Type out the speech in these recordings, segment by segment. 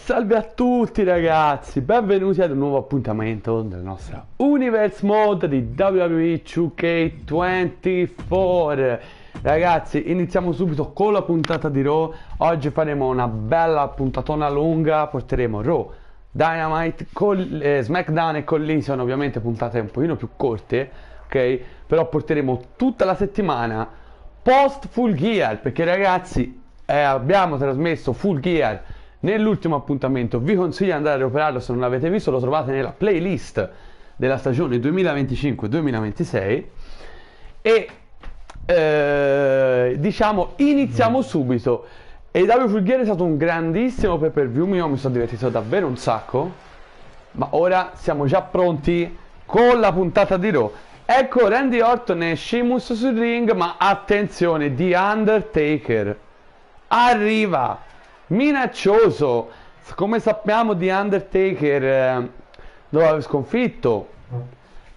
Salve a tutti ragazzi, benvenuti ad un nuovo appuntamento della nostra Universe Mode di WWE 2K24. Ragazzi, iniziamo subito con la puntata di Raw. Oggi faremo una bella puntatona lunga, porteremo Raw, Dynamite, SmackDown e Collision, ovviamente puntate un pochino più corte, ok? Però porteremo tutta la settimana post Full Gear, perché ragazzi abbiamo trasmesso Full Gear nell'ultimo appuntamento. Vi consiglio di andare a recuperarlo se non l'avete visto, lo trovate nella playlist della stagione 2025-2026 e diciamo iniziamo subito. AEW Full Gear è stato un grandissimo pay per view, io mi sono divertito davvero un sacco, ma ora siamo già pronti con la puntata di Raw. Ecco Randy Orton e Sheamus sul ring, ma attenzione, The Undertaker arriva minaccioso. Come sappiamo, The Undertaker dopo aver sconfitto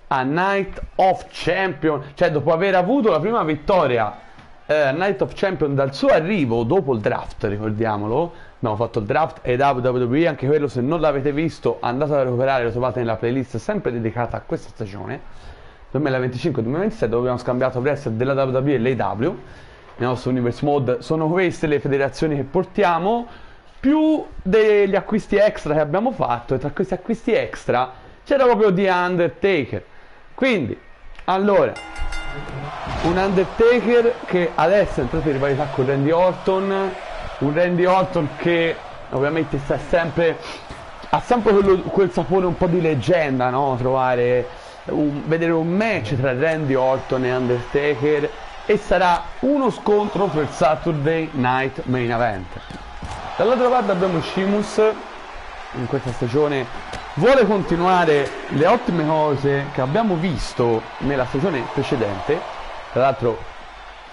a Night of Champion, cioè dopo aver avuto la prima vittoria Night of Champion dal suo arrivo dopo il draft, ricordiamolo, abbiamo fatto il draft e WWE, anche quello se non l'avete visto andate a recuperare, lo trovate nella playlist sempre dedicata a questa stagione 2025-2026, dove abbiamo scambiato wrestler della WWE e l'AEW. Nel nostro Universe Mode sono queste le federazioni che portiamo, più degli acquisti extra che abbiamo fatto, e tra questi acquisti extra c'era proprio The Undertaker. Quindi, allora, un Undertaker che adesso è entrato in rivalità con Randy Orton, un Randy Orton che ovviamente ha sempre quel sapore un po' di leggenda, no? Vedere un match tra Randy Orton e Undertaker, e sarà uno scontro per Saturday Night Main Event. Dall'altra parte abbiamo Sheamus, in questa stagione vuole continuare le ottime cose che abbiamo visto nella stagione precedente. Tra l'altro,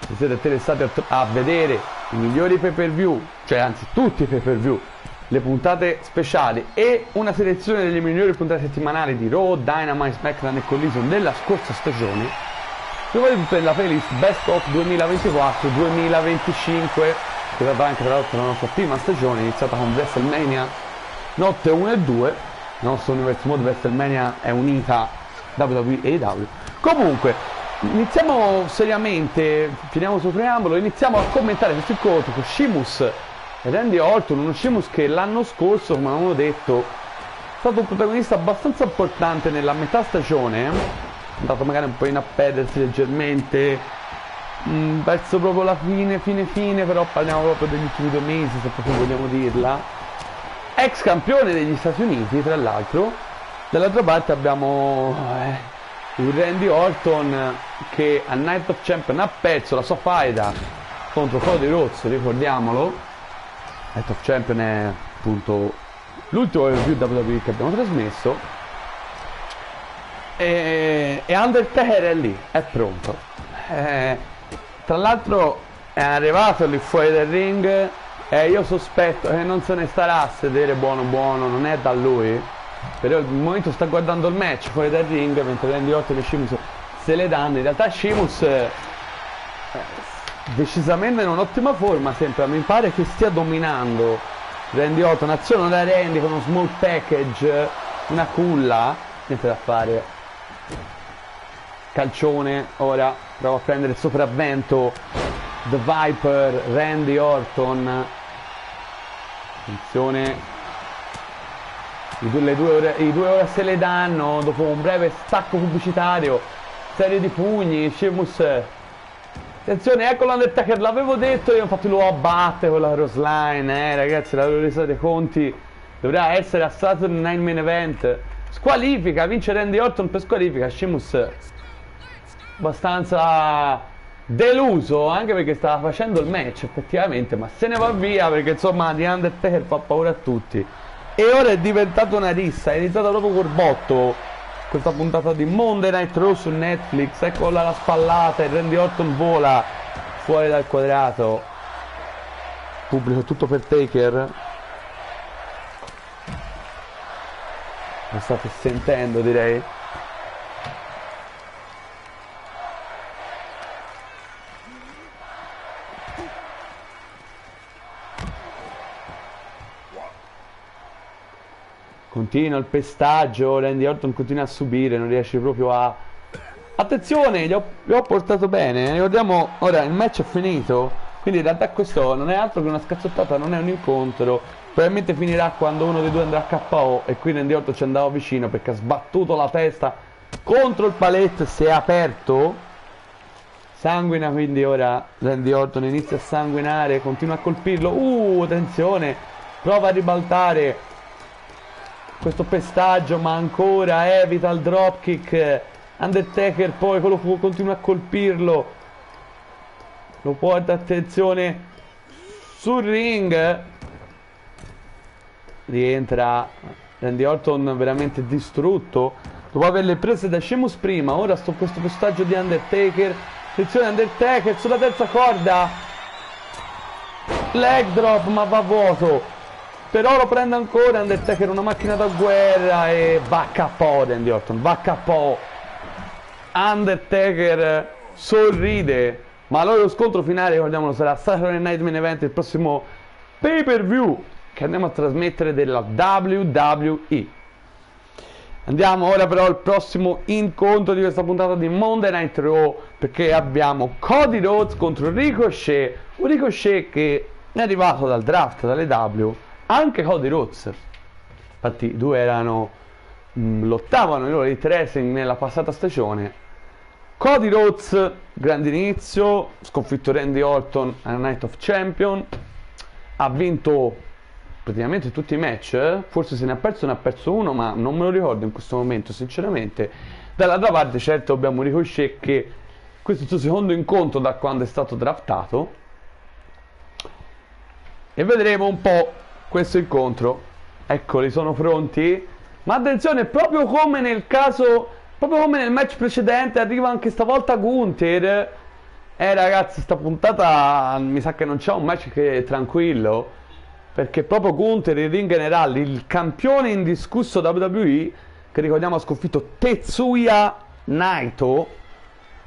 se siete interessati a vedere i migliori pay per view, cioè anzi tutti i pay per view, le puntate speciali e una selezione delle migliori puntate settimanali di Raw, Dynamite, SmackDown e Collision della scorsa stagione, trovate tutte nella playlist Best of 2024-2025, che va anche tra l'altro la nostra prima stagione, iniziata con WrestleMania notte 1 e 2. Il nostro Universe Mode WrestleMania è unita WWE e AEW. Comunque, iniziamo seriamente, finiamo sul preambolo, iniziamo a commentare questo incontro con Sheamus e Randy Orton, uno Sheamus che l'anno scorso, come avevamo detto, è stato un protagonista abbastanza importante nella metà stagione, è andato magari un po' a perdersi leggermente verso proprio la fine, però parliamo proprio degli ultimi 2 mesi, se proprio vogliamo dirla. Ex campione degli Stati Uniti, tra l'altro. Dall'altra parte abbiamo un Randy Orton che a Night of Champion ha perso la sua faida contro Cody Rhodes, ricordiamolo. Night of Champion è appunto l'ultimo review WWE che abbiamo trasmesso, e Undertaker è lì, è pronto, tra l'altro è arrivato lì fuori dal ring e io sospetto che non se ne starà a sedere buono, non è da lui, però al momento sta guardando il match fuori dal ring mentre Randy Orton e Sheamus se le danno. In realtà Sheamus decisamente in un'ottima forma, sempre mi pare che stia dominando Randy Orton. Azione da Randy con uno small package, una culla, niente da fare, calcione. Ora prova a prendere il sopravvento The Viper, Randy Orton. Attenzione, i due ora se le danno dopo un breve stacco pubblicitario, serie di pugni. Sheamus, attenzione, ecco l'Undertaker, l'avevo detto io, infatti lo abbatte con la crossline, ragazzi, l'avevo resa dei conti, dovrà essere a Saturday Night Main Event. Squalifica, vince Randy Orton per squalifica. Sheamus abbastanza deluso, anche perché stava facendo il match effettivamente, ma se ne va via perché insomma The Undertaker fa paura a tutti. E ora è diventato una rissa, è iniziata proprio col botto questa puntata di Monday Night Raw su Netflix. Eccola la spallata e Randy Orton vola fuori dal quadrato. Pubblico tutto per Taker, lo state sentendo, direi. Continua il pestaggio, Randy Orton continua a subire, non riesce proprio a... Attenzione, li ho portato bene, ricordiamo, ora il match è finito, quindi in realtà questo non è altro che una scazzottata, non è un incontro, probabilmente finirà quando uno dei due andrà a KO e qui Randy Orton ci andava vicino perché ha sbattuto la testa contro il paletto e si è aperto, sanguina, quindi ora Randy Orton inizia a sanguinare, continua a colpirlo, attenzione, prova a ribaltare questo pestaggio ma ancora evita il dropkick. Undertaker poi continua a colpirlo, lo porta, attenzione, sul ring, rientra Randy Orton veramente distrutto dopo averle prese da Sheamus prima. Ora questo pestaggio di Undertaker, attenzione Undertaker sulla terza corda, leg drop ma va a vuoto, però lo prende ancora Undertaker, una macchina da guerra, e va KO Randy Orton, va KO. Undertaker sorride, ma allora lo scontro finale, ricordiamolo, sarà Saturday Night Main Event, il prossimo pay per view che andiamo a trasmettere della WWE. Andiamo ora però al prossimo incontro di questa puntata di Monday Night Raw, perché abbiamo Cody Rhodes contro Ricochet, un Ricochet che è arrivato dal draft dalle W, anche Cody Rhodes, infatti i due lottavano i loro Elite Wrestling nella passata stagione. Cody Rhodes, grande inizio, sconfitto Randy Orton alla Night of Champion, ha vinto praticamente tutti i match, forse se ne ha perso uno, ma non me lo ricordo in questo momento sinceramente. Dall'altra parte certo abbiamo Ricochet che questo è il suo secondo incontro da quando è stato draftato, e vedremo un po' questo incontro. Eccoli, sono pronti, ma attenzione, proprio come nel match precedente arriva anche stavolta Gunther. Ragazzi, sta puntata mi sa che non c'è un match che è tranquillo, perché proprio Gunther, il ring generale, il campione indiscusso WWE, che ricordiamo ha sconfitto Tetsuya Naito,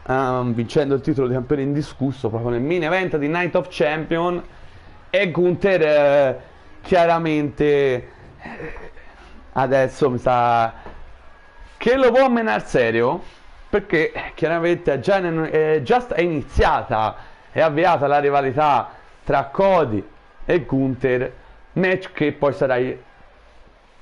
vincendo il titolo di campione indiscusso proprio nel main event di Night of Champion. E Gunther chiaramente adesso mi sa che lo può menare serio, perché chiaramente è iniziata, è avviata la rivalità tra Cody e Gunther, match che poi sarà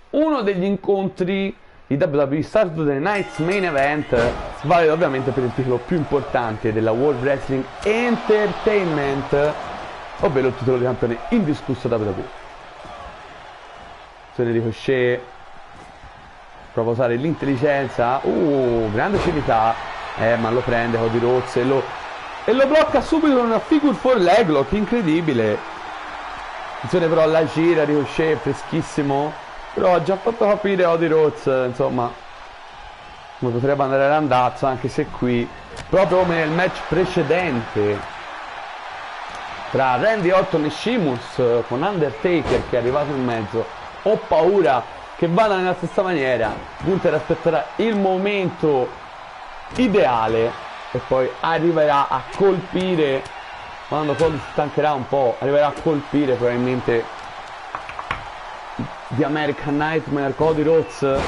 uno degli incontri di WWE Saturday Night's Main Event, valido ovviamente per il titolo più importante della World Wrestling Entertainment, ovvero il titolo di campione indiscusso WWE. Sono Ricochet, prova a usare l'intelligenza, grande agilità, ma lo prende Cody Rhodes e lo blocca subito con una figure 4 leglock, incredibile. Attenzione però alla gira, Ricochet freschissimo, però ha già fatto capire Cody Rhodes, insomma, come potrebbe andare all'andazzo, anche se qui, proprio come nel match precedente tra Randy Orton e Sheamus, con Undertaker che è arrivato in mezzo, ho paura che vada nella stessa maniera. Gunther aspetterà il momento ideale e poi arriverà a colpire, quando Cody si stancherà un po', arriverà a colpire probabilmente The American Nightmare, Cody Rhodes.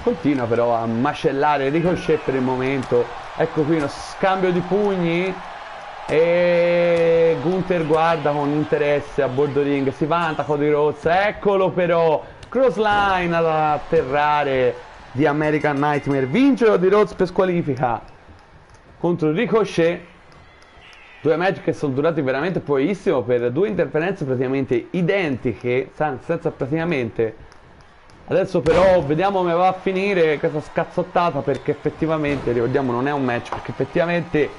Continua però a macellare Ricochet per il momento. Ecco qui uno scambio di pugni e Gunther guarda con interesse a bordo ring, si vanta Cody Rhodes, eccolo però, crossline ad atterrare di American Nightmare, vince Cody Rhodes per squalifica contro Ricochet. Due match che sono durati veramente pochissimo per due interferenze praticamente identiche, senza praticamente. Adesso però vediamo come va a finire questa scazzottata, perché effettivamente, ricordiamo, non è un match, perché effettivamente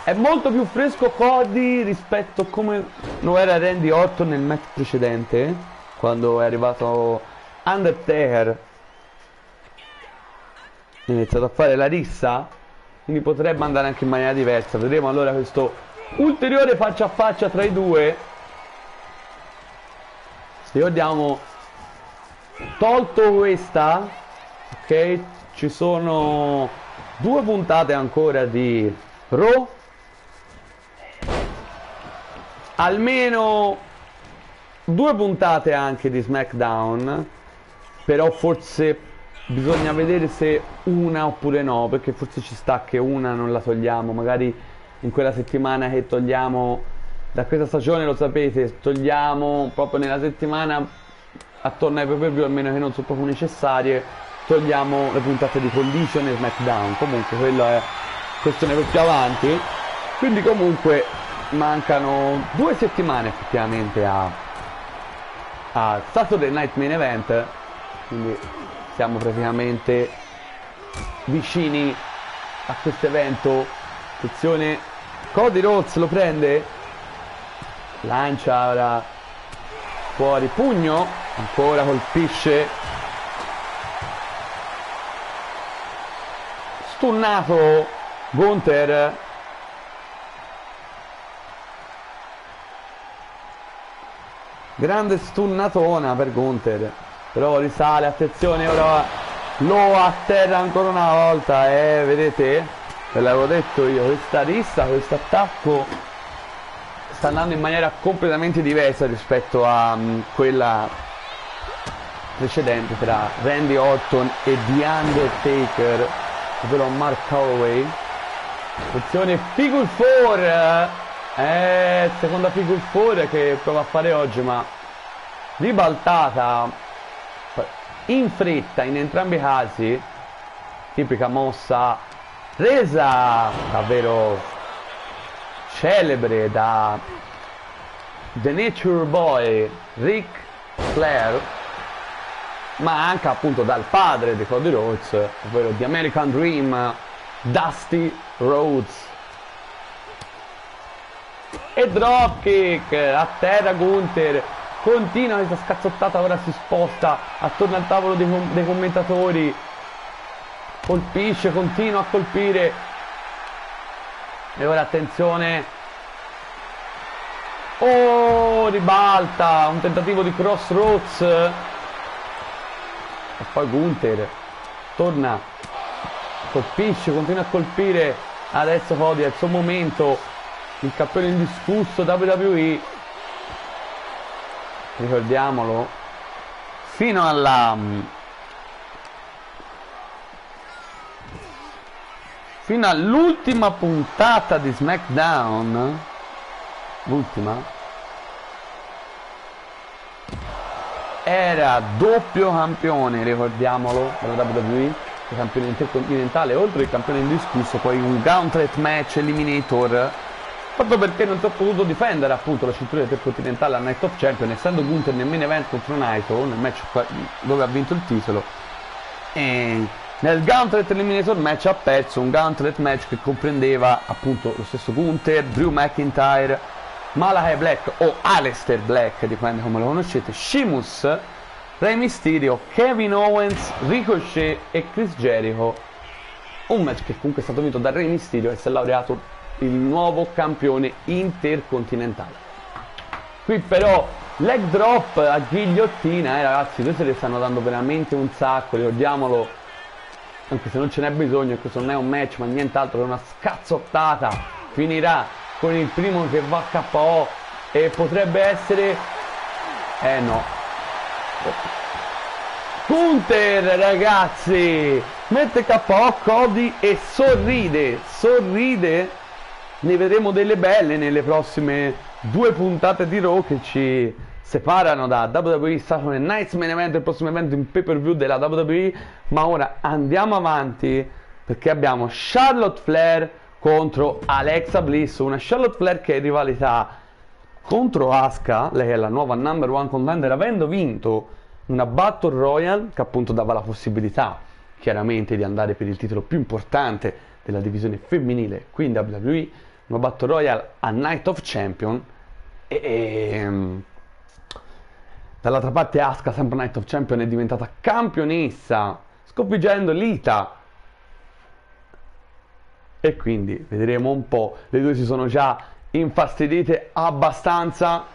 è molto più fresco Cody rispetto a come lo era Randy Orton nel match precedente, quando è arrivato Undertaker, ha iniziato a fare la rissa, quindi potrebbe andare anche in maniera diversa. Vedremo allora questo ulteriore faccia a faccia tra i due. Ricordiamo, tolto questa, ok, ci sono 2 puntate ancora di Raw, almeno 2 puntate anche di SmackDown, però forse bisogna vedere se una oppure no, perché forse ci sta che una non la togliamo, magari in quella settimana che togliamo da questa stagione, lo sapete, togliamo proprio nella settimana attorno ai pay-per-view, almeno che non sono proprio necessarie, togliamo le puntate di Collision e SmackDown. Comunque quello è questione per più avanti. Quindi comunque mancano 2 settimane effettivamente a Saturday Night Main Event, quindi siamo praticamente vicini a questo evento. Attenzione, Cody Rhodes lo prende, lancia ora fuori, pugno, ancora colpisce, stunnato Gunther, grande stunnatona per Gunther, però risale, attenzione, ora lo atterra ancora una volta, vedete, ve l'avevo detto io, questa rissa, questo attacco sta andando in maniera completamente diversa rispetto a quella precedente tra Randy Orton e The Undertaker, ovvero Mark Calloway. Attenzione, Figure 4, seconda Figure 4 che prova a fare oggi, ma ribaltata in fretta in entrambi i casi, tipica mossa resa davvero celebre da The Nature Boy Ric Flair, ma anche appunto dal padre di Cody Rhodes, ovvero The American Dream, Dusty Rhodes. E dropkick a terra, Gunther continua questa scazzottata, ora si sposta attorno al tavolo dei commentatori, colpisce, continua a colpire. E ora attenzione, oh, ribalta, un tentativo di Crossroads, e poi Gunther torna, colpisce, continua a colpire. Adesso Cody è il suo momento, il campione indiscusso WWE, ricordiamolo, fino all'ultima puntata di SmackDown, l'ultima, era doppio campione, ricordiamolo, della WWE, il campione intercontinentale, oltre il campione indiscusso, poi un gauntlet match eliminator, proprio perché non si è potuto difendere appunto la cintura intercontinentale al Night of Champion, essendo Gunther nel main event contro Naito, nel match dove ha vinto il titolo, e nel Gauntlet Eliminator match ha perso, un Gauntlet match che comprendeva appunto lo stesso Gunther, Drew McIntyre, Malachi Black o Aleister Black, dipende come lo conoscete, Sheamus, Rey Mysterio, Kevin Owens, Ricochet e Chris Jericho. Un match che comunque è stato vinto da Rey Mysterio e si è laureato il nuovo campione intercontinentale. Qui però leg drop a ghigliottina, ragazzi, queste le stanno dando veramente un sacco, ricordiamolo, anche se non ce n'è bisogno, questo non è un match ma nient'altro che una scazzottata. Finirà con il primo che va KO e potrebbe essere, no, Gunther, ragazzi, mette KO Cody e sorride, ne vedremo delle belle nelle prossime 2 puntate di Raw che ci separano da WWE Saturday Night Main Event, il prossimo evento in pay-per-view della WWE. Ma ora andiamo avanti perché abbiamo Charlotte Flair contro Alexa Bliss, una Charlotte Flair che è in rivalità contro Asuka, lei è la nuova number one contender, avendo vinto una Battle Royale che appunto dava la possibilità chiaramente di andare per il titolo più importante della divisione femminile qui in WWE, una Battle Royale a Night of Champion, e dall'altra parte Asuka, sempre Night of Champion, è diventata campionessa sconfiggendo Lita, e quindi vedremo un po', le due si sono già infastidite abbastanza.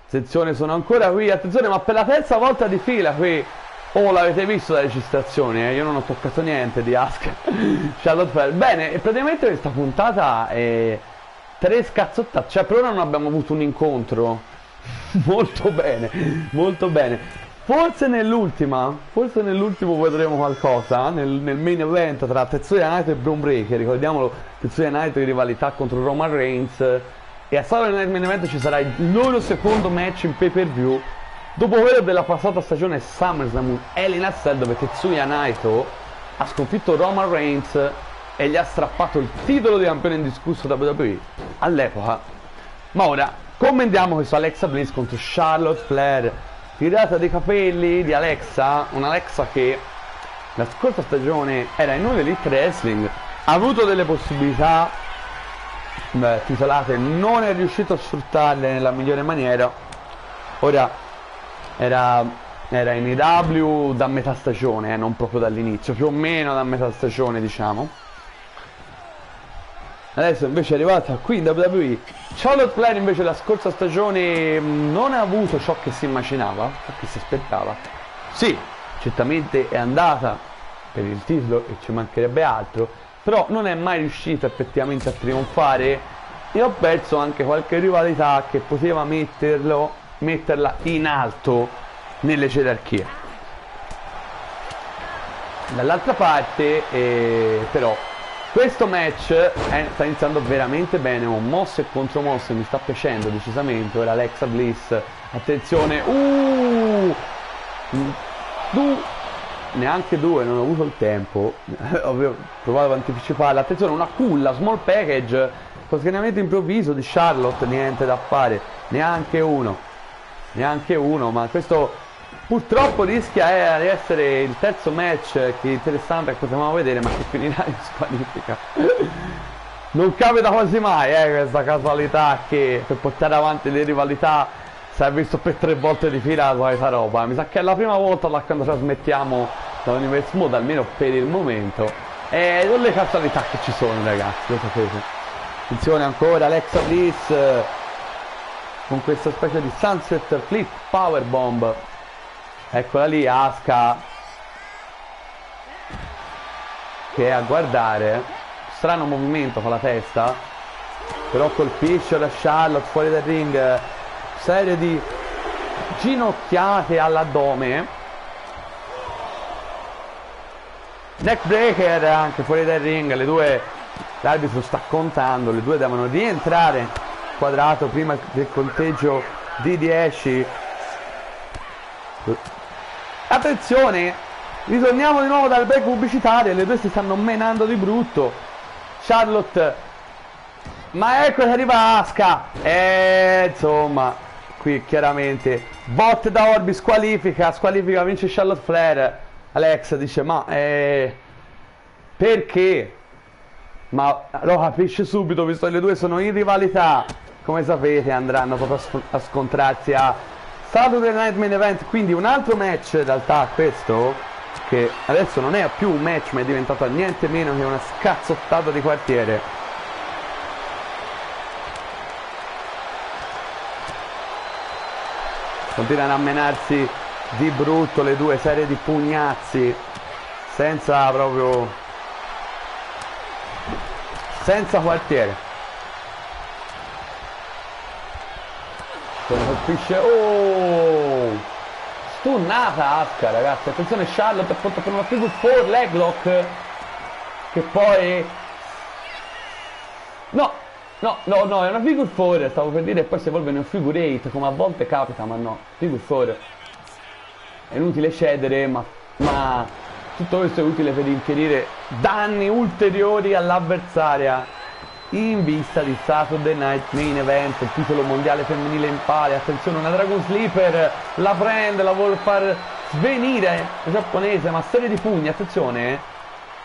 Attenzione, sono ancora qui, attenzione, ma per la terza volta di fila qui, oh, l'avete visto la registrazione, io non ho toccato niente di Asuka Charlotte Flair. Bene, e praticamente questa puntata è 3 scazzottate, cioè per ora non abbiamo avuto un incontro molto bene, molto bene. Forse nell'ultimo vedremo qualcosa, nel main event tra Tetsuya Naito e Bron Breakker. Ricordiamolo, Tetsuya Naito in rivalità contro Roman Reigns, e a Saturday Night Main Event ci sarà il loro secondo match in pay per view dopo quello della passata stagione SummerSlam Hell in a Cell, dove Tetsuya Naito ha sconfitto Roman Reigns e gli ha strappato il titolo di campione indiscusso WWE all'epoca. Ma ora commentiamo questo Alexa Bliss contro Charlotte Flair. Tirata dei capelli di Alexa, un'Alexa che la scorsa stagione era in All Elite Wrestling, ha avuto delle possibilità titolate, non è riuscito a sfruttarle nella migliore maniera. Ora era in EW da metà stagione, non proprio dall'inizio, più o meno da metà stagione, diciamo. Adesso invece è arrivata qui in WWE. Charlotte Flair invece la scorsa stagione non ha avuto ciò che si immaginava, ciò che si aspettava. Sì, certamente è andata per il titolo e ci mancherebbe altro, però non è mai riuscita effettivamente a trionfare e ho perso anche qualche rivalità che poteva metterla in alto nelle gerarchie. Dall'altra parte però questo match sta iniziando veramente bene, un mosse contro mosse, mi sta piacendo decisamente. Ora Alexa Bliss, attenzione, neanche due, non ho avuto il tempo, ho provato ad anticiparla. Attenzione, una culla, small package, praticamente improvviso di Charlotte, niente da fare, neanche uno, ma questo purtroppo rischia di essere il terzo match che interessante che potevamo vedere, ma che finirà in squalifica. Non capita quasi mai questa casualità che per portare avanti le rivalità si è visto per 3 volte di fila questa roba. Mi sa che è la prima volta da quando trasmettiamo da Universe Mode, almeno per il momento. E non le casualità che ci sono, ragazzi, lo sapete. Attenzione ancora, Alexa Bliss con questa specie di Sunset Flip Powerbomb. Eccola lì, Asuka che è a guardare, strano movimento con la testa, però colpisce ora Charlotte fuori dal ring, serie di ginocchiate all'addome, neckbreaker anche fuori dal ring. Le due, l'arbitro sta contando, le due devono rientrare quadrato prima del conteggio di 10. Attenzione, ritorniamo di nuovo dal break pubblicitario, le due si stanno menando di brutto. Charlotte, ma ecco che arriva Asuka, insomma qui chiaramente botte da Orbi, squalifica, vince Charlotte Flair. Alexa dice ma perché? Ma lo capisce subito, visto che le due sono in rivalità, come sapete andranno proprio a scontrarsi a Saturday Night Main Event. Quindi un altro match in realtà questo, che adesso non è più un match ma è diventato niente meno che una scazzottata di quartiere. Continuano a menarsi di brutto le due, serie di pugnazzi senza quartiere. Colpisce, stunnata Asuka, ragazzi. Attenzione, Charlotte è pronta per una figure 4 leg lock, che poi no, è una figure 4, stavo per dire, e poi si evolve in un figure 8 come a volte capita, ma no, figure 4. È inutile cedere, ma tutto questo è utile per infierire danni ulteriori all'avversaria in vista di Saturday Night Main Event, il titolo mondiale femminile in pari. Attenzione, una Dragon Sleeper, la prende, la vuole far svenire il giapponese, ma serie di pugni, attenzione,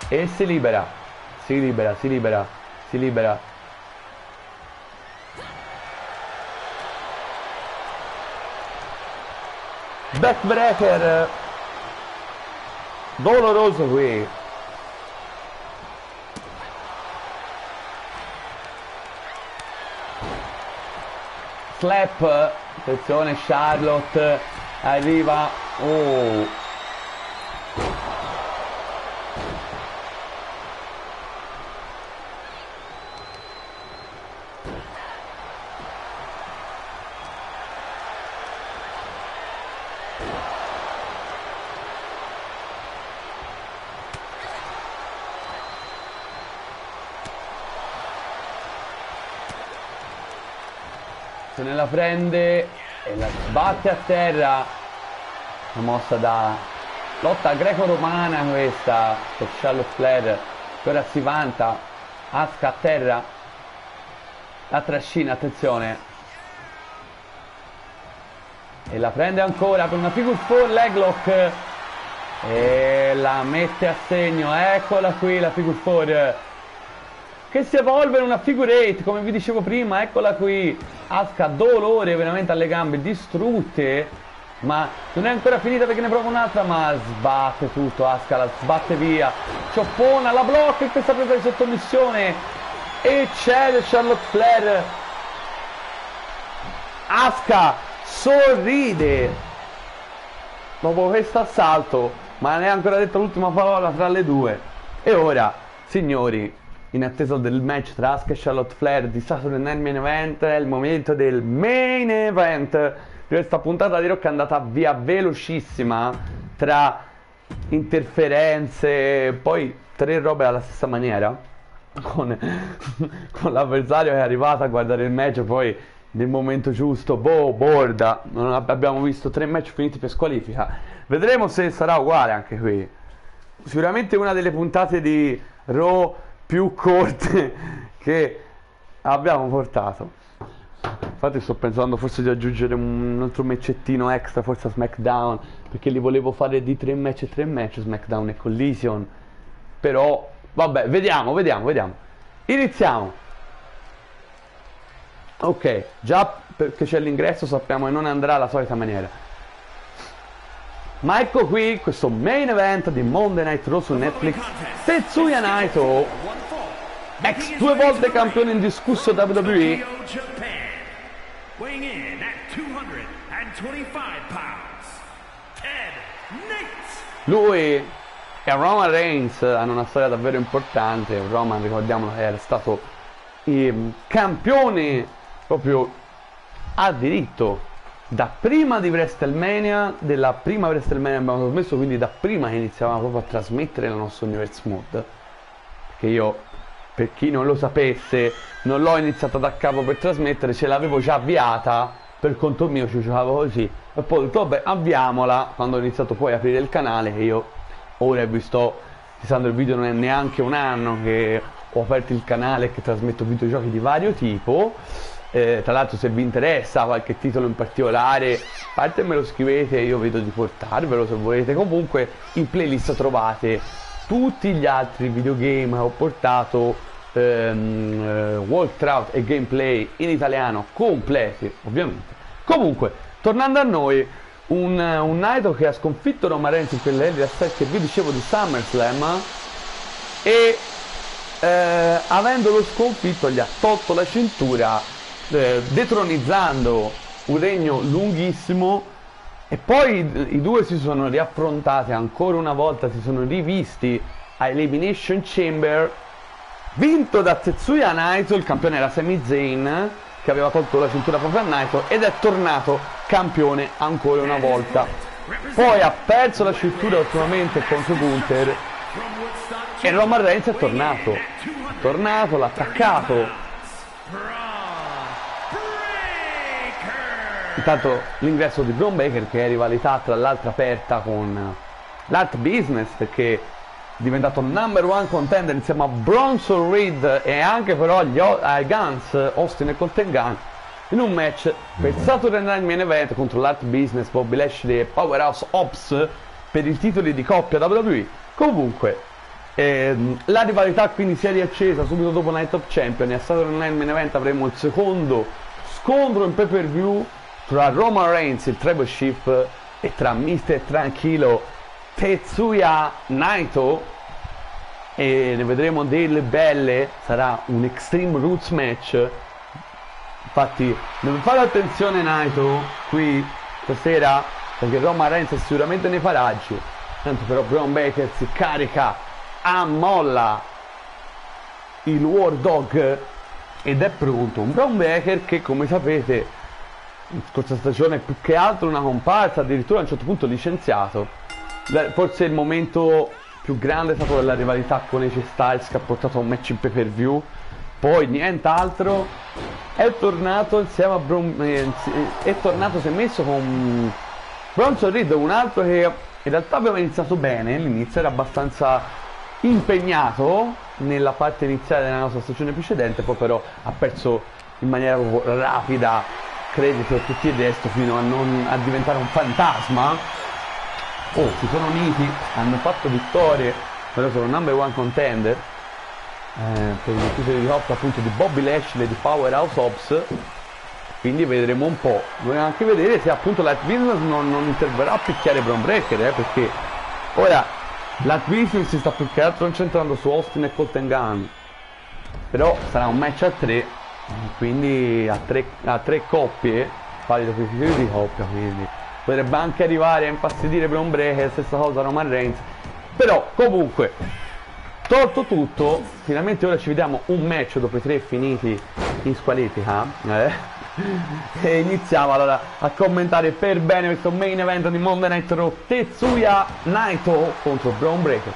e si libera. Backbreaker doloroso qui. Slap, attenzione, Charlotte arriva, attenzione, la prende e la sbatte a terra. Una mossa da lotta greco-romana questa per Charlotte Flair, che ora si vanta. Asuka a terra, la trascina, attenzione, e la prende ancora per una figure 4 leg lock e la mette a segno. Eccola qui la figure 4 che si evolve in una figure 8, come vi dicevo prima. Eccola qui, Asuka, dolore veramente alle gambe, distrutte, ma non è ancora finita perché ne prova un'altra, ma sbatte tutto. Asuka la sbatte via, cioppona, la blocca in questa presa di sottomissione e c'è Charlotte Flair. Asuka sorride dopo questo assalto, ma non è ancora detta l'ultima parola tra le due. E ora, signori, in attesa del match tra Asuka e Charlotte Flair di Saturday Night Main Event, è il momento del main event di questa puntata di Raw, che è andata via velocissima tra interferenze, poi 3 robe alla stessa maniera, con l'avversario che è arrivato a guardare il match, poi nel momento giusto, borda. Non abbiamo visto 3 match finiti per squalifica. Vedremo se sarà uguale anche qui. Sicuramente una delle puntate di Raw più corte che abbiamo portato. Infatti sto pensando forse di aggiungere un altro matchettino extra, forse a SmackDown, perché li volevo fare di 3 match e 3 match, SmackDown e Collision. Però vabbè, vediamo. Iniziamo. Ok, già perché c'è l'ingresso sappiamo che non andrà alla solita maniera. Ma ecco qui questo main event di Monday Night Raw su Netflix. Tetsuya Naito, ex 2 volte campione indiscusso WWE, lui e Roman Reigns hanno una storia davvero importante. Roman, ricordiamolo, era stato campione proprio a diritto da prima di WrestleMania, della prima WrestleMania abbiamo trasmesso, quindi da prima che iniziavamo proprio a trasmettere la nostra Universe Mode, perché io, per chi non lo sapesse, non l'ho iniziata da capo per trasmettere, ce l'avevo già avviata per conto mio, ci giocavo così e poi ho detto vabbè, avviamola quando ho iniziato poi a aprire il canale, che io ora vi sto registrando il video, non è neanche un anno che ho aperto il canale e che trasmetto videogiochi di vario tipo. Tra l'altro, se vi interessa qualche titolo in particolare, a parte me lo scrivete, io vedo di portarvelo se volete. Comunque in playlist trovate tutti gli altri videogame che ho portato, walkthrough e gameplay in italiano completi ovviamente. Comunque, tornando a noi, un Naito che ha sconfitto Roman Reigns in quelle set che vi dicevo di SummerSlam, e avendolo sconfitto gli ha tolto la cintura, detronizzando un regno lunghissimo. E poi i due si sono riaffrontati ancora una volta, si sono rivisti a Elimination Chamber, vinto da Tetsuya Naito. Il campione era Sami Zayn, che aveva tolto la cintura proprio a Naito, ed è tornato campione ancora una volta. Poi ha perso la cintura ultimamente contro Gunther e Roman Reigns è tornato, l'ha attaccato. Intanto l'ingresso di Bron Breakker, che è rivalità tra l'altro aperta con l'Art Business, perché è diventato number 1 contender insieme a Bronson Reed e anche però ai Guns, Austin e Colten Gunn, in un match per Saturday Night Main Event contro l'Art Business, Bobby Lashley e Powerhouse Hobbs per i titoli di coppia WWE. Comunque la rivalità quindi si è riaccesa subito dopo Night of Champion, e a Saturday Night Main Event avremo il secondo scontro in pay per view tra Roman Reigns, il Tribal Chief, e tra Mr. Tranquillo Tetsuya Naito, e ne vedremo delle belle. Sarà un Extreme Roots match, infatti deve fare attenzione Naito qui stasera, perché Roman Reigns è sicuramente nei paraggi. Tanto però Bron Breakker si carica, ammolla il War Dog ed è pronto. Un Bron Breakker che, come sapete, in scorsa stagione più che altro una comparsa, addirittura a un certo punto licenziato. Forse il momento più grande è stato la rivalità con AJ Styles, che ha portato a un match in pay per view, poi nient'altro, è tornato insieme a è tornato, si è messo con Bronson Reed, un altro che in realtà aveva iniziato bene, l'inizio era abbastanza impegnato nella parte iniziale della nostra stagione precedente, poi però ha perso in maniera proprio rapida credito a tutti il resto fino a diventare un fantasma. Oh, si sono uniti, hanno fatto vittorie, però sono number one contender per il titolo di coppia appunto di Bobby Lashley e di Powerhouse Hobbs, quindi vedremo un po'. Dobbiamo anche vedere se appunto Light Business non interverrà a picchiare Bron Breakker, perché ora Light Business si sta più che altro concentrando su Austin e Colten Gunn, però sarà un match a 3, quindi a tre coppie, valido per i titoli di coppia, quindi potrebbe anche arrivare a infastidire Bron Breakker, stessa cosa Roman Reigns. Però comunque, tolto tutto, finalmente ora ci vediamo un match dopo i 3 finiti in squalifica, e iniziamo allora a commentare per bene questo main event di Monday Night Raw. Tetsuya Naito contro Bron Breakker.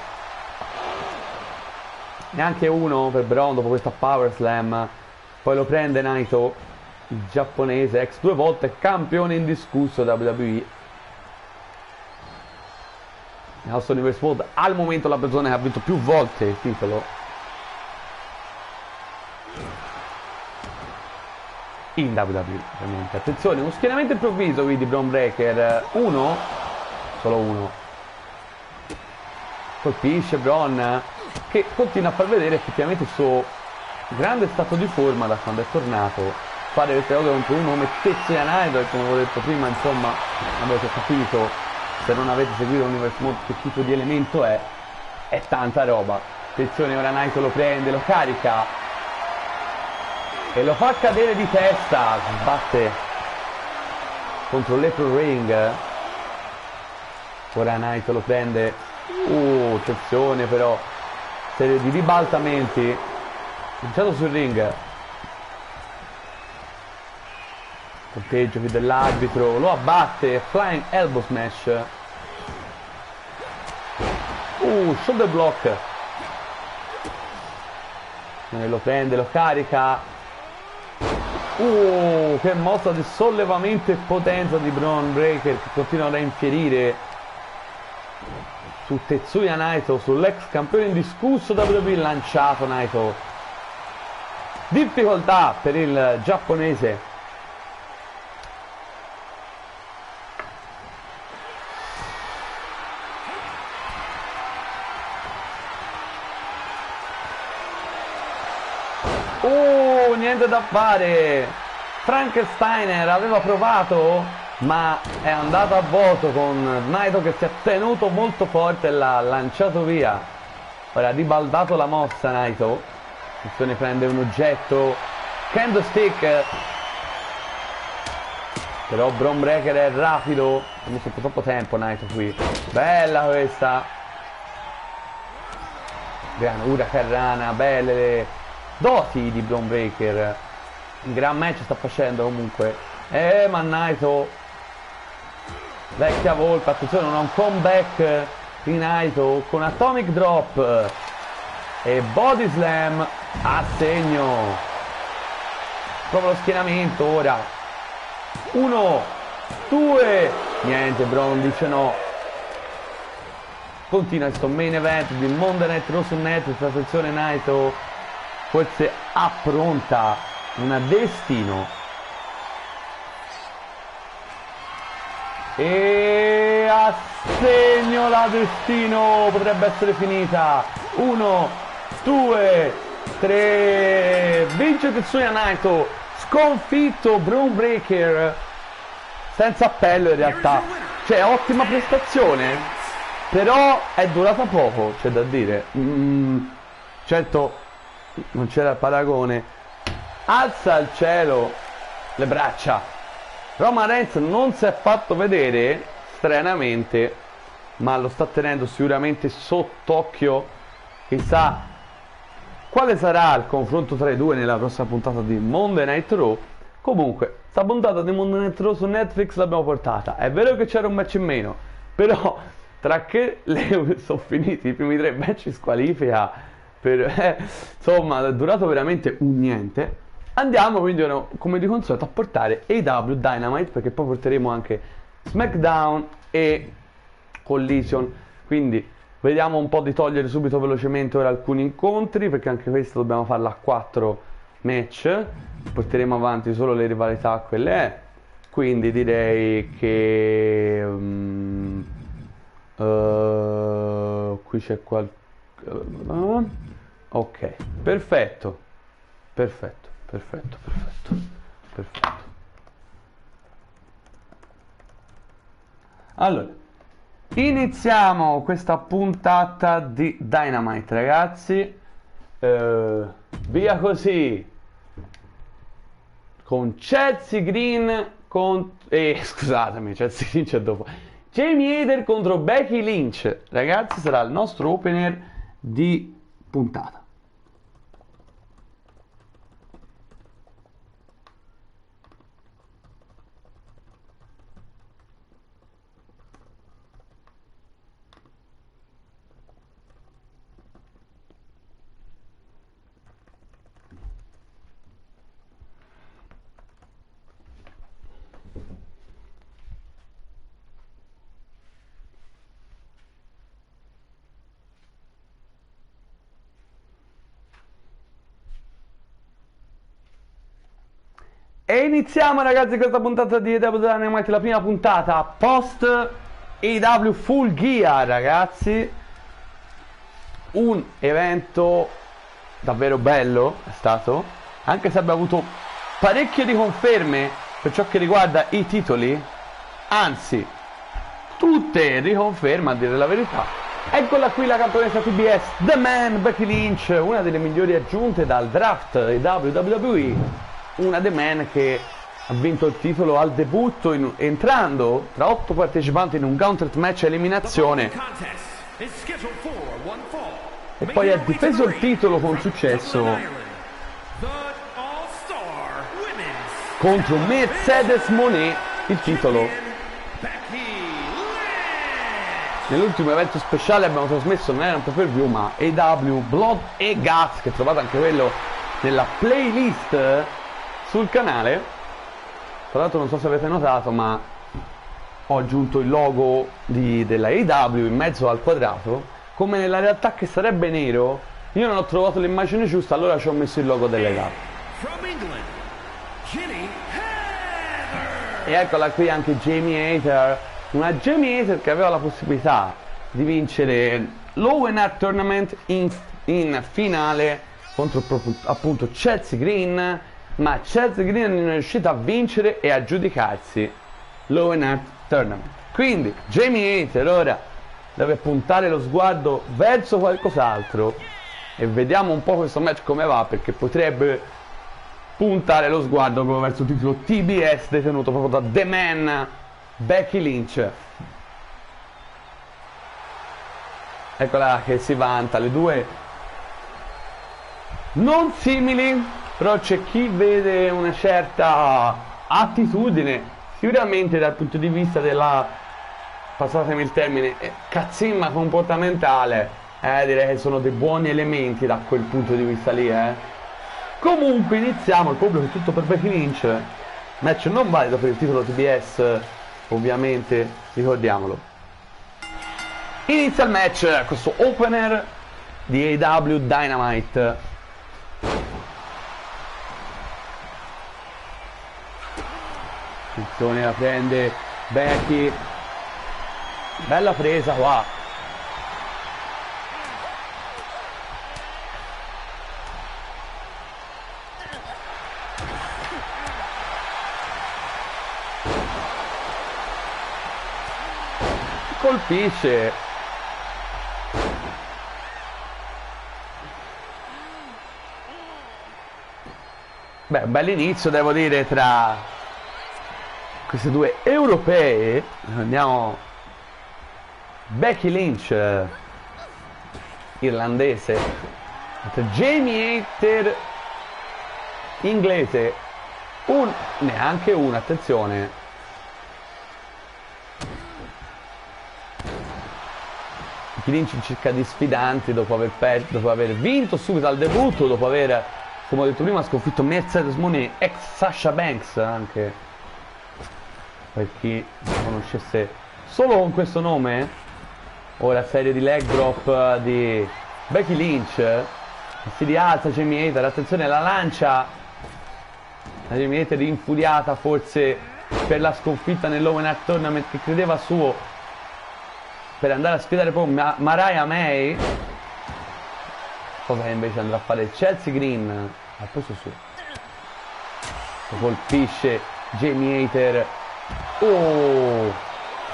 Neanche uno per Bron dopo questa Power Slam, poi lo prende Naito, il giapponese, ex 2 volte campione indiscusso WWE. House Universe World, al momento la persona che ha vinto più volte il titolo in WWE, ovviamente. Attenzione, uno schieramento improvviso qui di Bron Breakker, solo uno, colpisce Bron, che continua a far vedere effettivamente il suo grande stato di forma da quando è tornato. Fare queste cose contro uno come Tetsuya Naito, e come avevo detto prima, insomma, avete capito, se non avete seguito Universe Mode che tipo di elemento è tanta roba. Attenzione, ora Naito lo prende, lo carica e lo fa cadere di testa, sbatte contro l'Apron Ring. Ora Naito lo prende, attenzione però, serie di ribaltamenti, lanciato sul ring, conteggio qui dell'arbitro, lo abbatte, Flying Elbow Smash, shoulder block, lo prende, lo carica, che mossa di sollevamento e potenza di Bron Breakker, che continua a infierire su Tetsuya Naito, sull'ex campione indiscusso WWE. Lanciato Naito, difficoltà per il giapponese. Niente da fare, Frankensteiner aveva provato ma è andato a vuoto, con Naito che si è tenuto molto forte e l'ha lanciato via. Ora ha ribaltato la mossa Naito, attenzione, prende un oggetto, candlestick, però Bron Breakker è rapido, ha messo un po' troppo tempo Naito qui. Bella questa, Hurricane Rana, belle le doti di Bron Breakker, un gran match sta facendo comunque. Ma Naito, vecchia volpe, attenzione, un comeback di Naito con Atomic Drop e Body Slam a segno. Proprio lo schienamento ora, 1, 2, niente, Bron dice no. Continua questo main event di Monday Night Raw su Netflix. Attenzione, Naito forse appronta una Destino e a segno la Destino, potrebbe essere finita. 1, 2, 3, vince Tetsuya Naito, sconfitto Bron Breakker senza appello in realtà, cioè ottima prestazione, però è durata poco, c'è da dire. Certo non c'era il paragone, alza al cielo le braccia. Roman Reigns non si è fatto vedere stranamente, ma lo sta tenendo sicuramente sott'occhio. Chissà quale sarà il confronto tra i due nella prossima puntata di Monday Night Raw. Comunque, sta puntata di Monday Night Raw su Netflix l'abbiamo portata. È vero che c'era un match in meno, però tra che sono finiti i primi 3 match in squalifica, insomma, è durato veramente un niente. Andiamo quindi come di consueto a portare AEW Dynamite, perché poi porteremo anche SmackDown e Collision. Quindi vediamo un po' di togliere subito velocemente ora alcuni incontri, perché anche questo dobbiamo farla a 4 match. Porteremo avanti solo le rivalità, quelle è. Quindi direi che qui c'è ok, perfetto. Allora, iniziamo questa puntata di Dynamite, ragazzi. Via così, con Chelsea Green scusatemi, Chelsea Green c'è dopo. Jamie Hayter contro Becky Lynch, ragazzi, sarà il nostro opener di puntata. E iniziamo, ragazzi, questa puntata di AEW Dynamite, la prima puntata post AEW Full Gear, ragazzi. Un evento davvero bello è stato, anche se abbiamo avuto parecchie di conferme per ciò che riguarda i titoli, anzi tutte riconferme, a dire la verità. Eccola qui la campionessa TBS, The Man, Becky Lynch, una delle migliori aggiunte dal draft di WWE. Una The Man che ha vinto il titolo al debutto entrando tra 8 partecipanti in un gauntlet match a eliminazione, e poi ha difeso il titolo con successo contro Mercedes Moné, il titolo. Nell'ultimo evento speciale abbiamo trasmesso, non era un pay-per-view, ma AEW Blood e Guts, che trovate anche quello nella playlist sul canale. Tra l'altro non so se avete notato, ma ho aggiunto il logo della AEW in mezzo al quadrato, come nella realtà che sarebbe nero. Io non ho trovato l'immagine giusta, allora ci ho messo il logo dell'AEW. E eccola qui anche Jamie Hayter, una Jamie Hayter che aveva la possibilità di vincere l'Owen Tournament in finale contro appunto Chelsea Green, ma Chelsea Green non è riuscita a vincere e a giudicarsi l'Owen Tournament. Quindi Jamie Hayter ora deve puntare lo sguardo verso qualcos'altro, e vediamo un po' questo match come va, perché potrebbe puntare lo sguardo proprio verso il titolo TBS detenuto proprio da The Man, Becky Lynch. Eccola che si vanta, le due non simili, però c'è chi vede una certa attitudine, sicuramente dal punto di vista della, passatemi il termine, cazzimma comportamentale. Direi che sono dei buoni elementi da quel punto di vista lì. Comunque iniziamo, il pubblico è tutto per Becky Lynch, match non valido per il titolo TBS, ovviamente, ricordiamolo. Inizia il match, questo opener di AEW Dynamite. Attenzione, la prende Becky, bella presa qua. Colpisce. Beh, un bel inizio, devo dire, tra queste due europee. Andiamo, Becky Lynch, irlandese, Jamie Hayter, inglese, neanche uno, attenzione. Becky Lynch in cerca di sfidanti dopo aver vinto subito al debutto, dopo aver, come ho detto prima, sconfitto Mercedes Moné, ex Sasha Banks, anche per chi non conoscesse solo con questo nome. Ora serie di leg drop di Becky Lynch, si rialza Jamie Hayter, attenzione alla lancia, la Jamie Hayter infuriata forse per la sconfitta nell'Open Heart Tournament, che credeva suo per andare a sfidare poi Mariah May, cosa che invece andrà a fare il Chelsea Green al posto suo. Lo colpisce Jamie Hayter,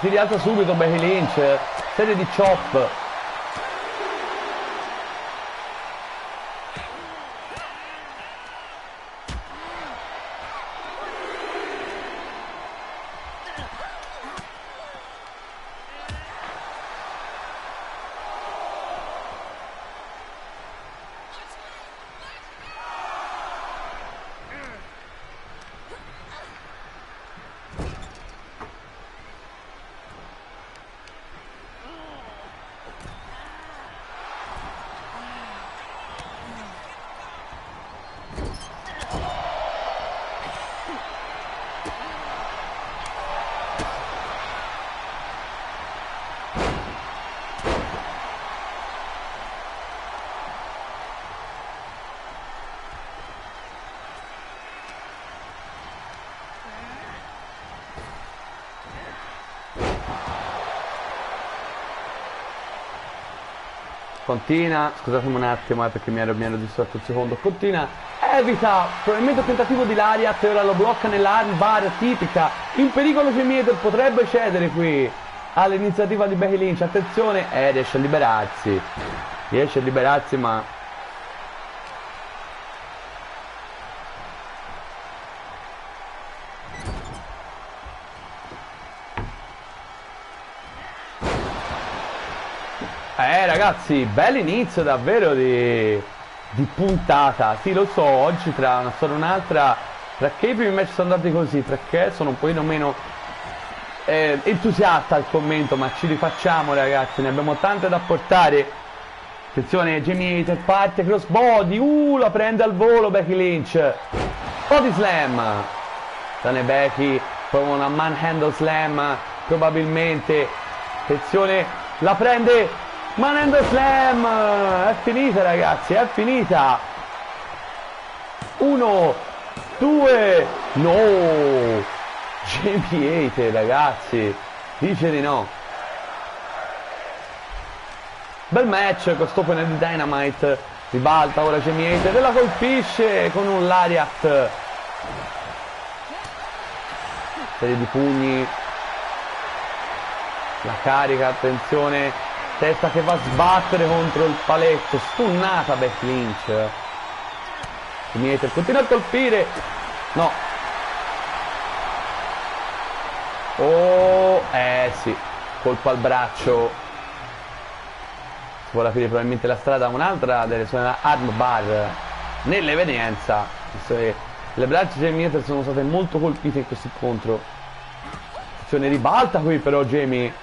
si rialza subito Becky Lynch, serie di chop. Continua, scusatemi un attimo perché mi ero distratto un secondo. Continua, evita probabilmente il tentativo di Lariat e ora lo blocca nell'armbar tipica. In pericolo Jamie Hayter, potrebbe cedere qui all'iniziativa di Becky Lynch. Attenzione, riesce a liberarsi ma ragazzi, bell'inizio davvero di puntata. Sì, lo so, oggi tra una storia e un'altra, perché i primi match sono andati così, perché sono un pochino meno entusiasta al commento, ma ci rifacciamo ragazzi, ne abbiamo tante da portare. Attenzione, Jamie Hayter parte, crossbody, la prende al volo Becky Lynch, body slam, Tane Becky, poi una manhandle slam, probabilmente, attenzione, la prende, manhandle slam, è finita ragazzi, è finita. 1, 2, no, Jamie Hayter ragazzi, dice di no. Bel match, questo opener di Dynamite, ribalta ora Jamie Hayter e la colpisce con un lariat, serie di pugni, la carica, attenzione, testa che va a sbattere contro il paletto, stunnata Becky Lynch. Jamie Hayter continua a colpire, no, sì, colpo al braccio, si vuole aprire probabilmente la strada a un'altra delle sue armbar nell'evidenza, visto che le braccia di Jamie Hayter sono state molto colpite in questo incontro. Attenzione, ribalta qui però Jamie,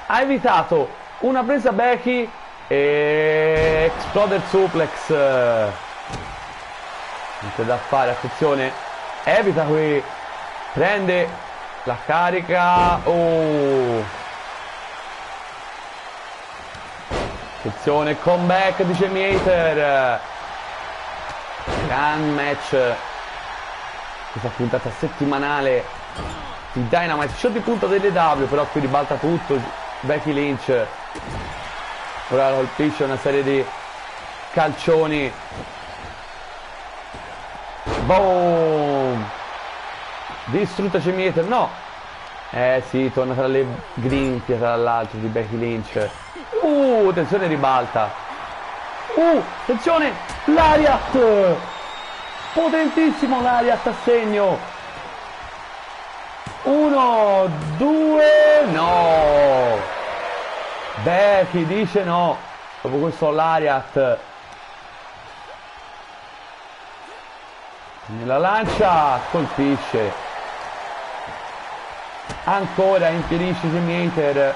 ha evitato una presa Becky e Exploder Suplex, niente da fare, attenzione, evita qui, prende la carica, attenzione, comeback di Jamie Hayter, gran match, questa puntata settimanale di Dynamite, show di punta delle W, però qui ribalta tutto Becky Lynch, ora colpisce una serie di calcioni, boom, distrutta Jamie Hayter, no, sì, torna tra le grinfie tra l'altro di Becky Lynch, attenzione, ribalta, attenzione, lariat, potentissimo lariat a segno, 1, 2, no, Becky dice no, dopo questo lariat, nella lancia, colpisce, ancora impedisce Jamie Hayter.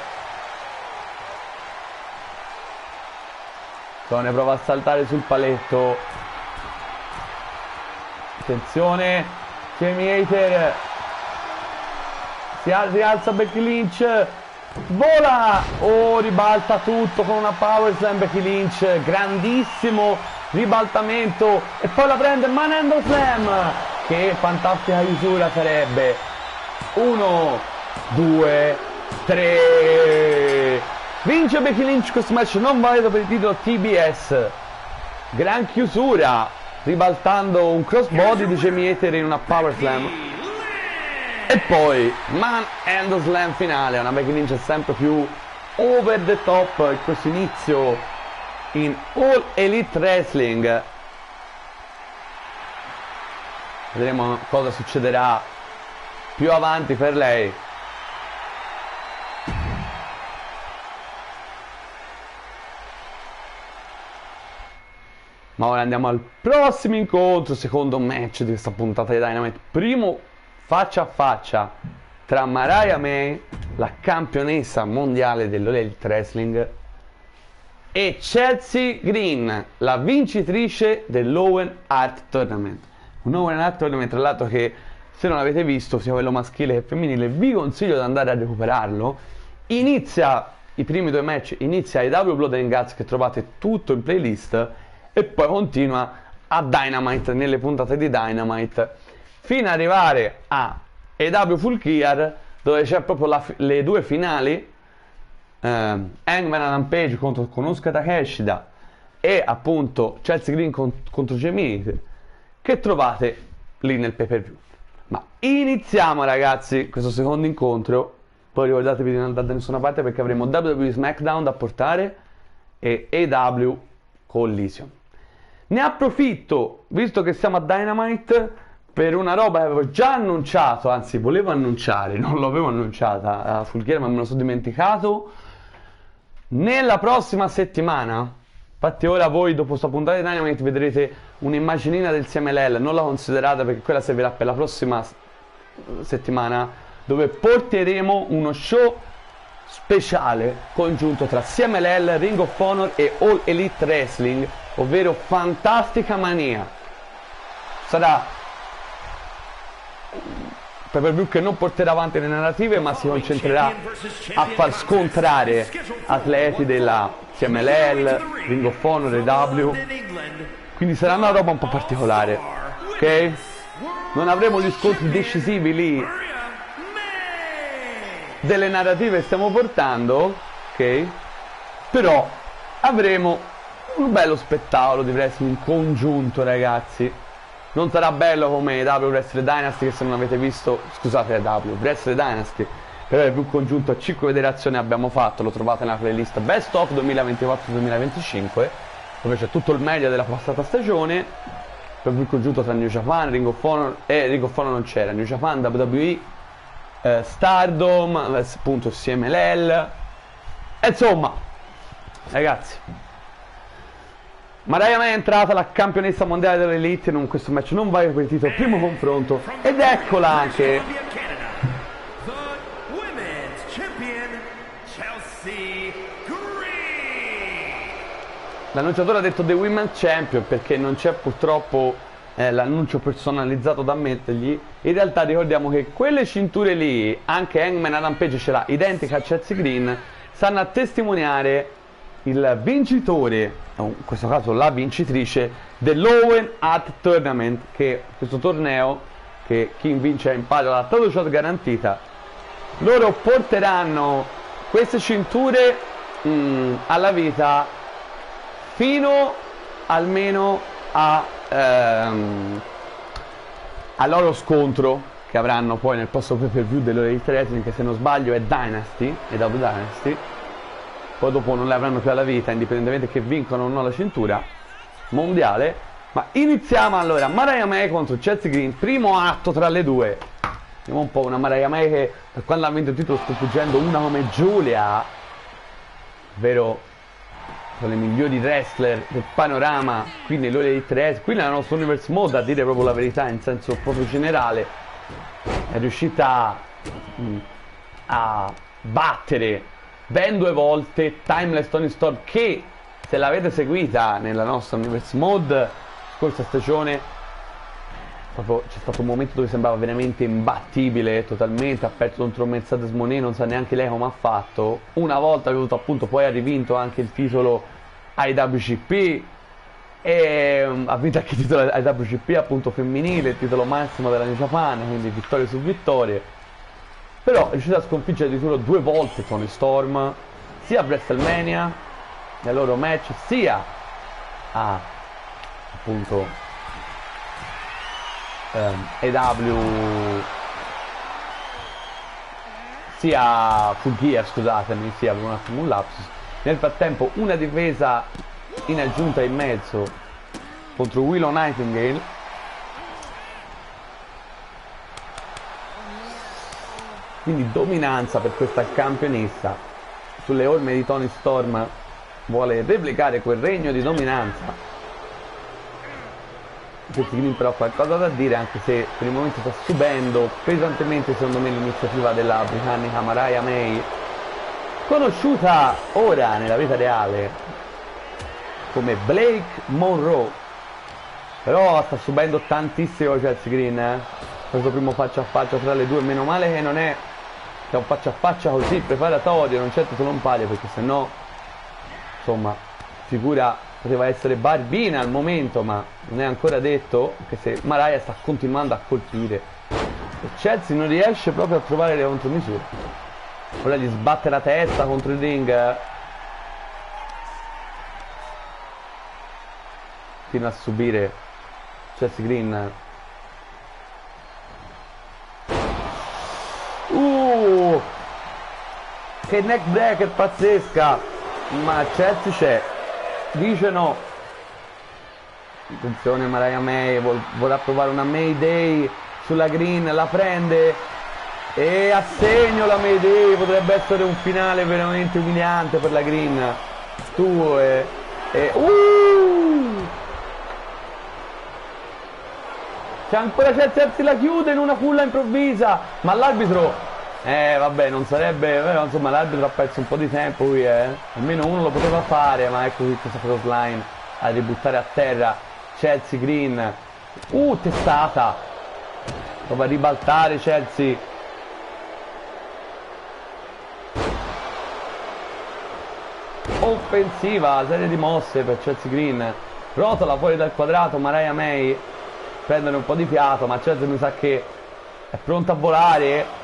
Tone prova a saltare sul paletto. Attenzione, Jamie Hayter si rialza Becky Lynch, vola, ribalta tutto con una power slam Becky Lynch, grandissimo ribaltamento e poi la prende Manhandle Slam, che fantastica chiusura sarebbe. 1, 2, 3, vince Becky Lynch questo match non valido per il titolo TBS. Gran chiusura, ribaltando un crossbody di Jamie Hayter in una power slam. E poi Manhandle Slam finale. Una Becky Lynch sempre più over the top in questo inizio in All Elite Wrestling. Vedremo cosa succederà più avanti per lei. Ma ora andiamo al prossimo incontro, secondo match di questa puntata di Dynamite. Primo faccia a faccia tra Mariah May, la campionessa mondiale dell'All Elite Wrestling, e Chelsea Green, la vincitrice dell'Owen Hart Tournament. Un Owen Hart Tournament, tra l'altro, che se non l'avete visto, sia quello maschile che femminile, vi consiglio di andare a recuperarlo. Inizia i primi due match, inizia AEW Blood and Guts, che trovate tutto in playlist, e poi continua a Dynamite, nelle puntate di Dynamite, fino ad arrivare a AEW Full Gear, dove c'è proprio le due finali, Hangman Adam Page contro Konosuke Takeshita e appunto Chelsea Green contro Jamie Hayter, che trovate lì nel pay per view. Ma iniziamo, ragazzi, questo secondo incontro. Poi ricordatevi di non andare da nessuna parte, perché avremo WWE SmackDown da portare e AEW Collision. Ne approfitto, visto che siamo a Dynamite, per una roba che avevo già annunciato, anzi volevo annunciare, non l'avevo annunciata a Full Gear, ma me lo sono dimenticato. Nella prossima settimana, infatti ora voi dopo questa puntata di Dynamite vedrete un'immaginina del CMLL, non la considerate perché quella servirà per la prossima settimana, dove porteremo uno show speciale congiunto tra CMLL, Ring of Honor e All Elite Wrestling, ovvero Fantastica Mania. Sarà pay per view che non porterà avanti le narrative, ma si concentrerà a far scontrare atleti della CMLL, Ring of Honor e AEW. Quindi sarà una roba un po' particolare, ok? Non avremo gli scontri decisivi lì delle narrative che stiamo portando, ok? Però avremo un bello spettacolo di wrestling congiunto, ragazzi. Non sarà bello come AEW Wrestling Dynasty, che se non avete visto, scusate, AEW Wrestling Dynasty, però il più congiunto a 5 federazioni abbiamo fatto, lo trovate nella playlist Best of 2024-2025, dove c'è tutto il meglio della passata stagione. Per il congiunto tra New Japan, Ring of Honor, Ring of Honor non c'era, New Japan, WWE, Stardom, appunto CMLL, e insomma, ragazzi, Mariah May è entrata la campionessa mondiale dell'Elite in questo match non vale per il titolo, primo confronto, ed eccola anche l'annunciatore ha detto The Women's Champion perché non c'è purtroppo l'annuncio personalizzato da mettergli. In realtà ricordiamo che quelle cinture lì, anche Hangman Adam Page ce l'ha identica a Chelsea Green, stanno a testimoniare il vincitore, in questo caso la vincitrice, dell'Owen Hart Tournament, che questo torneo che chi vince impara la title shot garantita. Loro porteranno queste cinture alla vita fino almeno al loro scontro che avranno poi nel prossimo pay per view dell'Elite Wrestling, che se non sbaglio è Dynasty, è Double Dynasty. Poi dopo non le avranno più alla vita, indipendentemente che vincono o no la cintura mondiale. Ma iniziamo allora. Mariah May contro Chelsea Green, primo atto tra le due. Vediamo un po' una Mariah May che per quando ha vinto il titolo sto fuggendo una come Giulia, ovvero sono le migliori wrestler del panorama qui nell'Elite Wrestling, qui nella nostra Universe Mode, a dire proprio la verità in senso proprio generale. È riuscita a battere ben 2 volte Timeless Toni Storm, che se l'avete seguita nella nostra Universe Mode scorsa stagione, proprio c'è stato un momento dove sembrava veramente imbattibile, totalmente, ha perso contro Mercedes Moné, non sa neanche lei come ha fatto. Una volta ha avuto appunto, poi ha rivinto anche il titolo IWGP e ha vinto anche il titolo IWGP appunto femminile, il titolo massimo della New Japan, quindi vittorie su vittorie. Però è riuscita a sconfiggere di solo 2 volte Toni Storm, sia a WrestleMania nel loro match, sia a appunto EW, sia Full Gear, scusatemi, sia per un attimo un lapsus. Nel frattempo una difesa in aggiunta in mezzo contro Willow Nightingale, quindi dominanza per questa campionessa sulle orme di Toni Storm. Vuole replicare quel regno di dominanza. Chelsea Green però ha qualcosa da dire, anche se per il momento sta subendo pesantemente secondo me l'iniziativa della britannica Mariah May, conosciuta ora nella vita reale come Blake Monroe. Però sta subendo tantissimo Chelsea Green, questo primo faccia a faccia tra le due. Meno male che non è che un faccia a faccia così preparatorio, non certo solo un palio, perché sennò insomma figura poteva essere barbina al momento, ma non è ancora detto, anche se Mariah sta continuando a colpire e Chelsea non riesce proprio a trovare le contromisure. Ora gli sbatte la testa contro il ring fino a subire Chelsea Green. Che neck breaker pazzesca, ma Chelsea c'è, dice no. Attenzione, Mariah May vorrà provare una Mayday sulla Green, la prende e a segno la Mayday. Potrebbe essere un finale veramente umiliante per la Green. 2 e c'è ancora Chelsea, la chiude in una culla improvvisa, ma l'arbitro vabbè, non sarebbe, però insomma l'arbitro ha perso un po' di tempo qui, almeno uno lo poteva fare, ma ecco qui questa crossline a ributtare a terra Chelsea Green. Testata, prova a ribaltare Chelsea, offensiva, serie di mosse per Chelsea Green, rotola fuori dal quadrato Mariah May, prendere un po' di fiato, ma Chelsea mi sa che è pronta a volare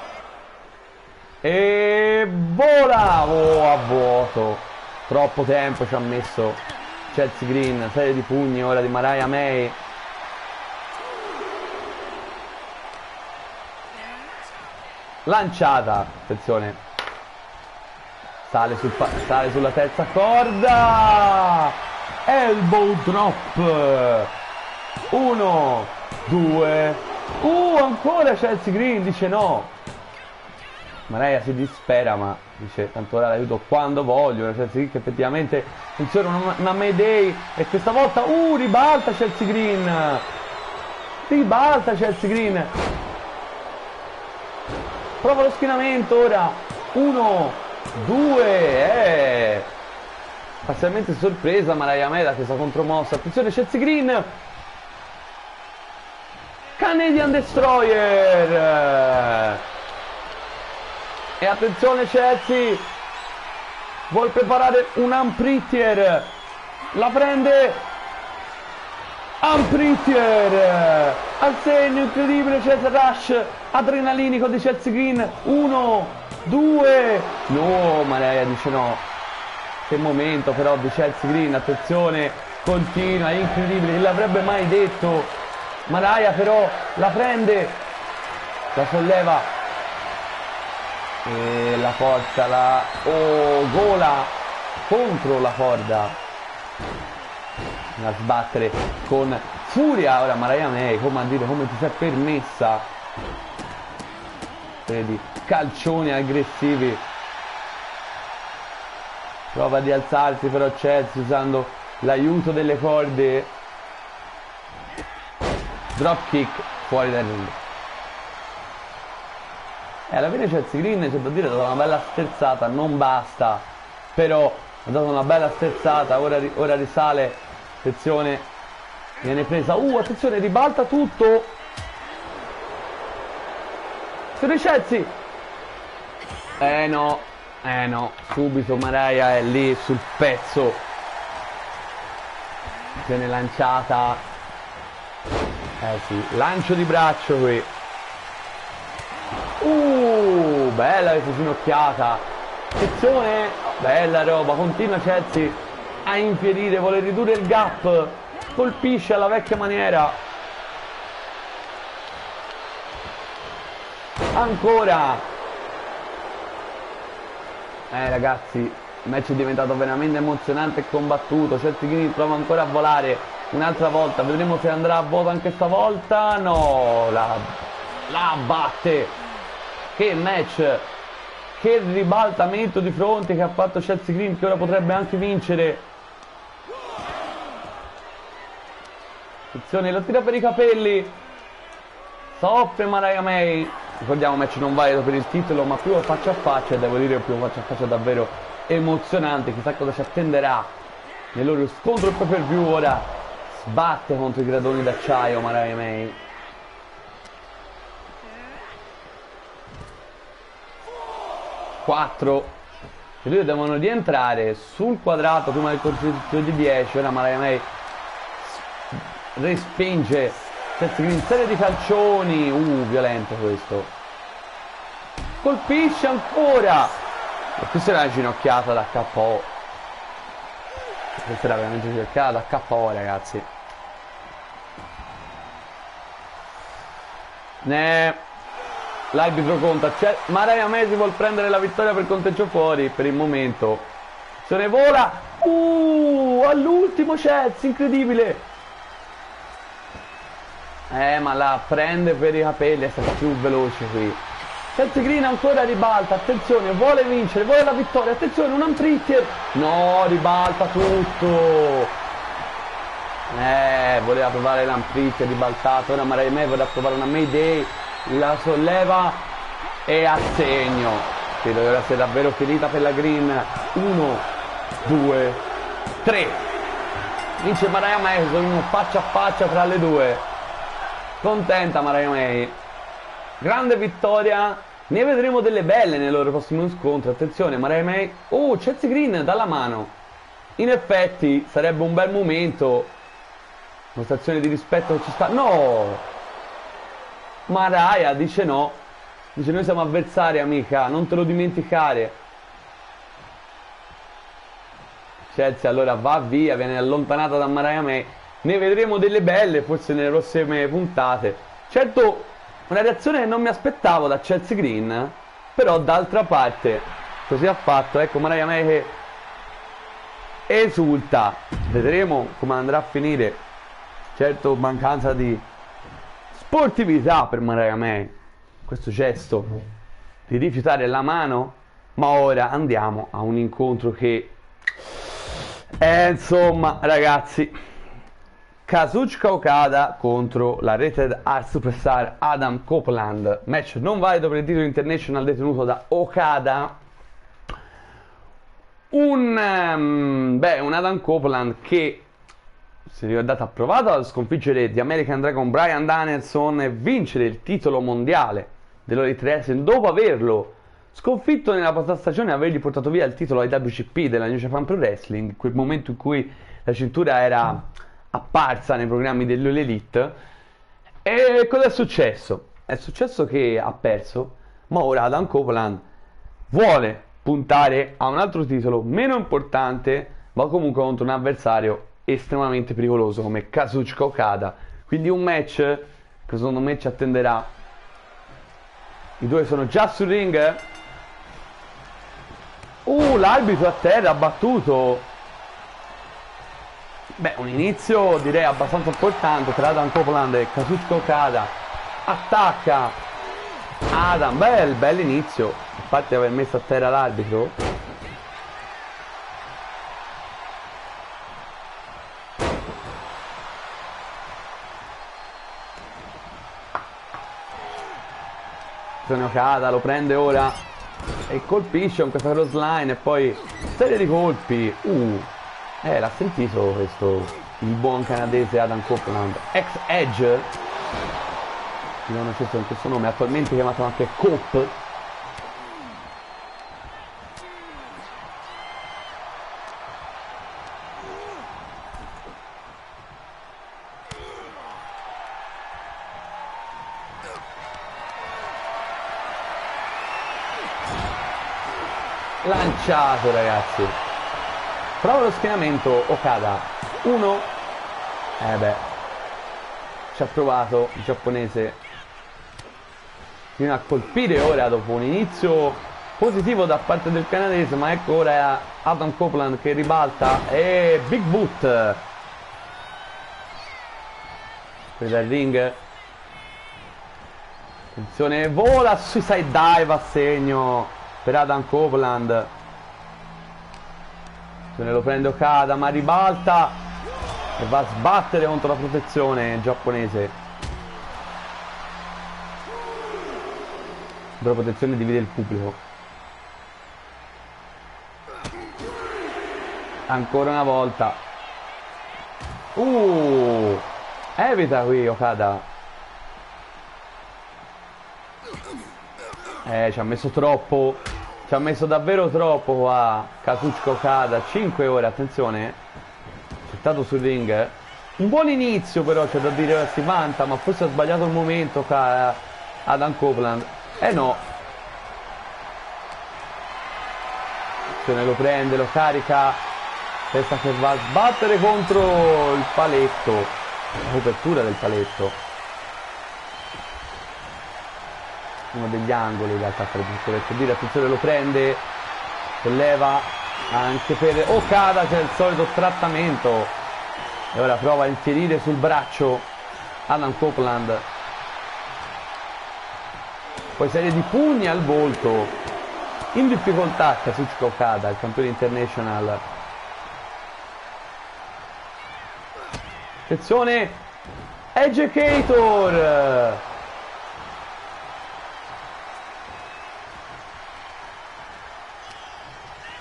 e vola a vuoto. Troppo tempo ci ha messo Chelsea Green. Serie di pugni ora di Mariah May. Lanciata, attenzione, sale sulla terza corda, elbow drop, 1, 2, ancora Chelsea Green dice no. Mariah si dispera, ma dice tanto ora l'aiuto quando voglio. Chelsea Green che effettivamente funziona una Mayday e questa volta ribalta Chelsea Green, prova lo schienamento ora, 1, 2, parzialmente sorpresa Mariah May da questa contromossa. Attenzione Chelsea Green, Canadian Destroyer, e attenzione Chelsea vuol preparare un Unprettier, la prende Unprettier al segno, incredibile Chelsea rush adrenalinico di Chelsea Green, 1, 2, no, Mariah dice no. Che momento però di Chelsea Green, attenzione, continua, incredibile, chi l'avrebbe mai detto. Mariah però la prende, la solleva e la forza, gola contro la corda, a sbattere con furia ora Mariah May, come a dire, come ti sei permessa. Vedi, calcioni aggressivi, prova di alzarsi però Chelsea usando l'aiuto delle corde, drop kick fuori dal ring. Alla fine Chelsea Green, c'è da dire, ha dato una bella sterzata, non basta, però ha dato una bella sterzata, ora risale, attenzione, viene presa, attenzione, ribalta tutto, attenzione Chelsea, no, subito Mariah è lì sul pezzo, viene lanciata, sì, lancio di braccio qui, bella questa ginocchiata, attenzione, bella roba, continua Chelsea a infierire, vuole ridurre il gap, colpisce alla vecchia maniera, ancora, ragazzi, il match è diventato veramente emozionante e combattuto, Chelsea Green prova ancora a volare un'altra volta, vedremo se andrà a vuoto anche stavolta, no, la batte. Che match, che ribaltamento di fronte che ha fatto Chelsea Green, che ora potrebbe anche vincere. Attenzione, lo tira per i capelli, soffre Mariah May. Ricordiamo, match non valido per il titolo, ma più faccia a faccia, e devo dire più faccia a faccia davvero emozionante. Chissà cosa ci attenderà nel loro scontro pay per view. Ora sbatte contro i gradoni d'acciaio Mariah May. 4, i due devono rientrare sul quadrato prima del conteggio di 10. Ora Mariah May respinge Chelsea Green, serie di calcioni, violento questo, colpisce ancora, e questa era una ginocchiata da KO, questa era veramente una ginocchiata da KO, ragazzi. L'arbitro conta, Mariah May si vuol prendere la vittoria per conteggio fuori per il momento, se ne vola, all'ultimo Chelsea, incredibile, ma la prende per i capelli, è stata più veloce qui. Chelsea Green ancora ribalta, attenzione, vuole vincere, vuole la vittoria, attenzione, un untrigger, no, ribalta tutto, voleva provare l'untrigger, ribaltato, ora Mariah May vorrà provare una Mayday, la solleva e a segno. Credo che ora sia davvero finita per la Green. 1, 2, 3, vince Mariah May, sono faccia a faccia tra le due, contenta Mariah May, grande vittoria, ne vedremo delle belle nel loro prossimo scontro. Attenzione Mariah May, Chelsea Green dalla mano, in effetti sarebbe un bel momento, dimostrazione di rispetto che ci sta, no, Mariah dice no, dice noi siamo avversari amica, non te lo dimenticare. Chelsea allora va via, viene allontanata da Mariah May, ne vedremo delle belle forse nelle prossime puntate. Certo, una reazione che non mi aspettavo da Chelsea Green, però d'altra parte così ha fatto, ecco Mariah May che esulta, vedremo come andrà a finire. Certo, mancanza di sportività per Mariah May, questo gesto di rifiutare la mano, ma ora andiamo a un incontro che insomma ragazzi, Kazuchika Okada contro la Rated R Superstar Adam Copeland, match non valido per il titolo international detenuto da Okada. Un Adam Copeland che, se ricordate, ha provato a sconfiggere The American Dragon Bryan Danielson e vincere il titolo mondiale dell'Elite Wrestling dopo averlo sconfitto nella passata stagione e avergli portato via il titolo IWGP della New Japan Pro Wrestling, quel momento in cui la cintura era apparsa nei programmi dell'Elite. E cosa è successo? È successo che ha perso, ma ora Adam Copeland vuole puntare a un altro titolo meno importante, ma comunque contro un avversario estremamente pericoloso come Kazuchika Okada. Quindi un match che secondo me ci attenderà. I due sono già sul ring. L'arbitro a terra ha battuto. Un inizio direi abbastanza importante per Adam Copeland e Kazuchika Okada. Attacca Adam, bel inizio, infatti aver messo a terra l'arbitro. Okada lo prende ora e colpisce con questa crossline e poi serie di colpi. L'ha sentito questo, il buon canadese Adam Copeland, ex Edge, chi non conoscesse con questo nome, attualmente chiamato anche Cope. Lanciato, ragazzi. Prova lo schienamento Okada. 1. Ci ha provato il giapponese fino a colpire ora dopo un inizio positivo da parte del canadese, ma ecco ora Adam Copeland che ribalta e Big Boot per il ring. Attenzione, vola Suicide Dive a segno per Adam Copeland. Se ne lo prende Okada, ma ribalta e va a sbattere contro la protezione giapponese. La protezione divide il pubblico. Ancora una volta. Evita qui Okada. Ci ha messo troppo. Ci ha messo davvero troppo qua Kazuchika Okada. 5 ore, attenzione. Gettato sul ring. Un buon inizio però, c'è da dire, si vanta, ma forse ha sbagliato il momento Adam Copeland. No. Se ne lo prende, lo carica. Testa che va a sbattere contro il paletto. La copertura del paletto. Uno degli angoli in realtà, per dire. Attenzione, lo prende, solleva anche per Okada, c'è il solito trattamento e ora prova a infierire sul braccio Adam Copeland, poi serie di pugni al volto. In difficoltà Kazuchika Okada, il campione international. Attenzione, Educator.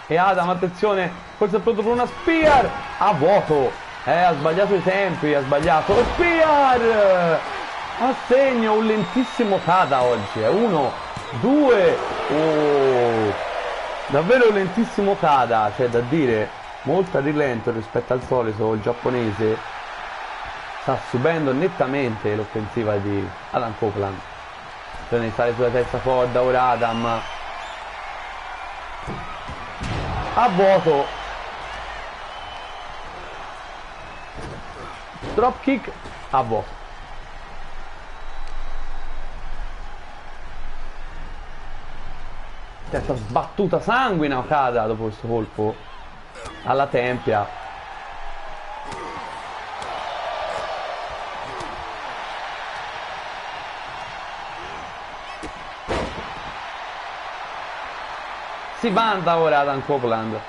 E Adam, attenzione, forse è pronto per una spear a vuoto. Ha sbagliato i tempi, ha sbagliato. Spear a segno, un lentissimo Okada oggi. 1, 2. Davvero un lentissimo Okada, c'è da dire, molto a rilento rispetto al solito. Il giapponese sta subendo nettamente l'offensiva di Adam Copeland. Se ne sale sulla terza corda ora Adam. A vuoto, dropkick a vuoto. Testa sbattuta sanguina Okada dopo questo colpo alla tempia. Si vanta ora Adam Copeland,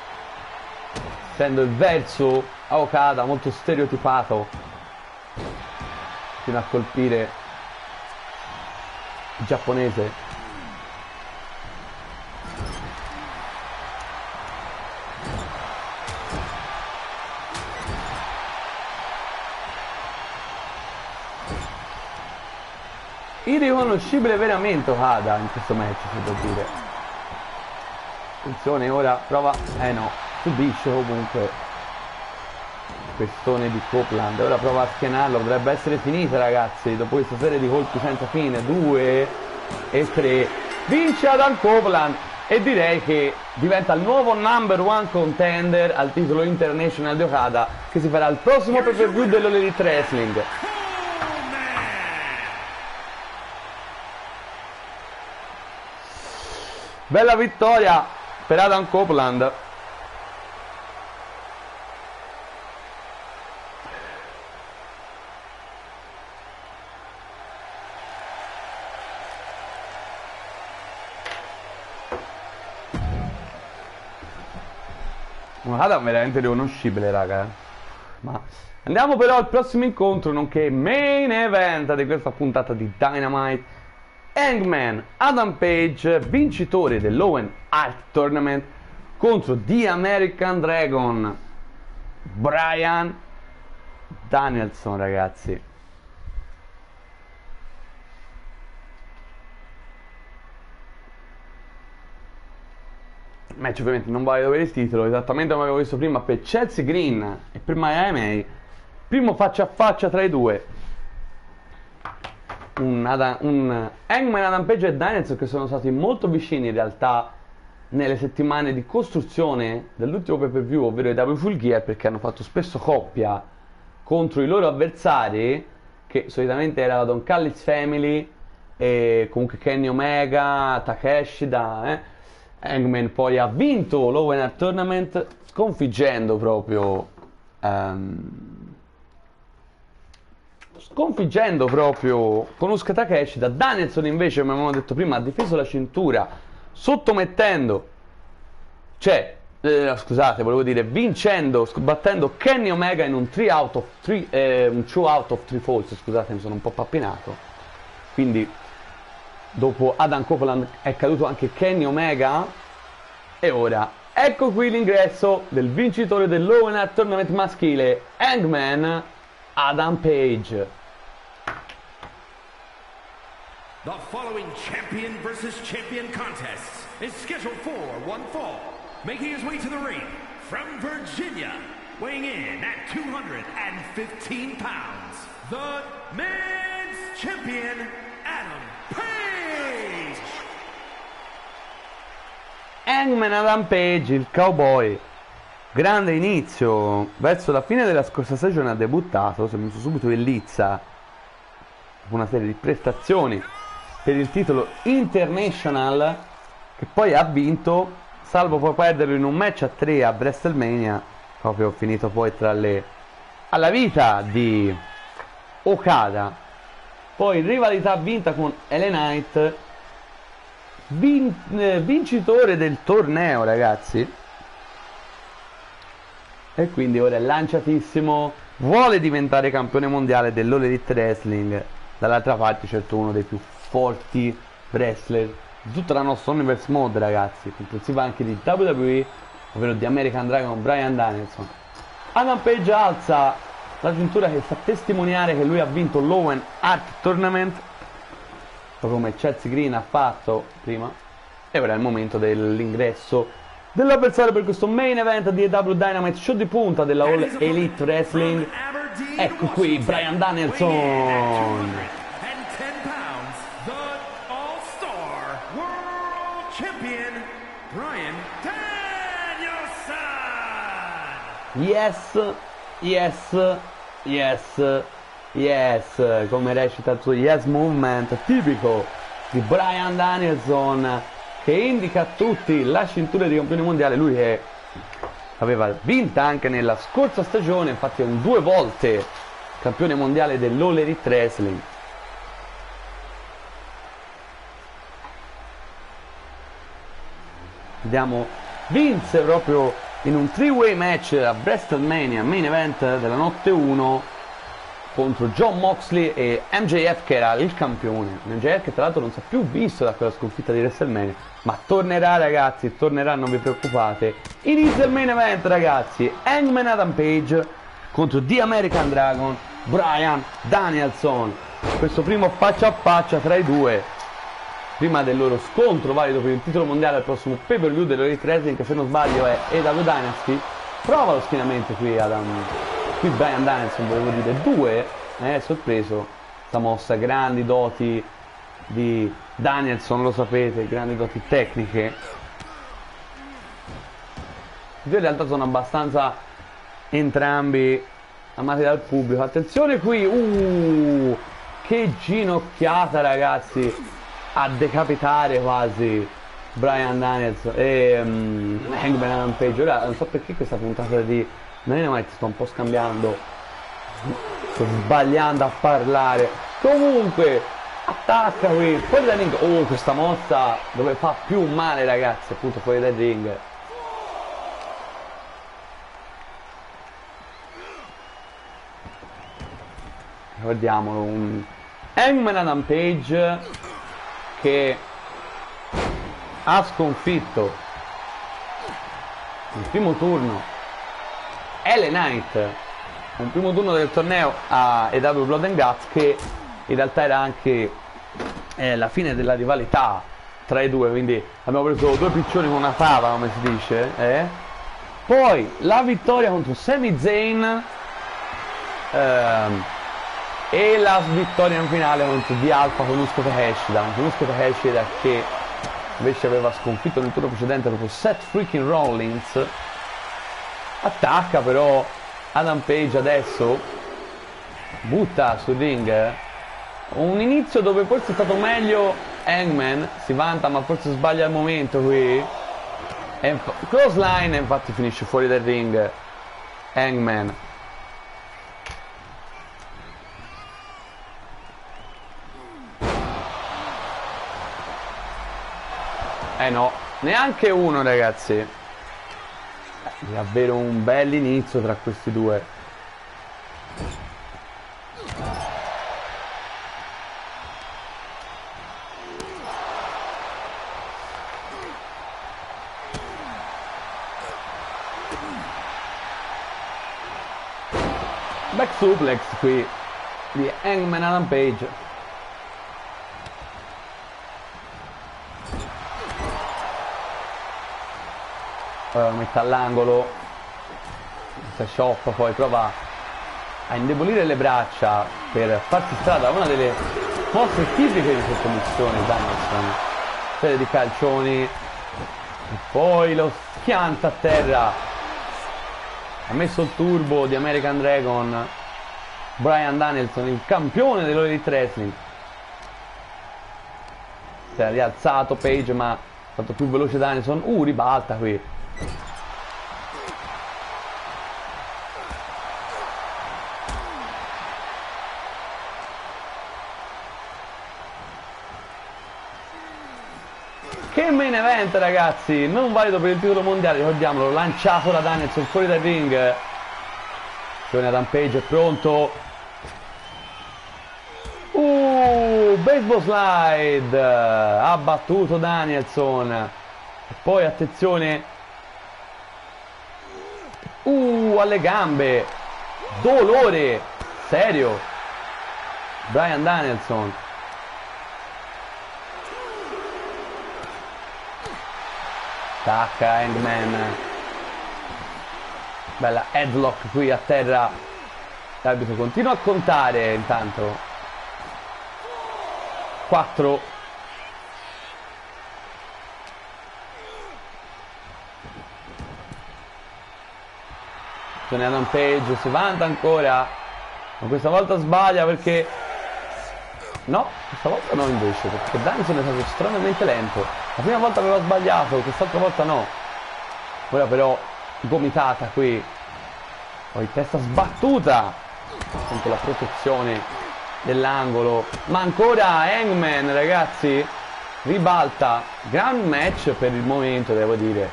essendo il verso a Okada molto stereotipato, fino a colpire il giapponese. Irriconoscibile veramente Okada in questo match, si può dire. Attenzione, ora prova, no, subisce comunque il pestone di Copeland. Ora prova a schienarlo, dovrebbe essere finita, ragazzi, dopo questa serie di colpi senza fine. 2 e 3, vince Adam Copeland e direi che diventa il nuovo number 1 contender al titolo international di Okada, che si farà il prossimo pay-per-view dell'Elite Wrestling. Bella vittoria per Adam Copeland. Okada è veramente riconoscibile, raga. Ma andiamo però al prossimo incontro, nonché main event di questa puntata di Dynamite. Hangman Adam Page, vincitore dell'Owen Hart Tournament, contro The American Dragon Bryan Danielson, ragazzi. Match ovviamente non voglio vedere il titolo, esattamente come avevo visto prima per Chelsea Green e per Miami. Primo faccia a faccia tra i due. Un Hangman Adam Page e Danielson che sono stati molto vicini in realtà nelle settimane di costruzione dell'ultimo pay-per-view, ovvero i W Full Gear, perché hanno fatto spesso coppia contro i loro avversari, che solitamente era la Don Callis Family e comunque Kenny Omega, Takeshi Hangman poi ha vinto l'Owen Hart Tournament sconfiggendo proprio Konosuke Takeshita. Danielson invece, come avevamo detto prima, ha difeso la cintura sottomettendo, vincendo, battendo Kenny Omega in un 2 out of 3 falls, scusate, mi sono un po' pappinato. Quindi dopo Adam Copeland è caduto anche Kenny Omega. E ora ecco qui l'ingresso del vincitore dell'Owen Hart Tournament maschile, Hangman Adam Page. The following champion versus champion contest is scheduled for one fall. Making his way to the ring from Virginia, weighing in at 215 pounds, the men's champion, Adam Page. Hangman Adam Page, il cowboy. Grande inizio. Verso la fine della scorsa stagione ha debuttato, si è messo subito in lizza una serie di prestazioni per il titolo International, che poi ha vinto, salvo poi perderlo in un match a 3 a WrestleMania, proprio finito poi alla vita di Okada. Poi rivalità vinta con LA Knight, vincitore del torneo, ragazzi, e quindi ora è lanciatissimo, vuole diventare campione mondiale dell'All Elite Wrestling. Dall'altra parte certo uno dei più forti wrestler di tutta la nostra Universe Mode, ragazzi, comprensiva anche di WWE, ovvero di American Dragon Bryan Danielson. Adam Page alza la cintura che sta a testimoniare che lui ha vinto l'Owen Hart Tournament, proprio come Chelsea Green ha fatto prima. E ora è il momento dell'ingresso dell'avversario per questo main event di AEW Dynamite, show di punta della All Elite Wrestling. Ecco qui Bryan Danielson, yes, come recita il suo yes movement tipico di Bryan Danielson, che indica a tutti la cintura di campione mondiale. Lui che aveva vinta anche nella scorsa stagione, infatti è un 2 volte campione mondiale dell'All Elite Wrestling. Vediamo, vinse proprio in un 3-way match a WrestleMania, main event della notte 1, contro Jon Moxley e MJF, che era il campione. MJF che tra l'altro non si è più visto da quella sconfitta di WrestleMania, ma tornerà, ragazzi, tornerà, non vi preoccupate. Inizia il main event, ragazzi. Hangman Adam Page contro The American Dragon Bryan Danielson. Questo primo faccia a faccia tra i due, prima del loro scontro valido per il titolo mondiale al prossimo pay-per-view dell'Elite Wrestling, che se non sbaglio è AEW Dynasty. Prova lo schienamento qui qui Bryan Danielson, volevo dire 2, sorpreso sta mossa, grandi doti di Danielson, lo sapete, grandi doti tecniche. In realtà sono abbastanza entrambi amati dal pubblico. Attenzione qui, che ginocchiata, ragazzi, a decapitare quasi Bryan Danielson e Hangman Adam Page. Ora non so perché questa puntata di Dynamite sto un po' scambiando, sto sbagliando a parlare. Comunque attacca qui fuori dal ring. Questa mossa dove fa più male, ragazzi, appunto fuori dal ring. Ricordiamolo, un Hangman Adam Page che ha sconfitto il primo turno LA Knight, un primo turno del torneo a EW Blood and Guts, che in realtà era anche la fine della rivalità tra i due, quindi abbiamo preso due piccioni con una fava, come si dice. Poi la vittoria contro Sami Zayn e la vittoria in finale contro The Alpha con Usko Takeshi, che invece aveva sconfitto nel turno precedente proprio Seth freaking Rollins. Attacca però Adam Page adesso, butta sul ring, un inizio dove forse è stato meglio Hangman, si vanta ma forse sbaglia il momento qui, clothesline, infatti finisce fuori dal ring Hangman. No, neanche uno, ragazzi. Davvero un bel inizio tra questi due. Back suplex qui di Hangman Adam Page. Mette all'angolo, Shop poi prova a indebolire le braccia per farsi strada a una delle mosse tipiche di sottomissione Danielson, serie di calcioni e poi lo schianta a terra. Ha messo il turbo di American Dragon Bryan Danielson, il campione dell'All Elite Wrestling. Si è rialzato Page ma è stato più veloce Danielson. Ribalta qui. Che main event, ragazzi, non valido per il titolo mondiale, ricordiamolo, lanciato da Danielson fuori dal ring. Adam Page è pronto. Baseball slide, ha battuto Danielson. E poi attenzione, alle gambe, dolore serio Bryan Danielson. Attacca Hangman, bella headlock qui a terra. L'arbitro continua a contare intanto. 4. Adam Page si vanta ancora, ma questa volta sbaglia perché no, questa volta no invece, perché Danielson è stato stranamente lento. La prima volta aveva sbagliato, quest'altra volta no. Ora però gomitata qui, poi testa sbattuta, sente la protezione dell'angolo, ma ancora Hangman, ragazzi, ribalta. Gran match per il momento, devo dire,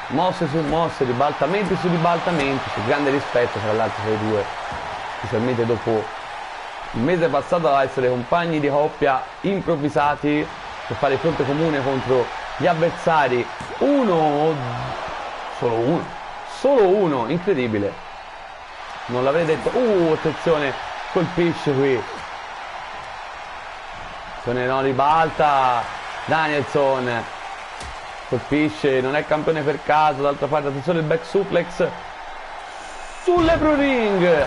mosse su mosse, ribaltamenti su ribaltamenti, c'è grande rispetto tra l'altro tra i due, specialmente dopo il mese passato a essere compagni di coppia improvvisati per fare fronte comune contro gli avversari. Solo uno, incredibile, non l'avrei detto. Attenzione, colpisce qui, no, ribalta Danielson, colpisce, non è campione per caso. D'altra parte attenzione il back suplex sull'Ebro Ring.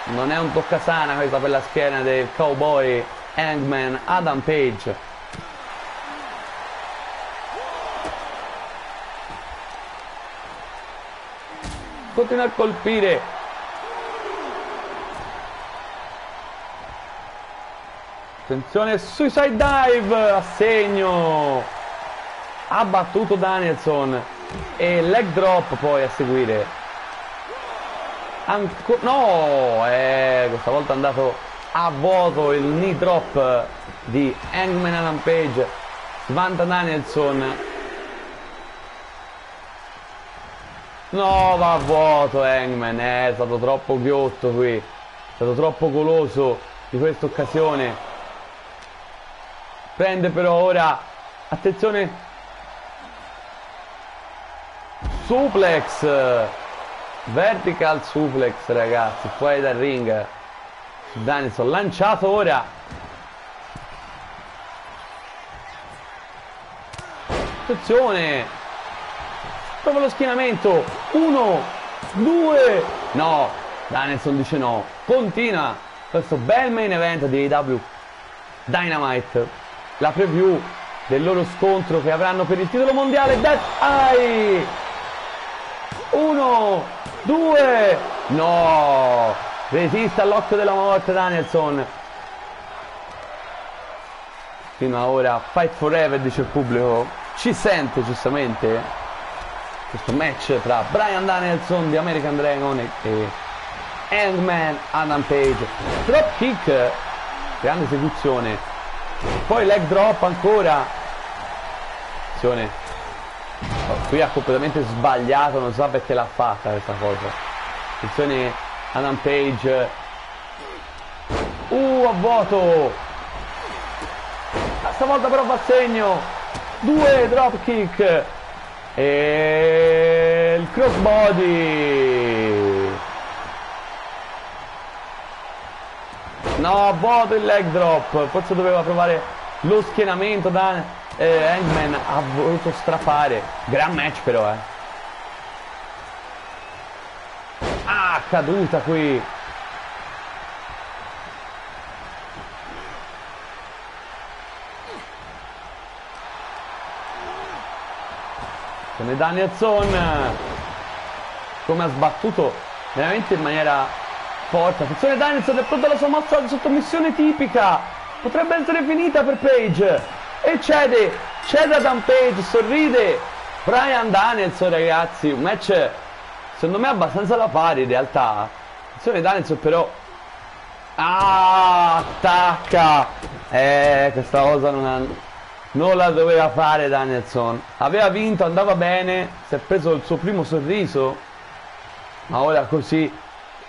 Non è un toccasana questa per la schiena del cowboy Hangman Adam Page. Continua a colpire. Attenzione, suicide dive a segno. Ha battuto Danielson e leg drop poi a seguire. No, questa volta è andato a vuoto il knee drop di Hangman Adam Page. Svanta Danielson. No, va a vuoto Hangman, è stato troppo ghiotto qui, è stato troppo goloso di questa occasione. Prende però ora, attenzione, suplex, vertical suplex ragazzi, fuori dal ring. Danielson lanciato ora. Attenzione, proprio lo schienamento. 1, 2, no, Danielson dice no, continua questo bel main event di AEW Dynamite, la preview del loro scontro che avranno per il titolo mondiale. Death Eye, 1, 2, no, resiste all'occhio della morte Danielson. Fino a ora fight forever, dice il pubblico. Ci sente giustamente questo match tra Bryan Danielson di American Dragon e Hangman Adam Page. Drop kick, grande esecuzione, poi leg drop ancora. Attenzione, qui ha completamente sbagliato, non so perché l'ha fatta questa cosa. Attenzione Adam Page, a vuoto, stavolta però fa segno. 2 drop kick e il crossbody, no, vuoto il leg drop. Forse doveva provare lo schienamento. Hangman ha voluto strafare. Gran match però, caduta qui. Come Danielson, come ha sbattuto veramente in maniera forte. Attenzione, Danielson è pronto alla sua mossa di sottomissione tipica, potrebbe essere finita per Page e cede Adam Page, sorride Bryan Danielson ragazzi. Un match secondo me abbastanza da pari in realtà. Attenzione Danielson però, attacca, questa cosa non la doveva fare Danielson. Aveva vinto, andava bene, si è preso il suo primo sorriso, ma ora così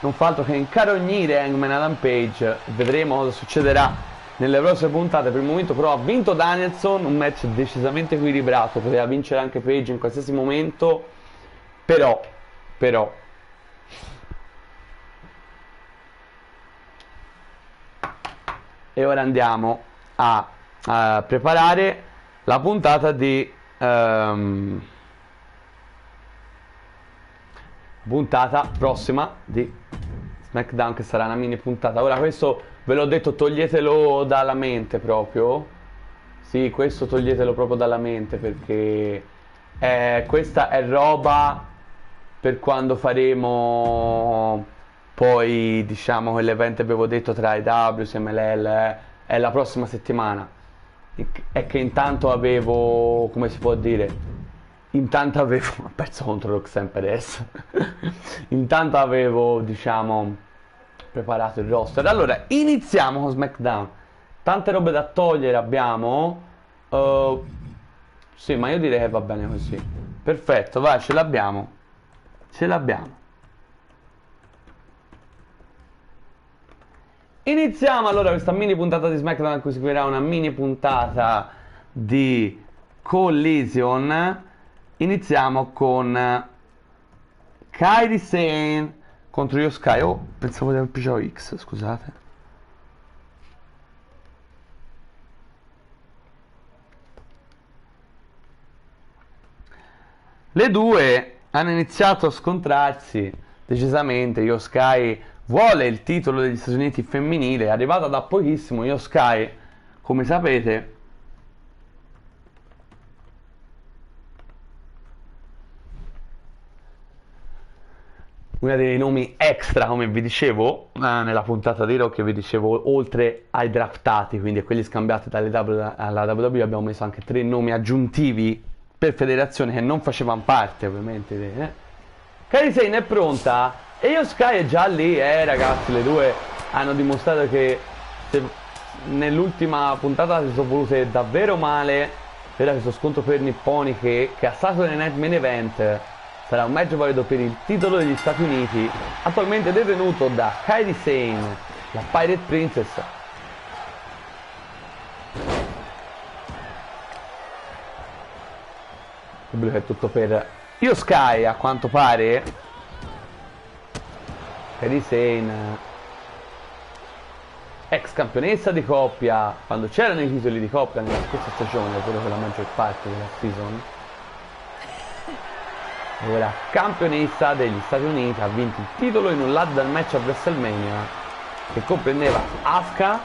non fa altro che incarognire Hangman Adam Page. Vedremo cosa succederà nelle prossime puntate. Per il momento però ha vinto Danielson, un match decisamente equilibrato, poteva vincere anche Page in qualsiasi momento, però e ora andiamo a preparare la puntata di puntata prossima di SmackDown, che sarà una mini puntata. Ora questo ve l'ho detto, toglietelo dalla mente proprio. Sì, questo toglietelo proprio dalla mente, perché questa è roba per quando faremo poi, diciamo, quell'evento avevo detto tra AEW, CMLL, è la prossima settimana. È che intanto avevo, come si può dire, ho perso contro Roxanne Perez. Intanto avevo, diciamo, preparato il roster. Allora, iniziamo con SmackDown. Tante robe da togliere abbiamo. Sì, ma io direi che va bene così. Perfetto, vai, ce l'abbiamo. Iniziamo allora questa mini puntata di SmackDown, a cui seguirà una mini puntata di Collision. Iniziamo con Kairi Sane contro Io Sky. Oh, pensavo di aver pigiato X, scusate. Le due hanno iniziato a scontrarsi decisamente. Io Sky vuole il titolo degli Stati Uniti femminile, è arrivata da pochissimo. Io Sky, come sapete, uno dei nomi extra, come vi dicevo nella puntata di Raw, che vi dicevo, oltre ai draftati, quindi a quelli scambiati alla WWE, abbiamo messo anche 3 nomi aggiuntivi per federazione che non facevano parte ovviamente. Kairi Sane è pronta e Io Sky è già lì, ragazzi. Le due hanno dimostrato che nell'ultima puntata si sono volute davvero male per questo scontro per nipponi, che a Saturday Night Main Event sarà un match valido per il titolo degli Stati Uniti, attualmente detenuto da Kairi Sane, la Pirate Princess. pubblico è tutto per Io Sky, a quanto pare. Kairi Sane, ex campionessa di coppia quando c'erano i titoli di coppia nella scorsa stagione, quello per la maggior parte della season. Ora campionessa degli Stati Uniti, ha vinto il titolo in un ladder match a WrestleMania che comprendeva Asuka,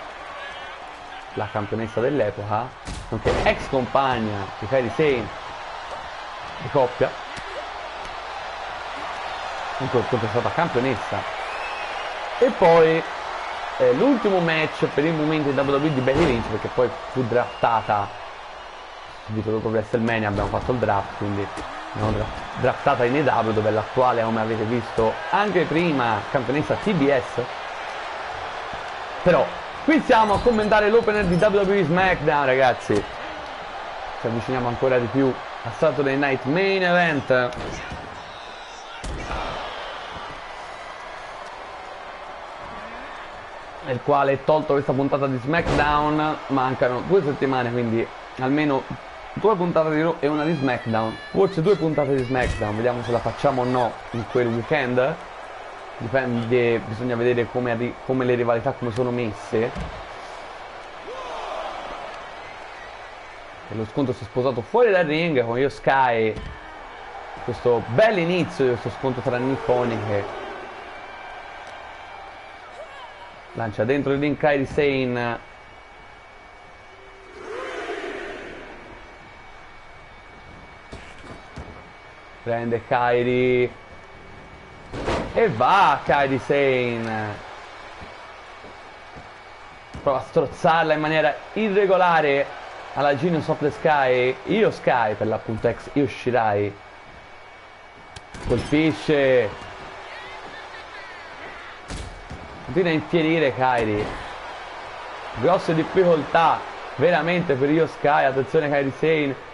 la campionessa dell'epoca, nonché ex compagna di Kairi Sane di coppia, comunque è stata campionessa. E poi l'ultimo match per il momento in WWE di Becky Lynch, perché poi fu draftata subito dopo WrestleMania, abbiamo fatto il draft, quindi abbiamo draftata in EW, dove è l'attuale, come avete visto anche prima, campionessa TBS. Però qui siamo a commentare l'opener di WWE SmackDown, ragazzi. Ci avviciniamo ancora di più a Saturday Night Main Event. Nel quale, tolto questa puntata di SmackDown, mancano 2 settimane, quindi almeno 2 puntate di Raw e una di SmackDown. Forse 2 puntate di SmackDown, vediamo se la facciamo o no in quel weekend. Dipende, bisogna vedere come le rivalità come sono messe. E lo scontro si è sposato fuori dal ring con Io Sky. Questo bel inizio di questo scontro tra nipponi che lancia dentro il ring Kairi Sane. Prende Kairi e va Kairi Sane. Prova a strozzarla in maniera irregolare alla Genius of the Sky. Io Sky, per l'appunto ex Io Shirai. Colpisce. Continua a infierire Kairi. Grosse difficoltà veramente per Io Sky. Attenzione Kairi Sane.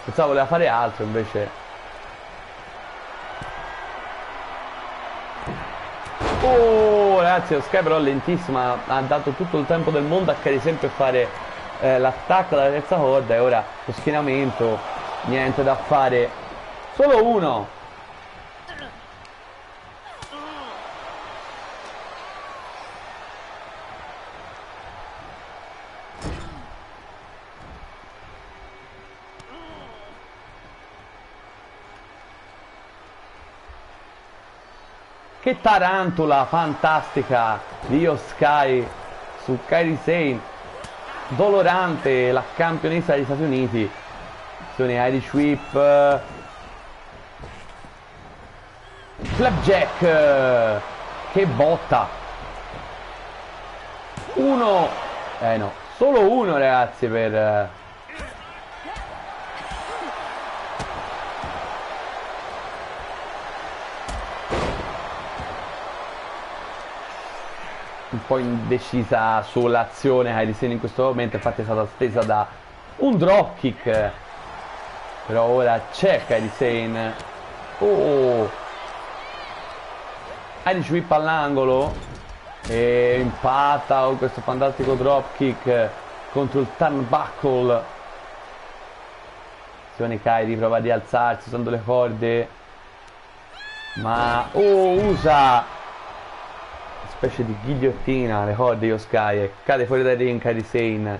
Pensavo voleva fare altro, invece. Oh ragazzi, Io Sky però lentissima. Ha dato tutto il tempo del mondo a Kairi Sane per fare l'attacco dalla terza corda. E ora lo schienamento, niente da fare. Solo uno. Che tarantula fantastica di Io Sky su Kairi Sane. Dolorante, la campionessa degli Stati Uniti. Sono Irish Whip. Flapjack. Che botta. Uno. No, solo uno ragazzi per... un po' indecisa sull'azione Kairi Sane in questo momento, infatti è stata stesa da un dropkick. Però ora c'è Kairi Sane. Oh, Irish Whip all'angolo e impatta con questo fantastico dropkick contro il turnbuckle. Attenzione, Kairi prova a rialzarsi usando le corde, ma usa specie di ghigliottina le corde Io Sky e cade fuori dai ring Kairi Sane.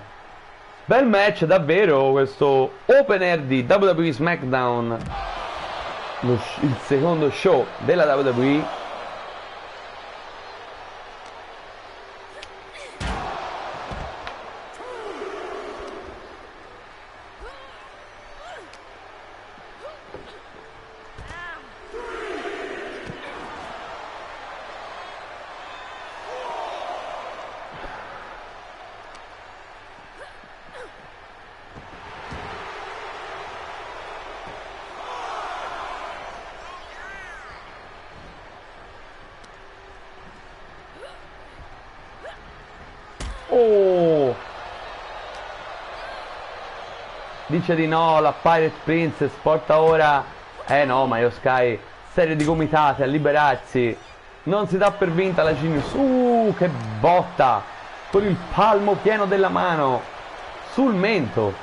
Bel match davvero questo opener di WWE SmackDown, il secondo show della WWE. Oh, dice di no, la Pirate Princess porta ora... no, ma Io Sky, serie di gomitate a liberarsi. Non si dà per vinta la Genius. Che botta con il palmo pieno della mano sul mento.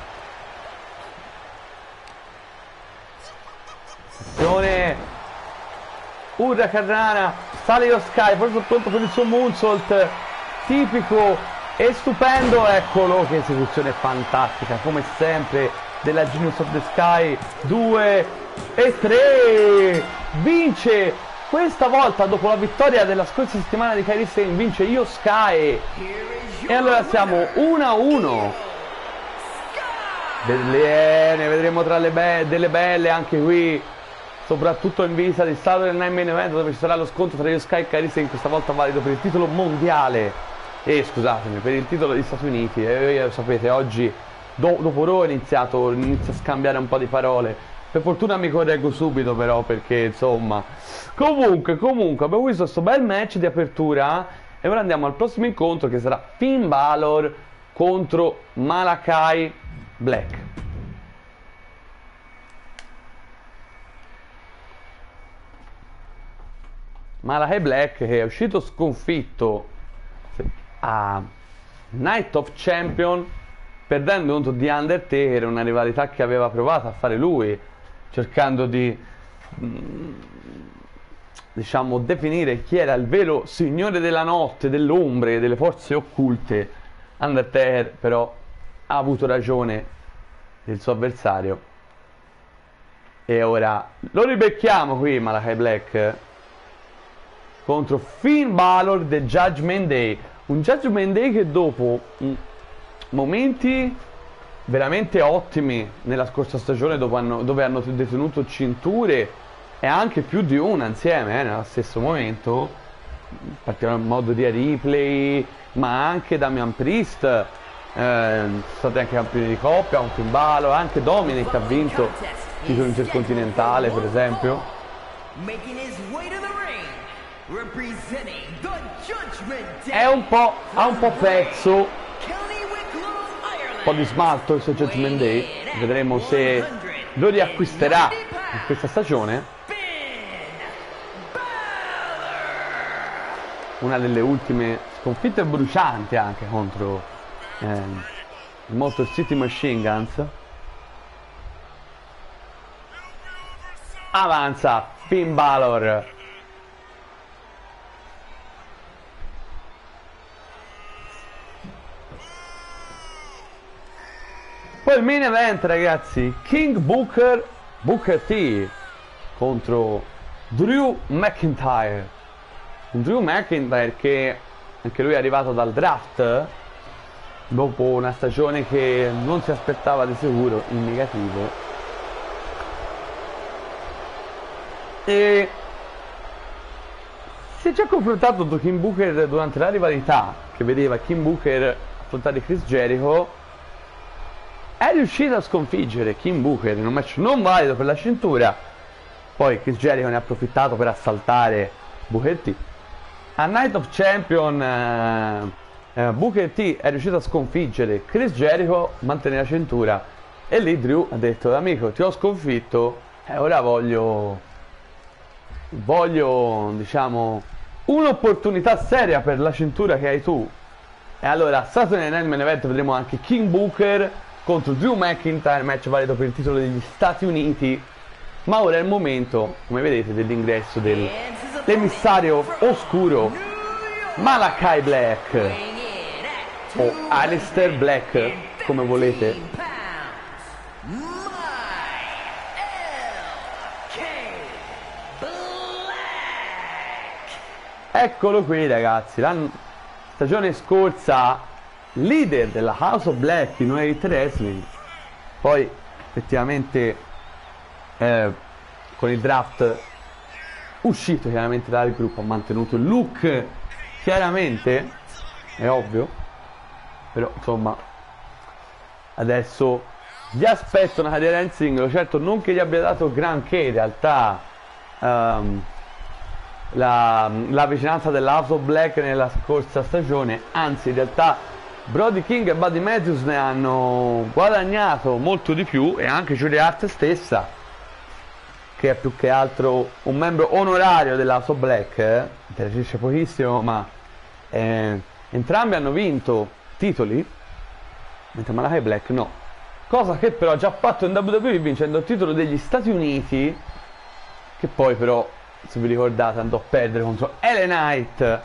attenzione. Hurricanrana, sale Io Sky, forse pronto per il suo moonsault tipico e stupendo. Eccolo, che esecuzione fantastica come sempre della Genius of the Sky. 2 e 3, vince questa volta dopo la vittoria della scorsa settimana di Kairi Sane, vince Io Sky. E allora siamo 1-1. Ne vedremo tra delle belle anche qui, soprattutto in vista di Saturday Night Main Event, dove ci sarà lo scontro tra Io Sky e Kairi Sane, questa volta valido per il titolo mondiale scusatemi, per il titolo degli Stati Uniti. E sapete, oggi dopo Raw inizia a scambiare un po' di parole. Per fortuna mi correggo subito però, perché insomma comunque abbiamo visto questo bel match di apertura e ora andiamo al prossimo incontro, che sarà Finn Balor contro Malakai Black. Malakai Black, che è uscito sconfitto a Night of Champion, perdendo contro The Undertaker, una rivalità che aveva provato a fare lui, cercando di diciamo definire chi era il vero signore della notte, dell'ombre, delle forze occulte. Undertaker però ha avuto ragione del suo avversario e ora lo ribecchiamo qui, Malakai Black contro Finn Balor del Judgment Day. Un Judgment Day che dopo momenti veramente ottimi nella scorsa stagione, dove hanno detenuto cinture e anche più di una insieme nello stesso momento, in particolar modo di Ripley, ma anche Damian Priest, sono stati anche campioni di coppia, un Finn Balor, anche Dominic ha vinto il titolo intercontinentale per esempio. Ha un po' perso un po' di smalto il suo Judgment Day, vedremo se lo riacquisterà in questa stagione. Una delle ultime sconfitte brucianti anche contro il Motor City Machine Guns. Avanza Finn Balor. Poi il main event, ragazzi, King Booker T contro Drew McIntyre. Un Drew McIntyre che anche lui è arrivato dal draft dopo una stagione che non si aspettava di sicuro in negativo, e si è già confrontato contro King Booker durante la rivalità che vedeva King Booker affrontare Chris Jericho. È riuscito a sconfiggere King Booker in un match non valido per la cintura. Poi Chris Jericho ne ha approfittato per assaltare Booker T. A Night of Champion Booker T è riuscito a sconfiggere Chris Jericho, mantenere la cintura, e lì Drew ha detto: amico, ti ho sconfitto e ora voglio diciamo un'opportunità seria per la cintura che hai tu. E allora Saturday Night Main Event vedremo anche King Booker contro Drew McIntyre, match valido per il titolo degli Stati Uniti. Ma ora è il momento, come vedete, dell'ingresso dell'emissario oscuro Malakai Black o Aleister Black, come volete. Eccolo qui, ragazzi, la stagione scorsa leader della House of Black in Elite Wrestling, poi effettivamente con il draft uscito chiaramente dal gruppo, ha mantenuto il look, chiaramente è ovvio, però insomma adesso gli aspetto una carriera in singolo. Certo, non che gli abbia dato granché in realtà la vicinanza della House of Black nella scorsa stagione, anzi in realtà Brody King e Buddy Matthews ne hanno guadagnato molto di più, e anche Julia Hart stessa, che è più che altro un membro onorario della House of Black, interagisce pochissimo, ma entrambi hanno vinto titoli, mentre Malakai Black no, cosa che però ha già fatto in WWE vincendo il titolo degli Stati Uniti Che poi però, se vi ricordate, andò a perdere contro LA Knight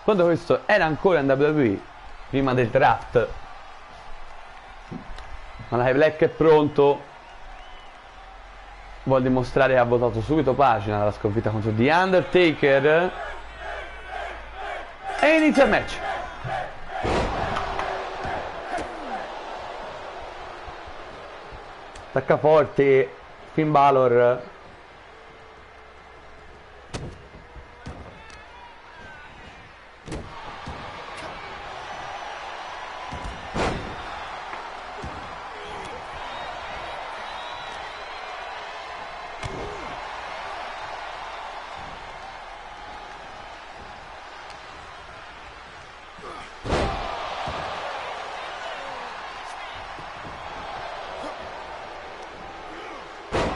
quando questo era ancora in WWE, prima del draft. Malachi Black è pronto, vuol dimostrare che ha votato subito pagina dalla sconfitta contro The Undertaker e inizia il match. Attacca forte Finn Balor.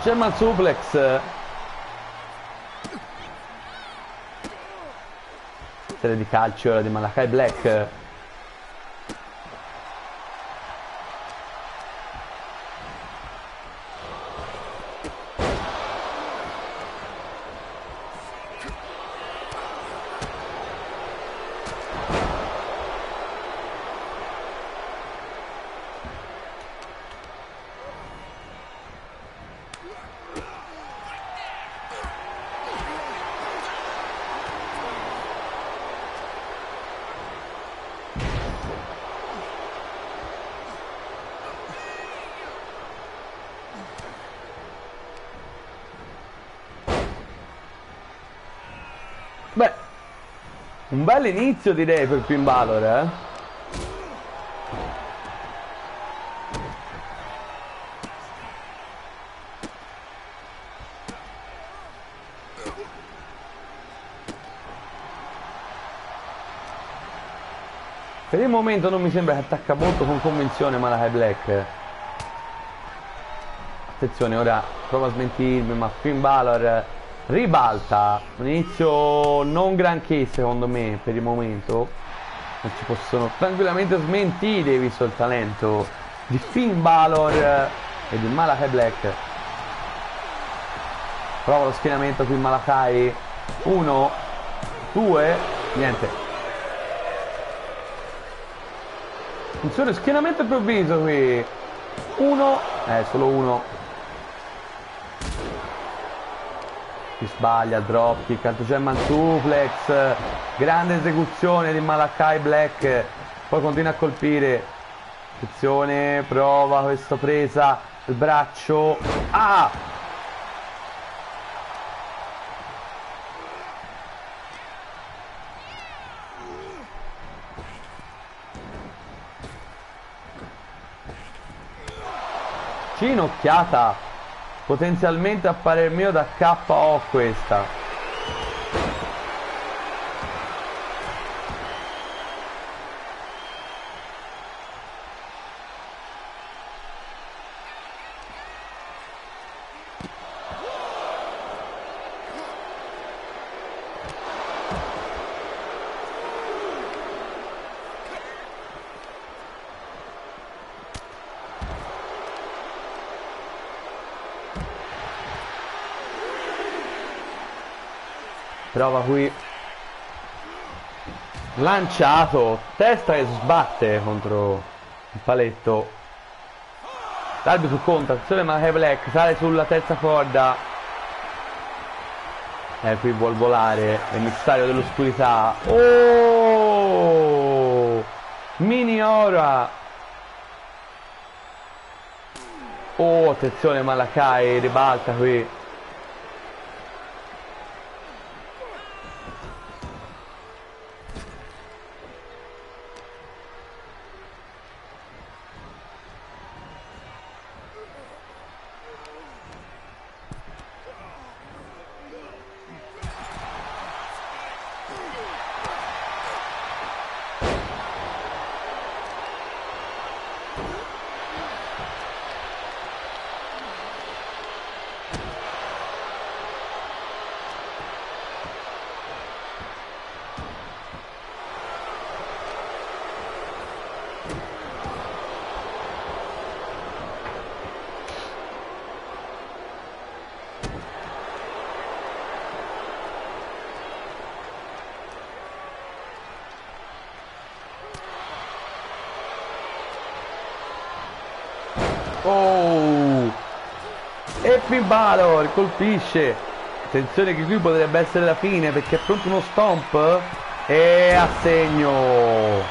German suplex. Serie di calcio ora di Malachi Black. Beh, un bel inizio direi per Finn Balor, Per il momento non mi sembra che attacca molto con convinzione Malachi Black. Attenzione, ora prova a smentirmi, ma Finn Balor ribalta. Un inizio non granché secondo me per il momento. Non ci possono tranquillamente smentire visto il talento di Finn Balor e di Malachi Black. Prova lo schienamento qui Malachi. 1, 2, niente. Funzione schienamento improvviso qui. 1, solo 1. Si sbaglia, dropkick, alto German suplex, grande esecuzione di Malachi Black, poi continua a colpire. Attenzione, prova questa presa, il braccio. Ah! Ginocchiata, potenzialmente a parer mio da KO questa. Prova qui, lanciato, testa che sbatte contro il paletto. L'arbitro conta, attenzione Malachi Black, sale sulla terza corda. Qui vuol volare, è il missario dell'oscurità. Oh! Mini ora. Oh, attenzione Malachi, ribalta qui. Oh! E Finn Balor colpisce. Attenzione che qui potrebbe essere la fine perché è pronto uno stomp. E a segno.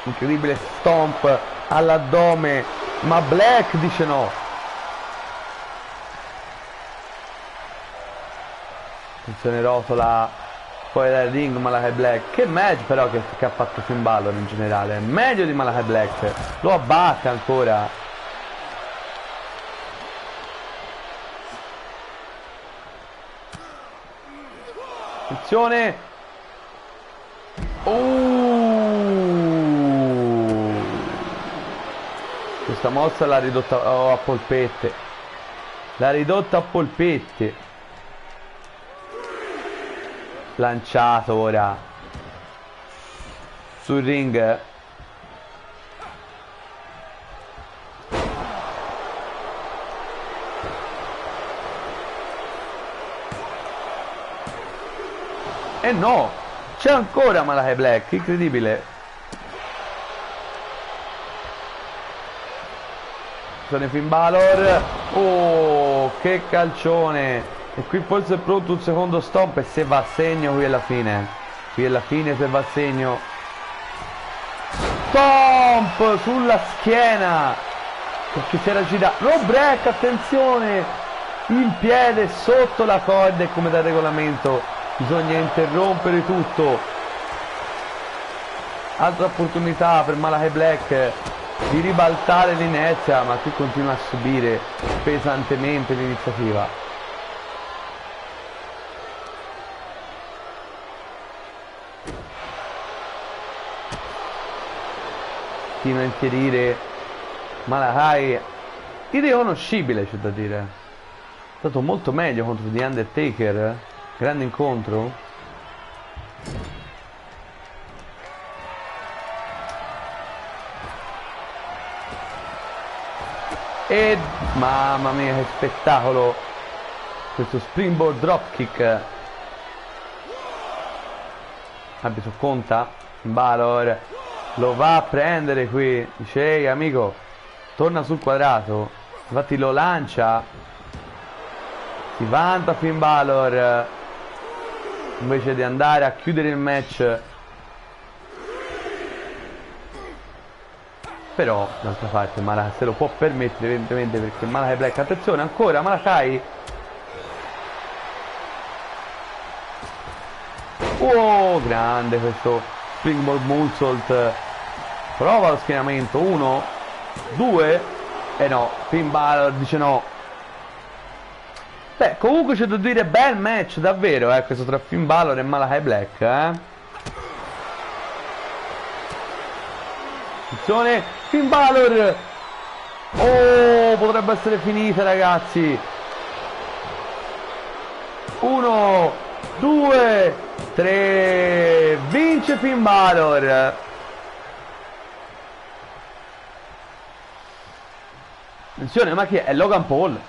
Incredibile stomp all'addome. Ma Black dice no. Attenzione rotola fuori dal ring Malakai Black. Che match però che ha fatto Finn Balor in generale. Meglio di Malakai Black. Lo abbatte ancora. Attenzione. Questa mossa l'ha ridotta a polpette. L'ha ridotta a polpette. Lanciato ora sul ring. E no, c'è ancora Malakai Black, incredibile. Sono Finn Balor. Oh, che calcione. E qui forse è pronto un secondo stomp. E se va a segno qui è la fine. Qui è la fine se va a segno. Stomp sulla schiena. Perché si era girato. No break, attenzione. In piede sotto la corda e come da regolamento bisogna interrompere tutto. Altra opportunità per Malakai Black di ribaltare l'inerzia, ma qui continua a subire pesantemente l'iniziativa. Continua a infierire Malakai, irriconoscibile c'è da dire. È stato molto meglio contro The Undertaker. Grande incontro. E mamma mia che spettacolo questo springboard dropkick. Arbitro conta. Balor lo va a prendere qui. Dice ehi amico, torna sul quadrato. Infatti lo lancia. Si vanta Finn Balor invece di andare a chiudere il match. Però d'altra parte Malakai se lo può permettere evidentemente perché Malakai Black, attenzione ancora Malakai. Oh, grande questo springboard moonsault. Prova lo schienamento. 1, 2 e no, Finn Balor dice no. Beh, comunque c'è da dire bel match davvero, questo tra Finn Balor e Malakai Black, Attenzione, Finn Balor. Oh, potrebbe essere finita ragazzi. 1, 2, 3. Vince Finn Balor. Attenzione, ma chi è? È Logan Paul.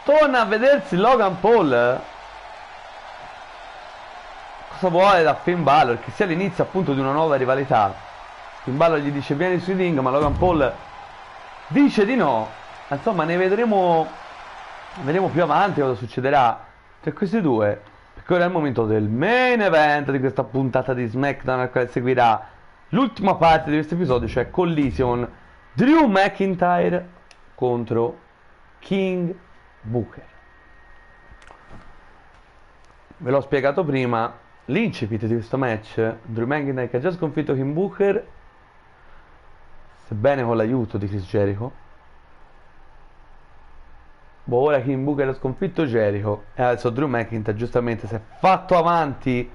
Torna a vedersi Logan Paul. Cosa vuole da Finn Balor? Che sia l'inizio appunto di una nuova rivalità. Finn Balor gli dice vieni sui ring, ma Logan Paul dice di no. Insomma ne vedremo più avanti cosa succederà tra questi due, perché ora è il momento del main event di questa puntata di SmackDown, al quale seguirà l'ultima parte di questo episodio, cioè Collision Drew McIntyre contro King Booker. Ve l'ho spiegato prima l'incipit di questo match. Drew McIntyre che ha già sconfitto King Booker, sebbene con l'aiuto di Chris Jericho. Ora King Booker ha sconfitto Jericho e adesso Drew McIntyre giustamente si è fatto avanti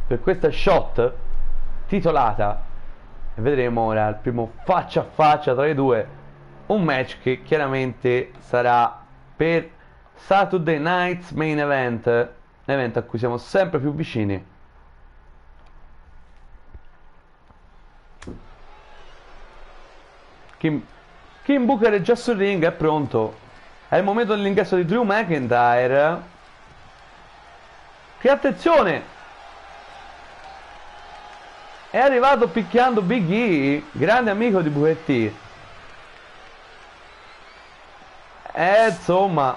per questa shot titolata e vedremo ora il primo faccia a faccia tra i due, un match che chiaramente sarà per Saturday Night's Main Event, un evento a cui siamo sempre più vicini. King Booker è già sul ring, è pronto. È il momento dell'ingresso di Drew McIntyre. Che attenzione! è arrivato picchiando Big E, grande amico di Booker T. Insomma,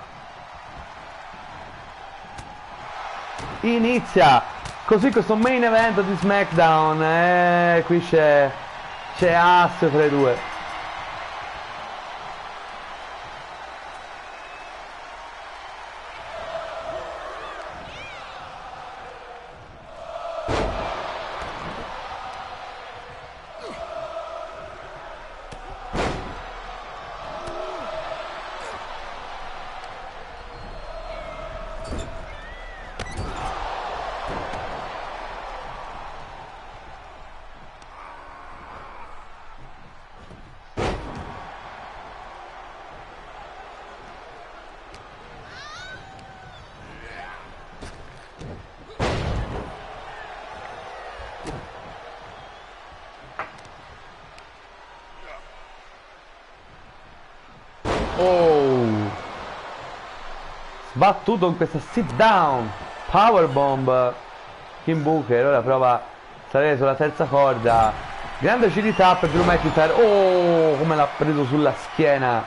inizia così questo main event di SmackDown. Qui c'è assio tra i due. Oh, sbattuto in questa sit down powerbomb. King Booker ora prova a salire sulla terza corda, grande agilità per Drew McIntyre. Oh, come l'ha preso sulla schiena.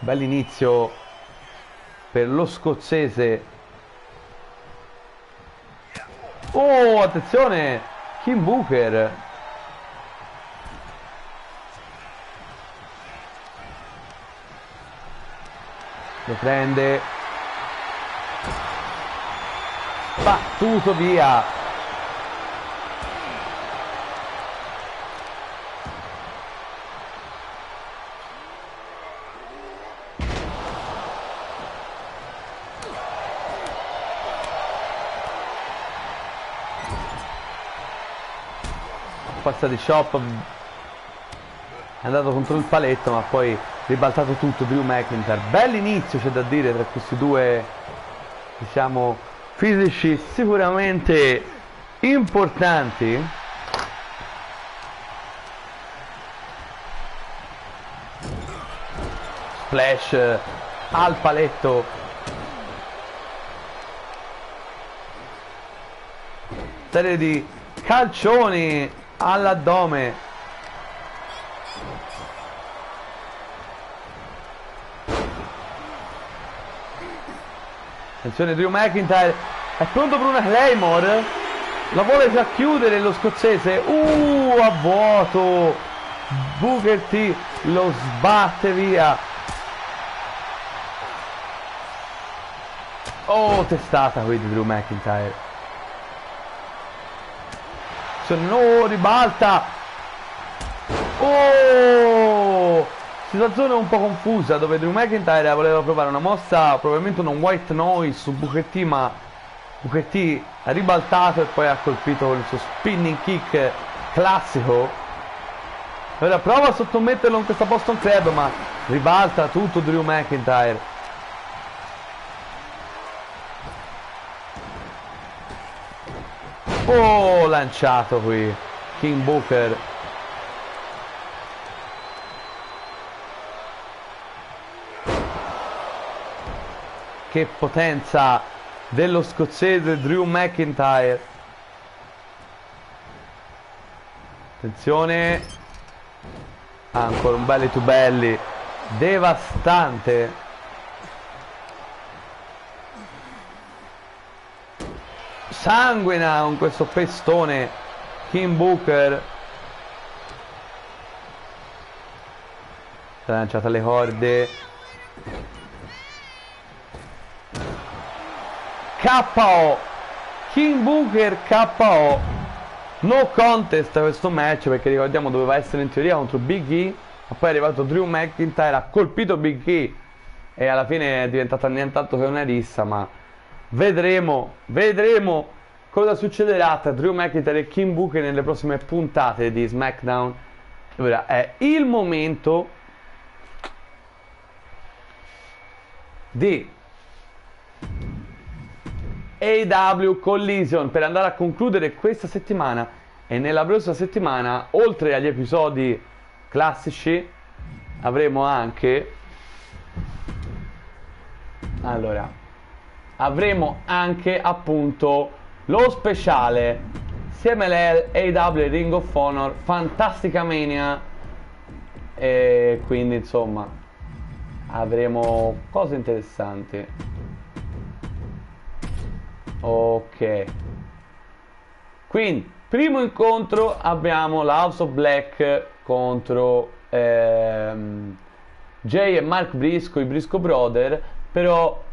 Bell'inizio per lo scozzese. Oh, attenzione, King Booker lo prende, battuto via. Forza di Shop è andato contro il paletto, ma poi ribaltato tutto Drew McIntyre. Bell'inizio, c'è da dire, tra questi due, diciamo, fisici sicuramente importanti. Splash al paletto. Serie di calcioni all'addome. Attenzione, Drew McIntyre è pronto per una Claymore, la vuole già chiudere lo scozzese. A vuoto, Booker T lo sbatte via. Oh, testata qui di Drew McIntyre. No, ribalta. Oh, situazione un po' confusa dove Drew McIntyre voleva provare una mossa, probabilmente un white noise su Booker T, ma Booker T ha ribaltato e poi ha colpito con il suo spinning kick classico. Ora prova a sottometterlo in questa Boston Crab, ma ribalta tutto Drew McIntyre. Oh, lanciato qui King Booker. Che potenza dello scozzese Drew McIntyre. Attenzione, ancora un belly to belly devastante. Sanguina con questo pestone King Booker. Lanciata alle corde. KO King Booker, KO. No contest questo match, perché ricordiamo doveva essere in teoria contro Big E, ma poi è arrivato Drew McIntyre, ha colpito Big E e alla fine è diventata nient'altro che una rissa. Ma vedremo cosa succederà tra Drew McIntyre e King Booker nelle prossime puntate di SmackDown. Ora è il momento di AEW Collision per andare a concludere questa settimana, e nella prossima settimana, oltre agli episodi classici, avremo anche appunto lo speciale CMLL, AEW e Ring of Honor, fantastica Mania, e quindi insomma avremo cose interessanti. Ok, quindi primo incontro abbiamo la House of Black contro Jay e Mark Briscoe, i Briscoe Brother. Però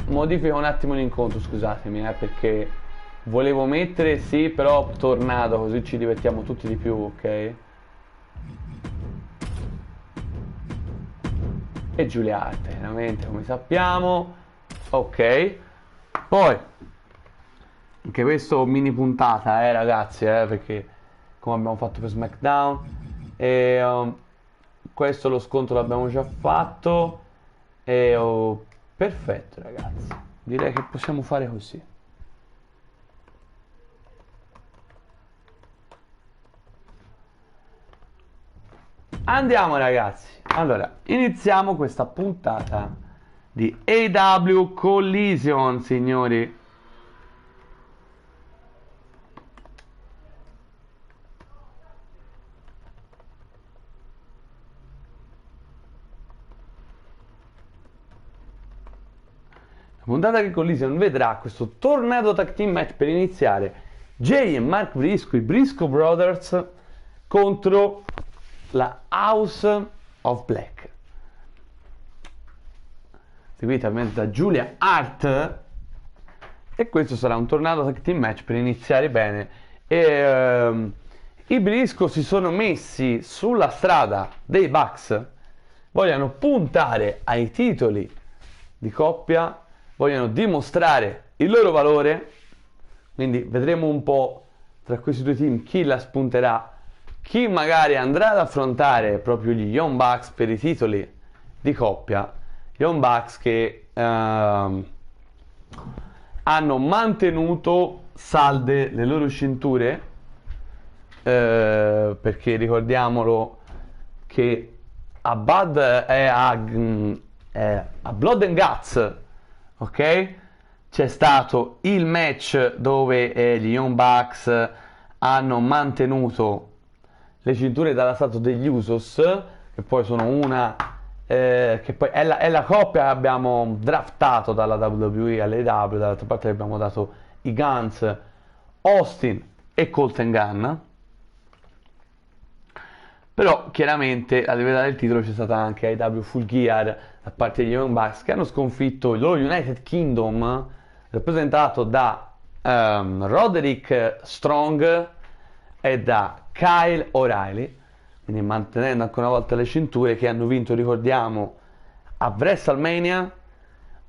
modifico un attimo l'incontro, scusatemi, perché volevo mettere sì, però tornato, così ci divertiamo tutti di più, ok? E Giulia Hart, chiaramente, come sappiamo. Ok, poi anche questo mini puntata, ragazzi, perché come abbiamo fatto per SmackDown, e questo lo scontro l'abbiamo già fatto, e perfetto, ragazzi, direi che possiamo fare così. Andiamo, ragazzi. Allora, iniziamo questa puntata di AEW Collision, signori. La puntata che Collision vedrà questo tornado tag team match per iniziare: Jay e Mark Briscoe, i Briscoe Brothers, contro la House of Black, seguita ovviamente da Giulia Hart, e questo sarà un tornado tag team match per iniziare bene. E i Briscoe si sono messi sulla strada dei Bucks, vogliono puntare ai titoli di coppia, vogliono dimostrare il loro valore, quindi vedremo un po' tra questi due team chi la spunterà, chi magari andrà ad affrontare proprio gli Young Bucks per i titoli di coppia. Young Bucks che hanno mantenuto salde le loro cinture, perché ricordiamolo che a Blood and Guts, ok, c'è stato il match dove gli Young Bucks hanno mantenuto le cinture dalla stato degli Usos, che poi sono una che poi è la coppia che abbiamo draftato dalla WWE all'AEW. Dall'altra parte abbiamo dato i Guns, Austin e Colten Gunn. Però chiaramente la rivalità del titolo c'è stata anche AEW Full Gear da parte degli Young Bucks, che hanno sconfitto il loro United Kingdom, rappresentato da Roderick Strong e da Kyle O'Reilly, quindi mantenendo ancora una volta le cinture, che hanno vinto, ricordiamo, a WrestleMania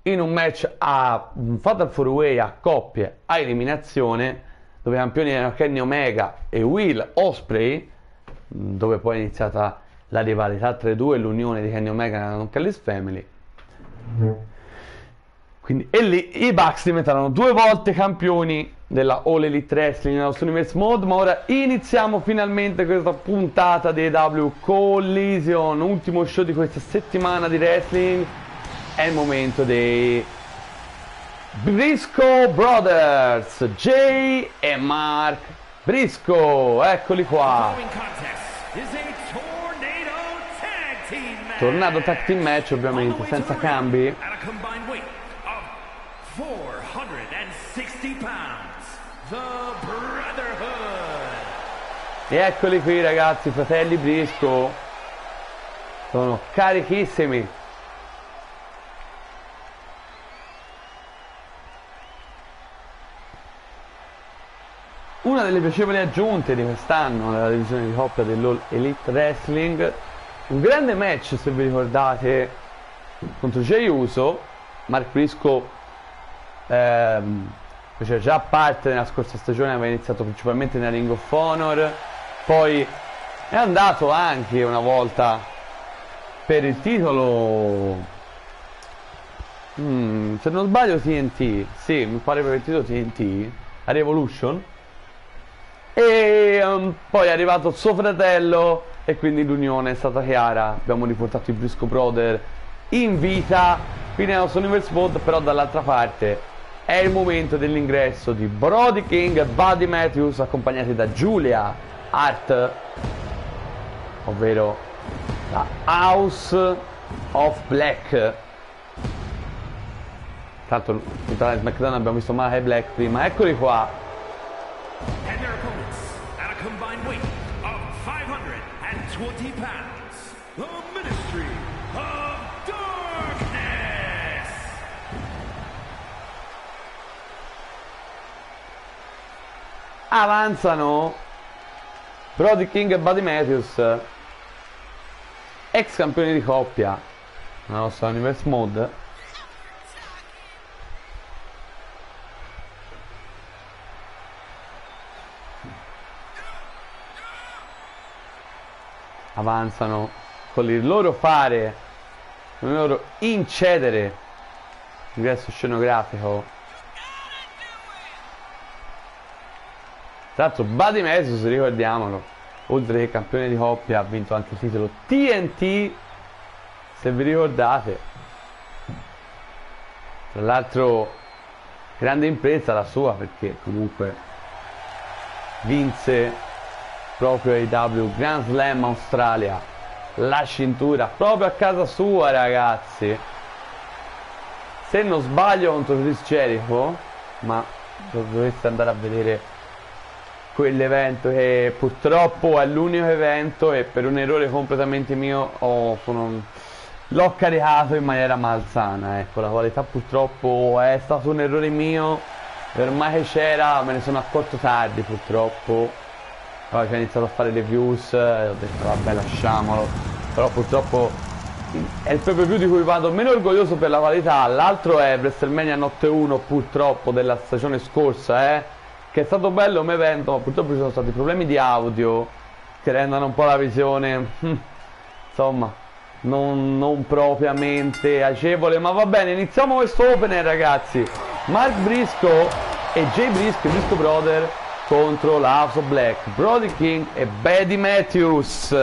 in un match a un Fatal 4-Way a coppie a eliminazione, dove i campioni erano Kenny Omega e Will Ospreay, dove poi è iniziata la rivalità tra i due e l'unione di Kenny Omega con Kelly's Family. Quindi, e lì i Bucks diventarono 2 volte campioni della All Elite Wrestling nella Universe Mode. Ma ora iniziamo finalmente questa puntata di AEW Collision, ultimo show di questa settimana di wrestling. È il momento dei Briscoe Brothers, Jay e Mark Briscoe, eccoli qua. Tornado tag team match, ovviamente senza cambi. 460 pounds, the Brotherhood. E eccoli qui, ragazzi, fratelli Briscoe. Sono carichissimi. Una delle piacevoli aggiunte di quest'anno nella divisione di coppia dell'All Elite Wrestling. Un grande match, se vi ricordate, contro Jey Uso. Mark Briscoe fece già parte nella scorsa stagione, aveva iniziato principalmente nella Ring of Honor, poi è andato anche una volta per il titolo, se non sbaglio TNT, sì, mi pare per il titolo TNT, a Revolution, e poi è arrivato suo fratello e quindi l'unione è stata chiara. Abbiamo riportato i Briscoe Brother in vita qui nella Universe Mode, però dall'altra parte è il momento dell'ingresso di Brody King e Buddy Matthews, accompagnati da Julia Hart, ovvero la House of Black. Tanto in Italia SmackDown abbiamo visto Malachi Black prima, eccoli qua. And their opponents at a combined weight of 520 pounds, the Ministry of Darkness. Avanzano Brody King e Buddy Matthews, ex campioni di coppia nella nostra Universe Mode. Avanzano con il loro fare, con il loro incedere ingresso scenografico. Tra l'altro Buddy Matthews, ricordiamolo, oltre che campione di coppia ha vinto anche il titolo TNT, se vi ricordate. Tra l'altro grande impresa la sua, perché comunque vinse proprio AEW Grand Slam Australia, la cintura proprio a casa sua, ragazzi, se non sbaglio contro Chris Jericho, ma dovreste andare a vedere quell'evento, che purtroppo è l'unico evento e per un errore completamente mio l'ho caricato in maniera malsana, ecco. La qualità purtroppo è stato un errore mio, ormai che c'era me ne sono accorto tardi purtroppo. Poi ho iniziato a fare reviews e ho detto vabbè, lasciamolo, però purtroppo è il pay-per-view di cui vado meno orgoglioso per la qualità. L'altro è WrestleMania Notte 1 purtroppo della stagione scorsa, che è stato bello come evento, ma purtroppo ci sono stati problemi di audio che rendono un po' la visione insomma non propriamente agevole. Ma va bene, iniziamo questo opener, ragazzi. Mark Briscoe e Jay Briscoe, Briscoe Brother, contro la House of Black, Brody King e Buddy Matthews.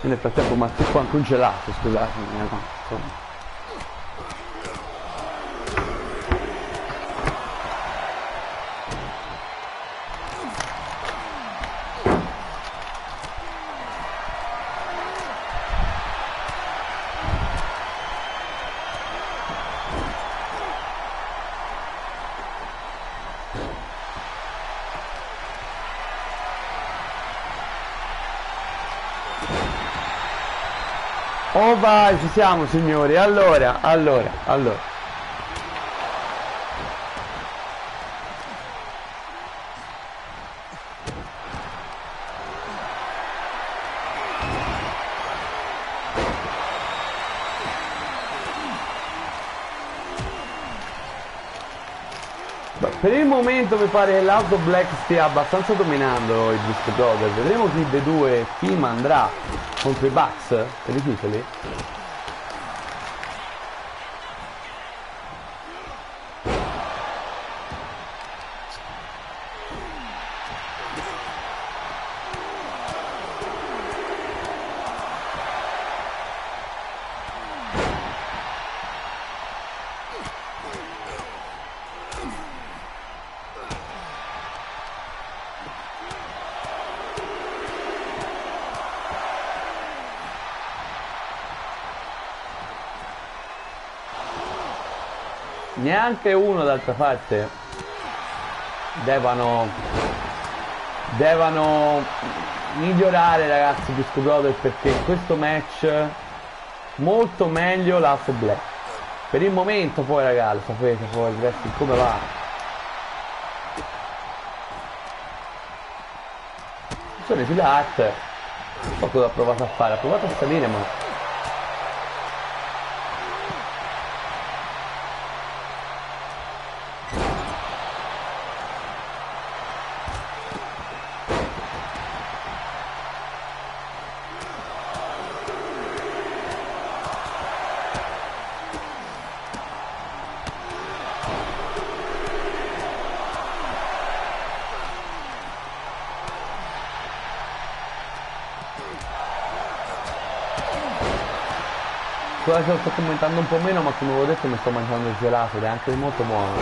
Nel frattempo masticco anche un gelato, scusate, no. Oh vai, ci siamo signori, allora. Per il momento mi pare che l'House of Black stia abbastanza dominando i Briscoe Brothers. Vedremo chi dei due team andrà contro i Bucks per i titoli. Neanche uno, d'altra parte, devono migliorare, ragazzi, Briscoe Brothers, perché questo match molto meglio la House of Black per il momento. Poi ragazzi, sapete poi il wrestling come va. Sono i Hart, non so cosa ha provato a fare, ha provato a salire, ma Adesso lo sto commentando un po' meno, ma come avevo detto mi sto mangiando il gelato ed è anche molto buono.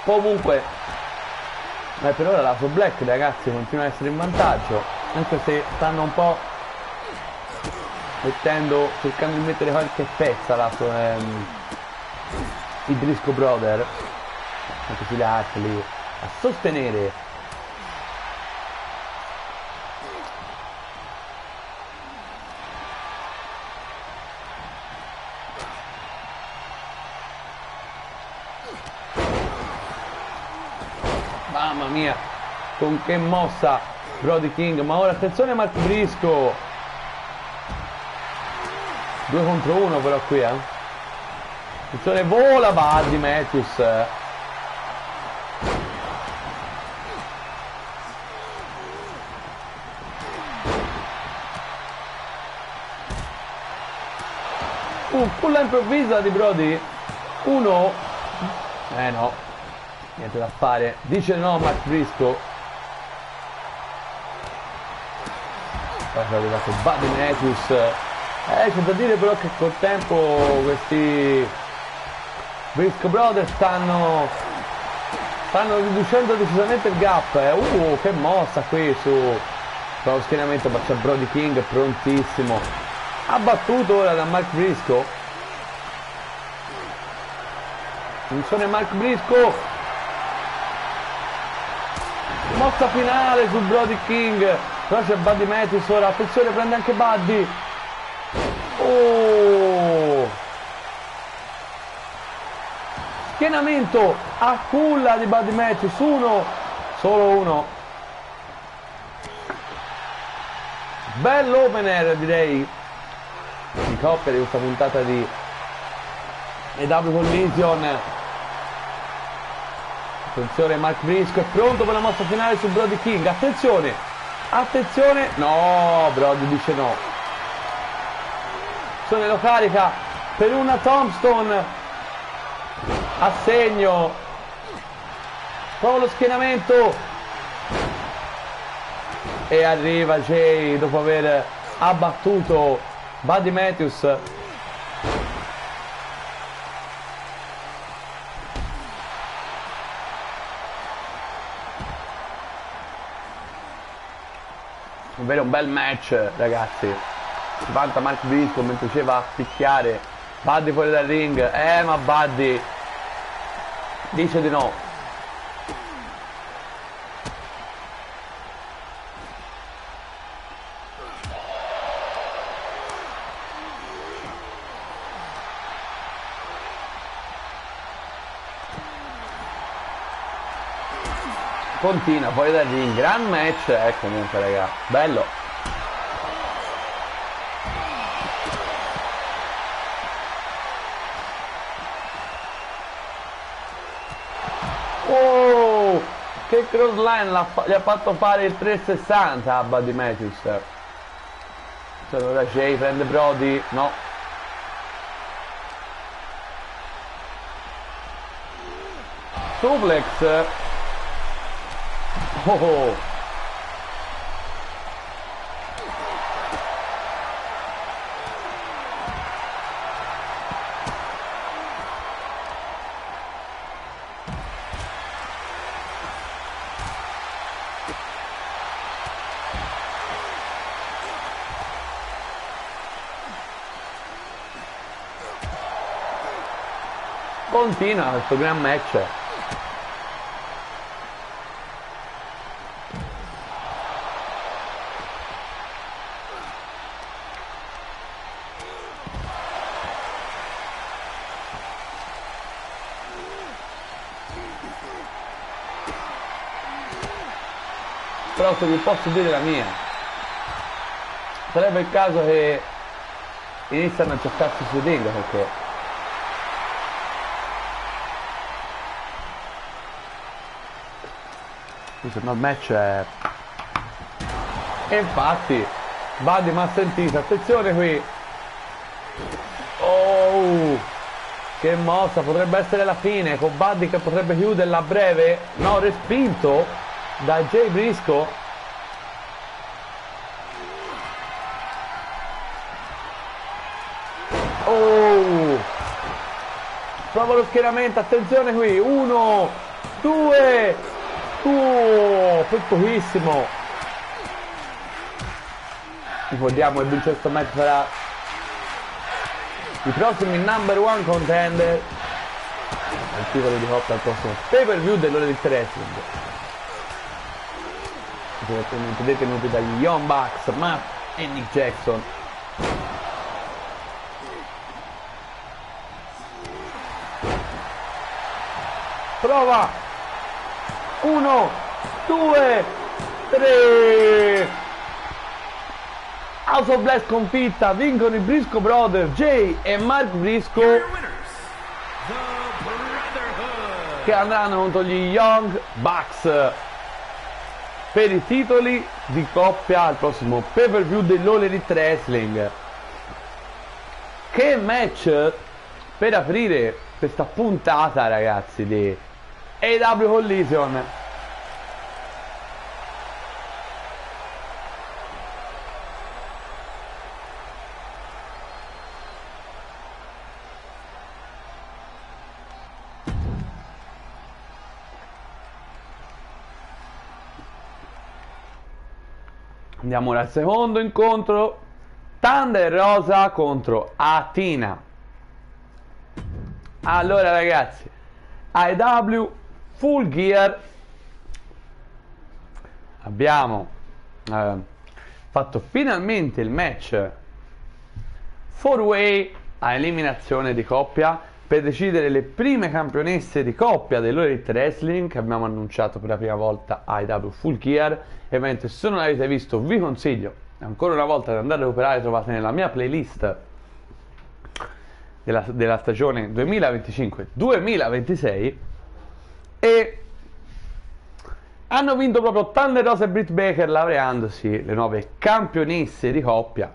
Comunque per ora la Black, ragazzi, continua ad essere in vantaggio, anche se stanno un po' cercando di mettere qualche pezza i Briscoe Brother, anche si lascia lì a sostenere. Mamma mia, con che mossa Brody King, ma ora attenzione Mark Briscoe, 2 contro 1 però qui, attenzione, vola Buddy Matthews, culla improvvisa di Brody, 1, no, niente da fare, dice no Mark Briscoe. Poi è arrivato Buddy Matthews, c'è da dire però che col tempo questi Briscoe Brothers stanno riducendo decisamente il gap, che mossa qui sullo schienamento, ma c'è Brody King prontissimo, abbattuto ora da Mark Briscoe. Attenzione Mark Briscoe, mossa finale su Brody King, però c'è Buddy Matthews ora, attenzione, prende anche Buddy. Schienamento a culla di Buddy Matthews, solo uno. Bell'opener, direi, di coppia di questa puntata di EW Collision. Attenzione, Mark Briscoe è pronto per la mossa finale su Brody King, attenzione, no, Brody dice no, attenzione, lo carica per una tombstone a segno, prova lo schienamento e arriva Jay dopo aver abbattuto Buddy Matthews. Davvero un bel match, ragazzi. Si vanta Mark Briscoe mentre diceva a picchiare Buddy fuori dal ring, ma Buddy dice di no. Continua fuori dal ring, gran match, comunque, raga, bello. Che crossline gli ha fatto fare il 360 a Buddy Matthews. Allora Jay prende Brody, no. Suplex. Continua questo gran match. Però se vi posso dire la mia, sarebbe il caso che iniziano a cercarsi sui ring, perché il match è... E infatti Buddy mi ha sentito, attenzione qui, che mossa, potrebbe essere la fine, con Buddy che potrebbe chiuderla a breve, no, respinto da Jay Briscoe. Oh, prova lo schieramento, attenzione qui, 1, 2, per pochissimo. Ricordiamo che vince questo match sarà i prossimi number one contender al titolo di coppia al prossimo pay per view dell'Elite Wrestling, direttamente detenuti dagli Young Bucks, Matt e Nick Jackson. Prova, 1, 2, 3. House of Black sconfitta, vincono i Briscoe Brothers, Jay e Mark Briscoe, che andranno contro gli Young Bucks per i titoli di coppia al prossimo pay per view dell'All Elite Wrestling. Che match per aprire questa puntata, ragazzi, di AEW Collision. Andiamo ora al secondo incontro, Thunder Rosa contro Athena. Allora ragazzi, AEW Full Gear, abbiamo fatto finalmente il match 4-way a eliminazione di coppia per decidere le prime campionesse di coppia dell'Elite Wrestling, che abbiamo annunciato per la prima volta a AEW Full Gear. E mentre se non l'avete visto vi consiglio ancora una volta di andare a recuperare, trovate nella mia playlist della stagione 2025-2026. E hanno vinto proprio Thunder Rosa e Britt Baker, laureandosi le nuove campionesse di coppia.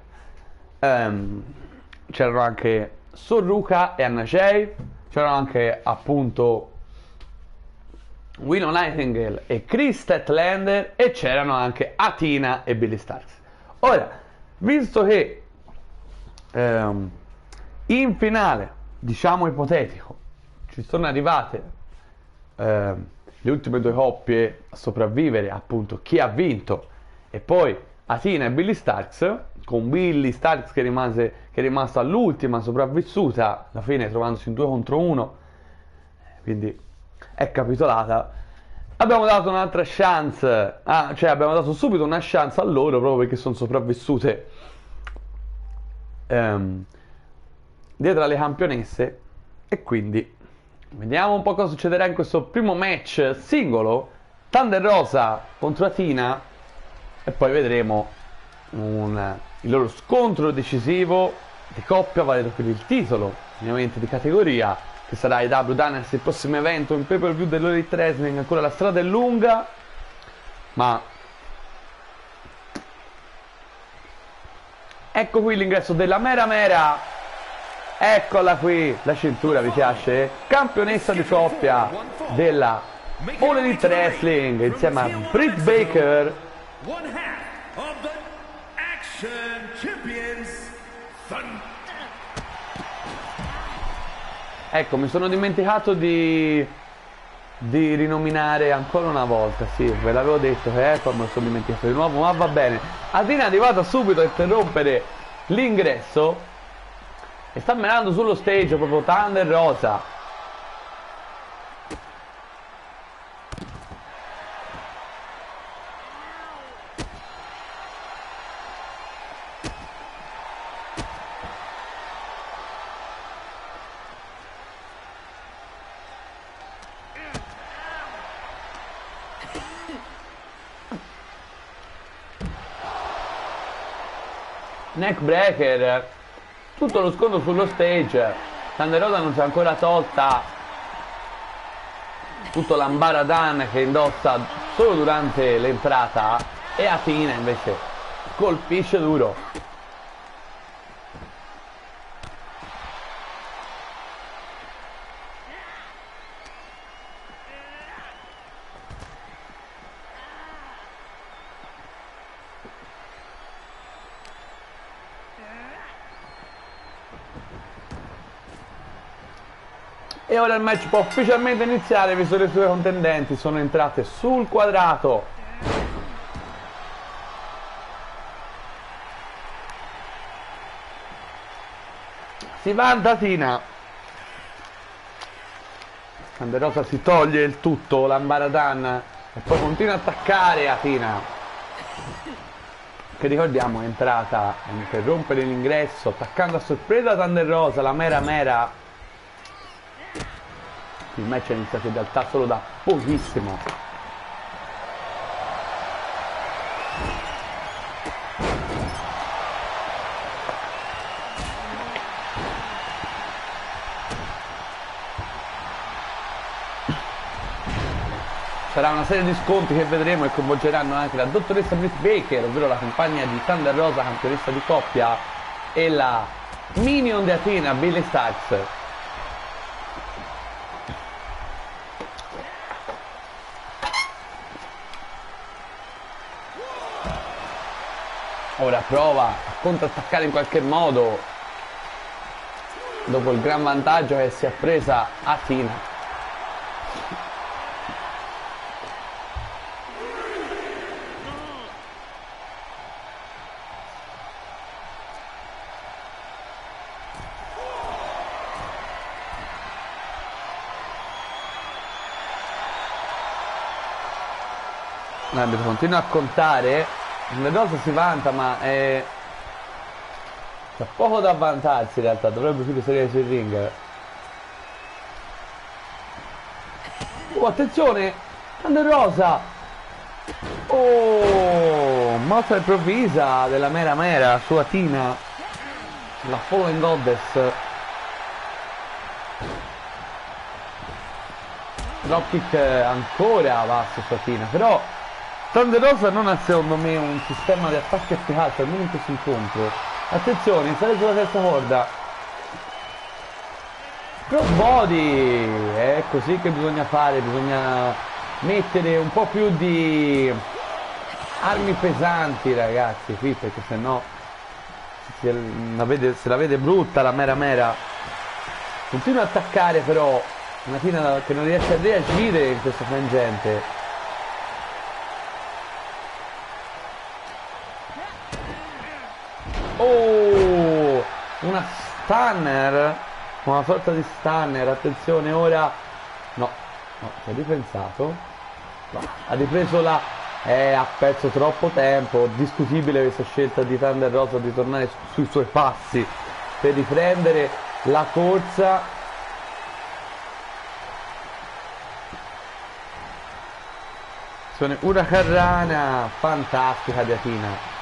C'erano anche Sorruka e Anna Jay, c'erano anche appunto Willow Nightingale e Chris Statlander, e c'erano anche Athena e Billie Starkz. Ora, visto che in finale, diciamo ipotetico, ci sono arrivate le ultime due coppie a sopravvivere, appunto chi ha vinto, e poi Athena e Billie Starkz, con Billie Starkz che è rimasta all'ultima sopravvissuta, alla fine trovandosi in 2 contro 1, quindi è capitolata. Abbiamo dato un'altra chance, cioè abbiamo dato subito una chance a loro proprio perché sono sopravvissute dietro alle campionesse. E quindi vediamo un po' cosa succederà in questo primo match singolo, Thunder Rosa contro Athena, e poi vedremo il loro scontro decisivo di coppia, vale per il titolo ovviamente di categoria, che sarà AEW Dynasty, il prossimo evento in pay per view dell'Elite Wrestling. Ancora la strada è lunga, ma ecco qui l'ingresso della Mera, eccola qui, la cintura, vi piace? Campionessa di coppia della All Elite Wrestling insieme a Britt Baker. Ecco, mi sono dimenticato di rinominare ancora una volta, sì, ve l'avevo detto che ecco, me lo sono dimenticato di nuovo, ma va bene. Athena è arrivata subito a interrompere l'ingresso e sta menando sullo stage proprio Thunder Rosa. Neckbreaker, tutto lo scontro sullo stage. Thunder Rosa non si è ancora tolta tutto l'ambaradan che indossa solo durante l'entrata, e Athena invece colpisce duro. E ora il match può ufficialmente iniziare, visto che le sue contendenti sono entrate sul quadrato. Si vanta Tina. Thunder Rosa si toglie il tutto, l'ambaradàn, e poi continua a attaccare Athena, che ricordiamo è entrata per rompere l'ingresso, attaccando a sorpresa Thunder Rosa, la mera. Il match è iniziato in realtà solo da pochissimo. Sarà una serie di scontri che vedremo e coinvolgeranno anche la dottoressa Britt Baker, ovvero la compagna di Thunder Rosa, campionessa di coppia, e la minion di Athena, Billie Starkz. Ora prova a contrattaccare in qualche modo dopo il gran vantaggio che si è presa Athena. Continua a contare. La cosa si vanta, ma c'è poco da vantarsi in realtà. Dovrebbe più salire sul ring. Attenzione, Thunder Rosa. Mossa improvvisa della mera su Athena, la Fallen Goddess. Dropkick ancora basso su Athena, però Thunder Rosa non ha secondo me un sistema di attacco efficace, almeno in questo incontro. Attenzione, sale sulla terza corda. Crossbody, è così che bisogna fare, bisogna mettere un po' più di armi pesanti ragazzi qui, perché sennò se la vede brutta la mera. Continua a attaccare però, una Tina che non riesce a reagire in questo frangente. Una stunner, una sorta di stunner. Attenzione ora, no, si è ripensato, ha ripreso la ha perso troppo tempo. Discutibile questa scelta di Thunder Rosa di tornare sui suoi passi per riprendere la corsa. Hurricane Rana fantastica di Athena.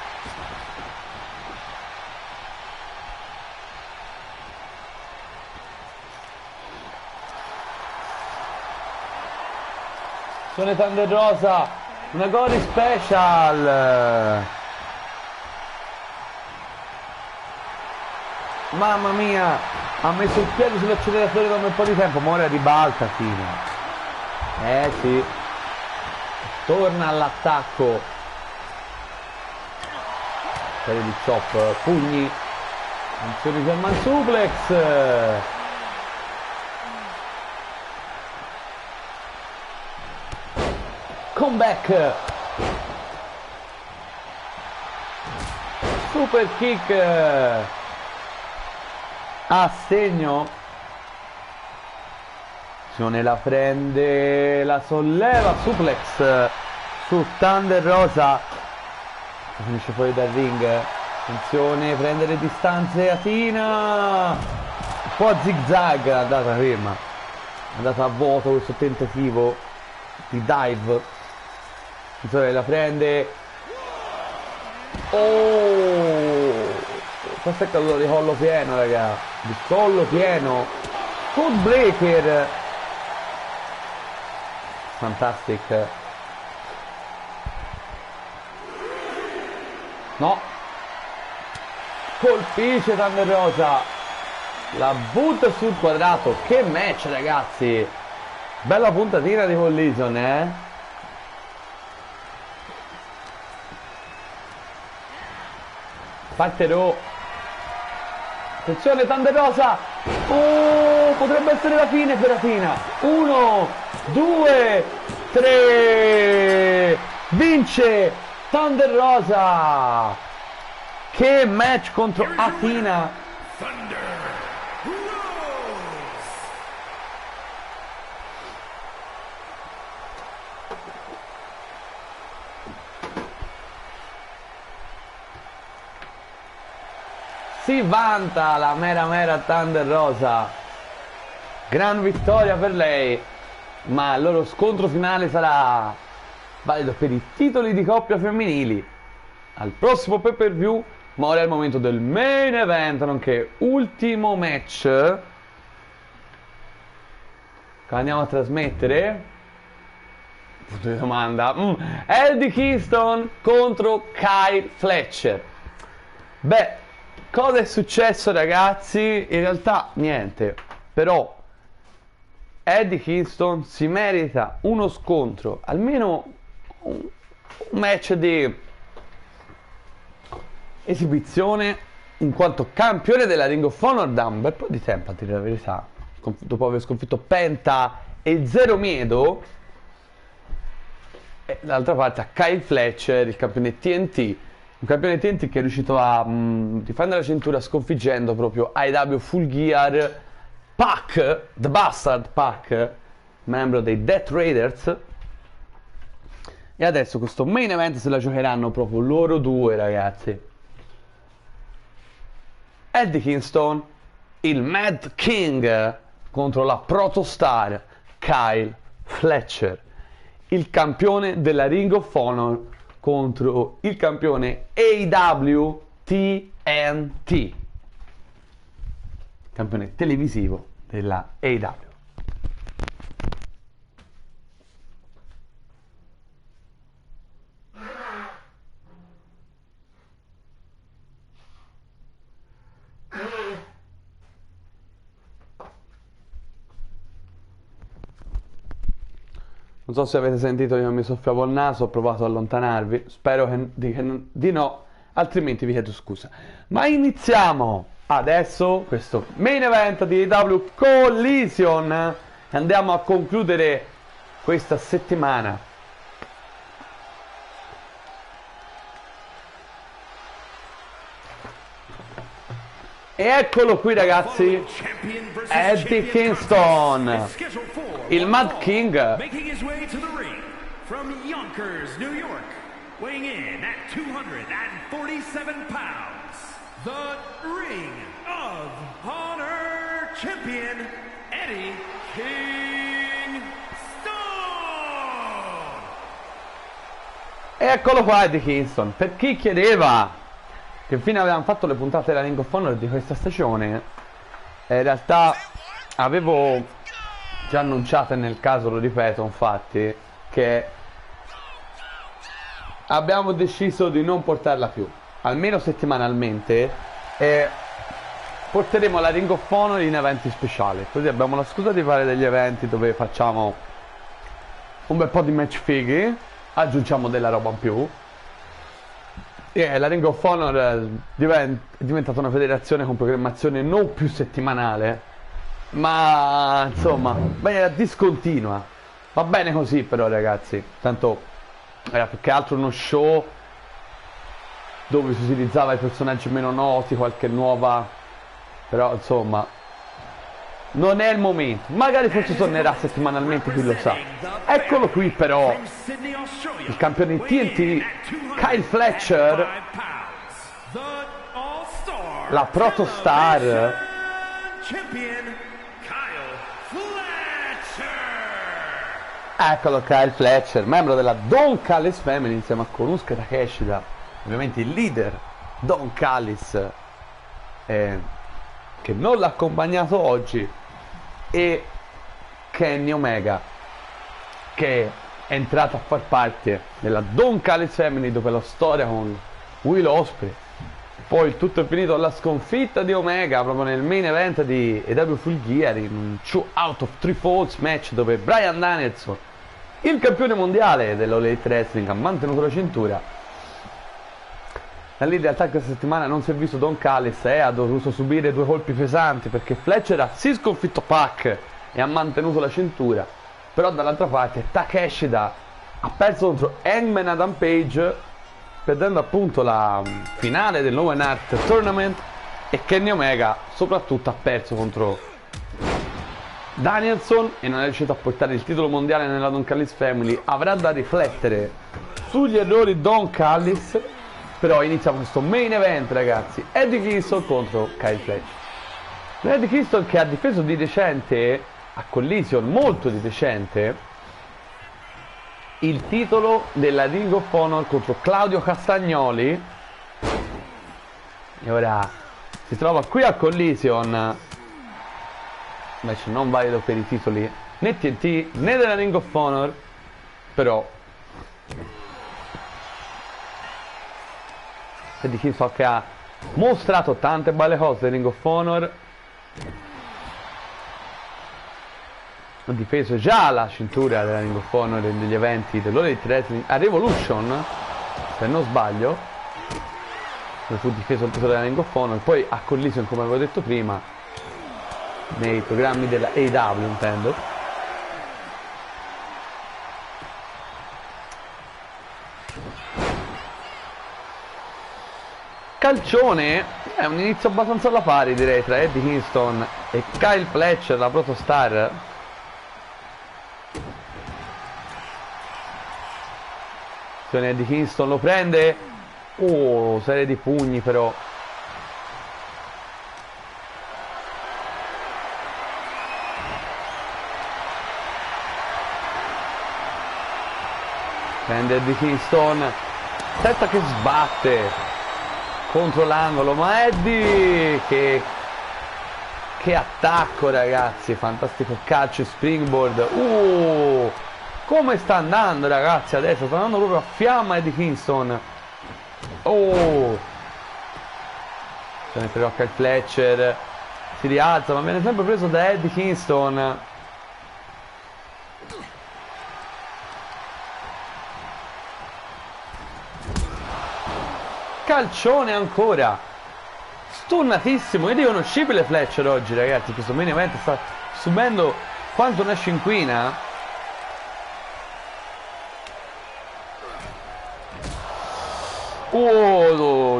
Sono Thunder Rosa, una Gory Special. Mamma mia, ha messo il piede sull'acceleratore da un po' di tempo, ma ora ribalta Tina. Sì, torna all'attacco. Serie di chop, pugni, attenzione German suplex. Comeback, super kick a segno. La prende, la solleva, suplex su Thunder Rosa, finisce fuori dal ring. Attenzione, prende le distanze Athena, un po' a zig zag, è andata ferma, è andata a vuoto questo tentativo di dive. La prende. Questo è caduto di collo pieno raga, di collo pieno. Footbreaker, fantastic. No, colpisce Thunder Rosa, la butta sul quadrato. Che match ragazzi, bella puntatina di Collision, parte Raw. Attenzione Thunder Rosa, Oh, potrebbe essere la fine per Athena. 1, 2, 3. Vince Thunder Rosa. Che match contro Athena. Thunder Rose. Si vanta la mera Thunder Rosa. Gran vittoria per lei. Ma il loro scontro finale sarà valido per i titoli di coppia femminili. Al prossimo pay-per-view. Ma ora è il momento del main event, nonché ultimo match che andiamo a trasmettere. Punto di domanda. Eddie Kingston contro Kyle Fletcher. Beh, cosa è successo, ragazzi? In realtà niente. Però Eddie Kingston si merita uno scontro, almeno un match di esibizione, in quanto campione della Ring of Honor da un bel po' di tempo, a dire la verità, dopo aver sconfitto Penta e Zero Miedo. E dall'altra parte a Kyle Fletcher, il campione TNT, un campione TNT che è riuscito a difendere la cintura sconfiggendo proprio AEW Full Gear, Pac, The Bastard Pac, membro dei Death Raiders. E adesso questo main event se la giocheranno proprio loro due, ragazzi. Eddie Kingston, il Mad King, contro la Protostar Kyle Fletcher, il campione della Ring of Honor contro il campione AEW TNT, campione televisivo della AEW. Non so se avete sentito, io mi soffiavo il naso, ho provato ad allontanarvi, spero di no, altrimenti vi chiedo scusa. Ma iniziamo adesso questo main event di AEW Collision e andiamo a concludere questa settimana. E eccolo qui, ragazzi, Eddie Kingston, il Mad King. Making his way to the ring from Yonkers, New York, weighing in at 247 pounds, the Ring of Honor champion, Eddie Kingston. E eccolo qua Eddie Kingston. Per chi chiedeva che fine avevano fatto le puntate della Ring of Honor di questa stagione, in realtà avevo già annunciato, e nel caso lo ripeto infatti, che abbiamo deciso di non portarla più, almeno settimanalmente, e porteremo la Ring of Honor in eventi speciali, così abbiamo la scusa di fare degli eventi dove facciamo un bel po' di match fighi, aggiungiamo della roba in più. La Ring of Honor è diventata una federazione con programmazione non più settimanale, ma insomma in maniera discontinua. Va bene così però, ragazzi, tanto era più che altro uno show dove si utilizzava i personaggi meno noti, qualche nuova, però insomma non è il momento. Magari forse tornerà settimanalmente, chi lo sa. Eccolo qui però il campione TNT Kyle Fletcher, la Protostar. Eccolo Kyle Fletcher, membro della Don Callis Family, insieme a Konosuke Takeshita, ovviamente il leader Don Callis, che non l'ha accompagnato oggi, e Kenny Omega, che è entrato a far parte della Don Callis Family dopo la storia con Will Ospreay. Poi il tutto è finito alla sconfitta di Omega proprio nel main event di AEW Full Gear, in un 2 out of 3 falls match dove Bryan Danielson, il campione mondiale dell'All Elite Wrestling, ha mantenuto la cintura Da lì in realtà questa settimana non si è visto Don Callis e ha dovuto subire 2 colpi pesanti perché Fletcher ha sì sconfitto Pac e ha mantenuto la cintura, però dall'altra parte Takeshita ha perso contro Hangman Adam Page, perdendo appunto la finale del Owen Hart Tournament, e Kenny Omega soprattutto ha perso contro Danielson e non è riuscito a portare il titolo mondiale nella Don Callis Family. Avrà da riflettere sugli errori Don Callis. Però inizia questo main event, ragazzi. Eddie Kingston contro Kyle Fletcher. Eddie Kingston che ha difeso di recente a Collision, molto di recente, il titolo della Ring of Honor contro Claudio Castagnoli, e ora si trova qui a Collision, invece non valido per i titoli né TNT né della Ring of Honor, però Eddie Kingston che ha mostrato tante belle cose del Ring of Honor, ha difeso già la cintura della Ring of Honor degli eventi dell'Elite Wrestling a Revolution, se non sbaglio, dove fu difeso il titolo della Ring of Honor, poi a Collision, come avevo detto prima, nei programmi della AEW intendo. Calcione è un inizio abbastanza alla pari, direi, tra Eddie Kingston e Kyle Fletcher, la protostar. Eddie Kingston lo prende, serie di pugni però. Prende Eddie Kingston, testa che sbatte contro l'angolo, ma Eddie che attacco, ragazzi, fantastico calcio e springboard. Come sta andando, ragazzi, adesso sta andando proprio a fiamma Eddie Kingston. Se ne frega Kyle Fletcher, si rialza ma viene sempre preso da Eddie Kingston. Calcione ancora, stunnatissimo. Io dico conoscibile Fletcher oggi, ragazzi. Questo main event sta subendo quanto una scinquina.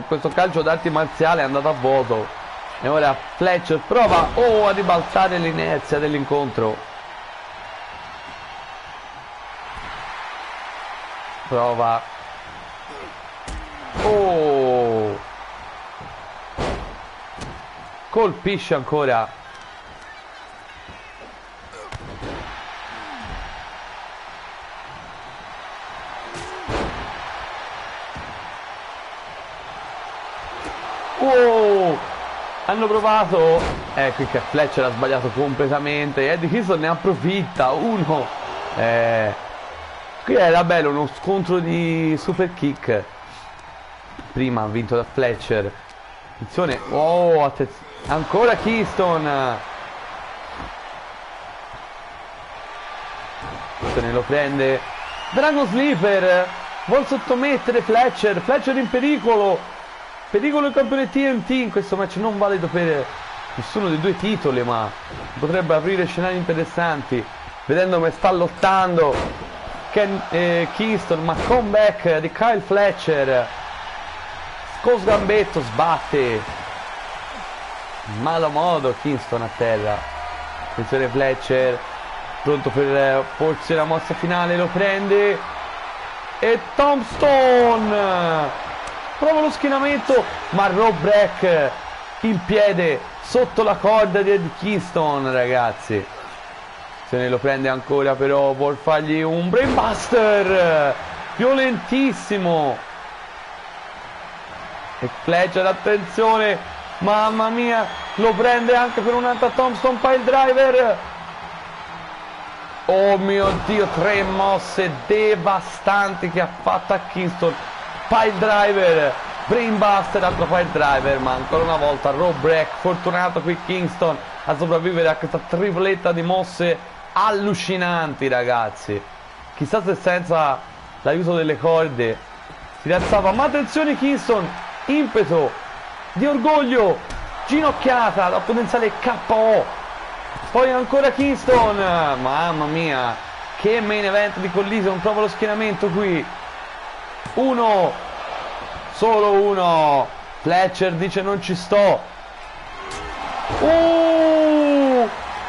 Questo calcio d'arti marziale è andato a vuoto e ora Fletcher prova a ribaltare l'inerzia dell'incontro. Prova colpisce ancora. Hanno provato, qui che Fletcher ha sbagliato completamente, Eddie Kingston ne approfitta. Qui era bello uno scontro di super kick. Prima ha vinto da Fletcher. Attenzione, ancora Kingston. Se ne lo prende Dragon Sleeper, vuol sottomettere Fletcher. Fletcher in pericolo. Pericolo il campione TNT in questo match non valido per nessuno dei due titoli, ma potrebbe aprire scenari interessanti vedendo come sta lottando Kingston. Ma comeback di Kyle Fletcher, scosgambetto, sbatte malo modo Kingston a terra. Attenzione Fletcher, pronto per porsi la mossa finale, lo prende e Tombstone. Prova lo schienamento, ma Rob Break il piede sotto la corda di Eddie Kingston, ragazzi. Se ne lo prende ancora, però vuol fargli un brainbuster violentissimo. E Fletcher, attenzione, mamma mia, lo prende anche per un'altra Tombstone Pile Driver. Oh mio Dio, 3 mosse devastanti che ha fatto a Kingston. Pile Driver, Brainbuster, altro Pile Driver, ma ancora una volta Rob Break, fortunato qui Kingston a sopravvivere a questa tripletta di mosse allucinanti, ragazzi. Chissà se senza l'aiuto delle corde si rialzava, ma attenzione Kingston impeto di orgoglio, ginocchiata, la potenziale KO. Poi ancora Kingston, mamma mia, che main event di Collision, prova lo schienamento qui. Uno, solo uno. Fletcher dice non ci sto.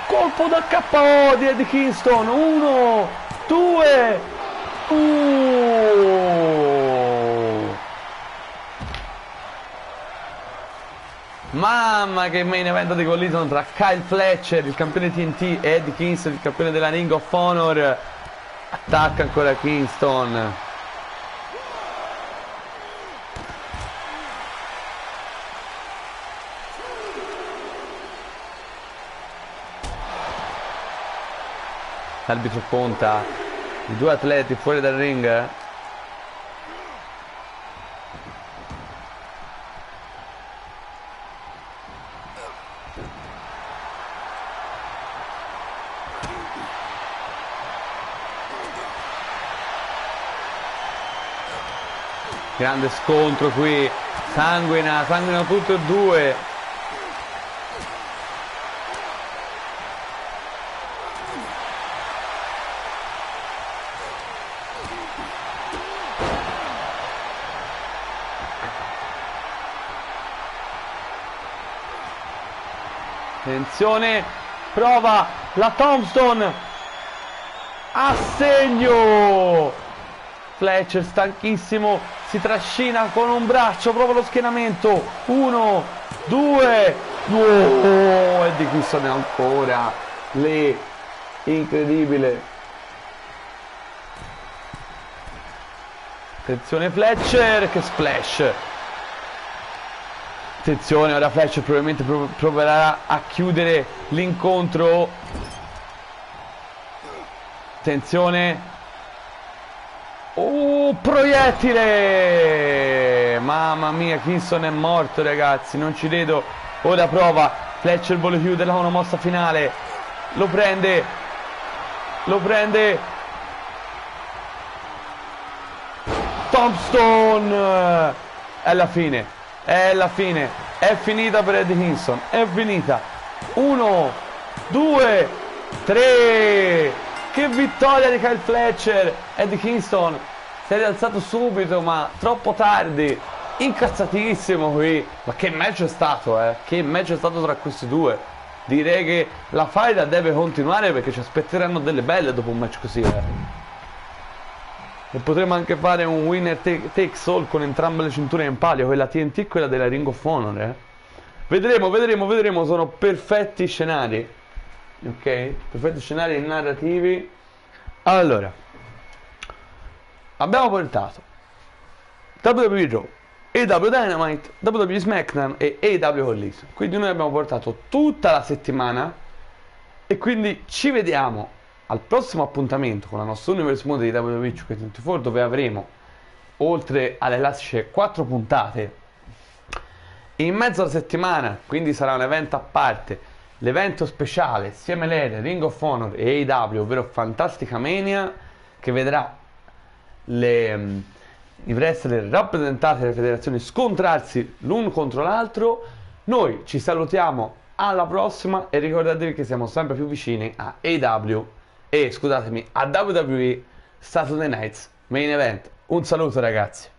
Colpo da KO di Eddie Kingston. 1, 2, mamma, che main event di Collision tra Kyle Fletcher, il campione TNT, e Eddie Kingston, il campione della Ring of Honor. Attacca ancora Kingston. L'arbitro conta i due atleti fuori dal ring. Grande scontro qui, sanguina tutti e due. Attenzione, prova la Tombstone a segno. Fletcher stanchissimo, si trascina con un braccio, prova lo schienamento. 1, 2, Eddie Kingston ancora lì, incredibile. Attenzione Fletcher, che splash. Attenzione, ora Fletcher probabilmente proverà a chiudere l'incontro. Attenzione. Proiettile! Mamma mia, Kingston è morto, ragazzi, non ci credo. Ora prova, Fletcher vuole chiuderla con una mossa finale. Lo prende. Tombstone! È la fine. È finita per Eddie Kingston. È finita. 1, 2, 3. Che vittoria di Kyle Fletcher. Eddie Kingston si è rialzato subito, ma troppo tardi. Incazzatissimo qui. Ma che match è stato, Che match è stato tra questi due. Direi che la faida deve continuare, perché ci aspetteranno delle belle dopo un match così, E potremo anche fare un winner takes all con entrambe le cinture in palio, quella TNT e quella della Ring of Honor, Vedremo, sono perfetti scenari. Ok? Perfetti scenari narrativi. Allora, abbiamo portato WWE Raw, AEW Dynamite, WWE SmackDown e AEW Collision. Quindi noi abbiamo portato tutta la settimana, e quindi ci vediamo al prossimo appuntamento con la nostra Universe Mode di WWE 2K24, dove avremo, oltre alle classiche 4 puntate, in mezzo alla settimana, quindi sarà un evento a parte, l'evento speciale CMLL, Ring of Honor e AEW, ovvero Fantastica Mania, che vedrà i wrestler rappresentati dalle federazioni scontrarsi l'uno contro l'altro. Noi ci salutiamo, alla prossima, e ricordatevi che siamo sempre più vicini a AEW a WWE Saturday Night's Main Event. Un saluto, ragazzi.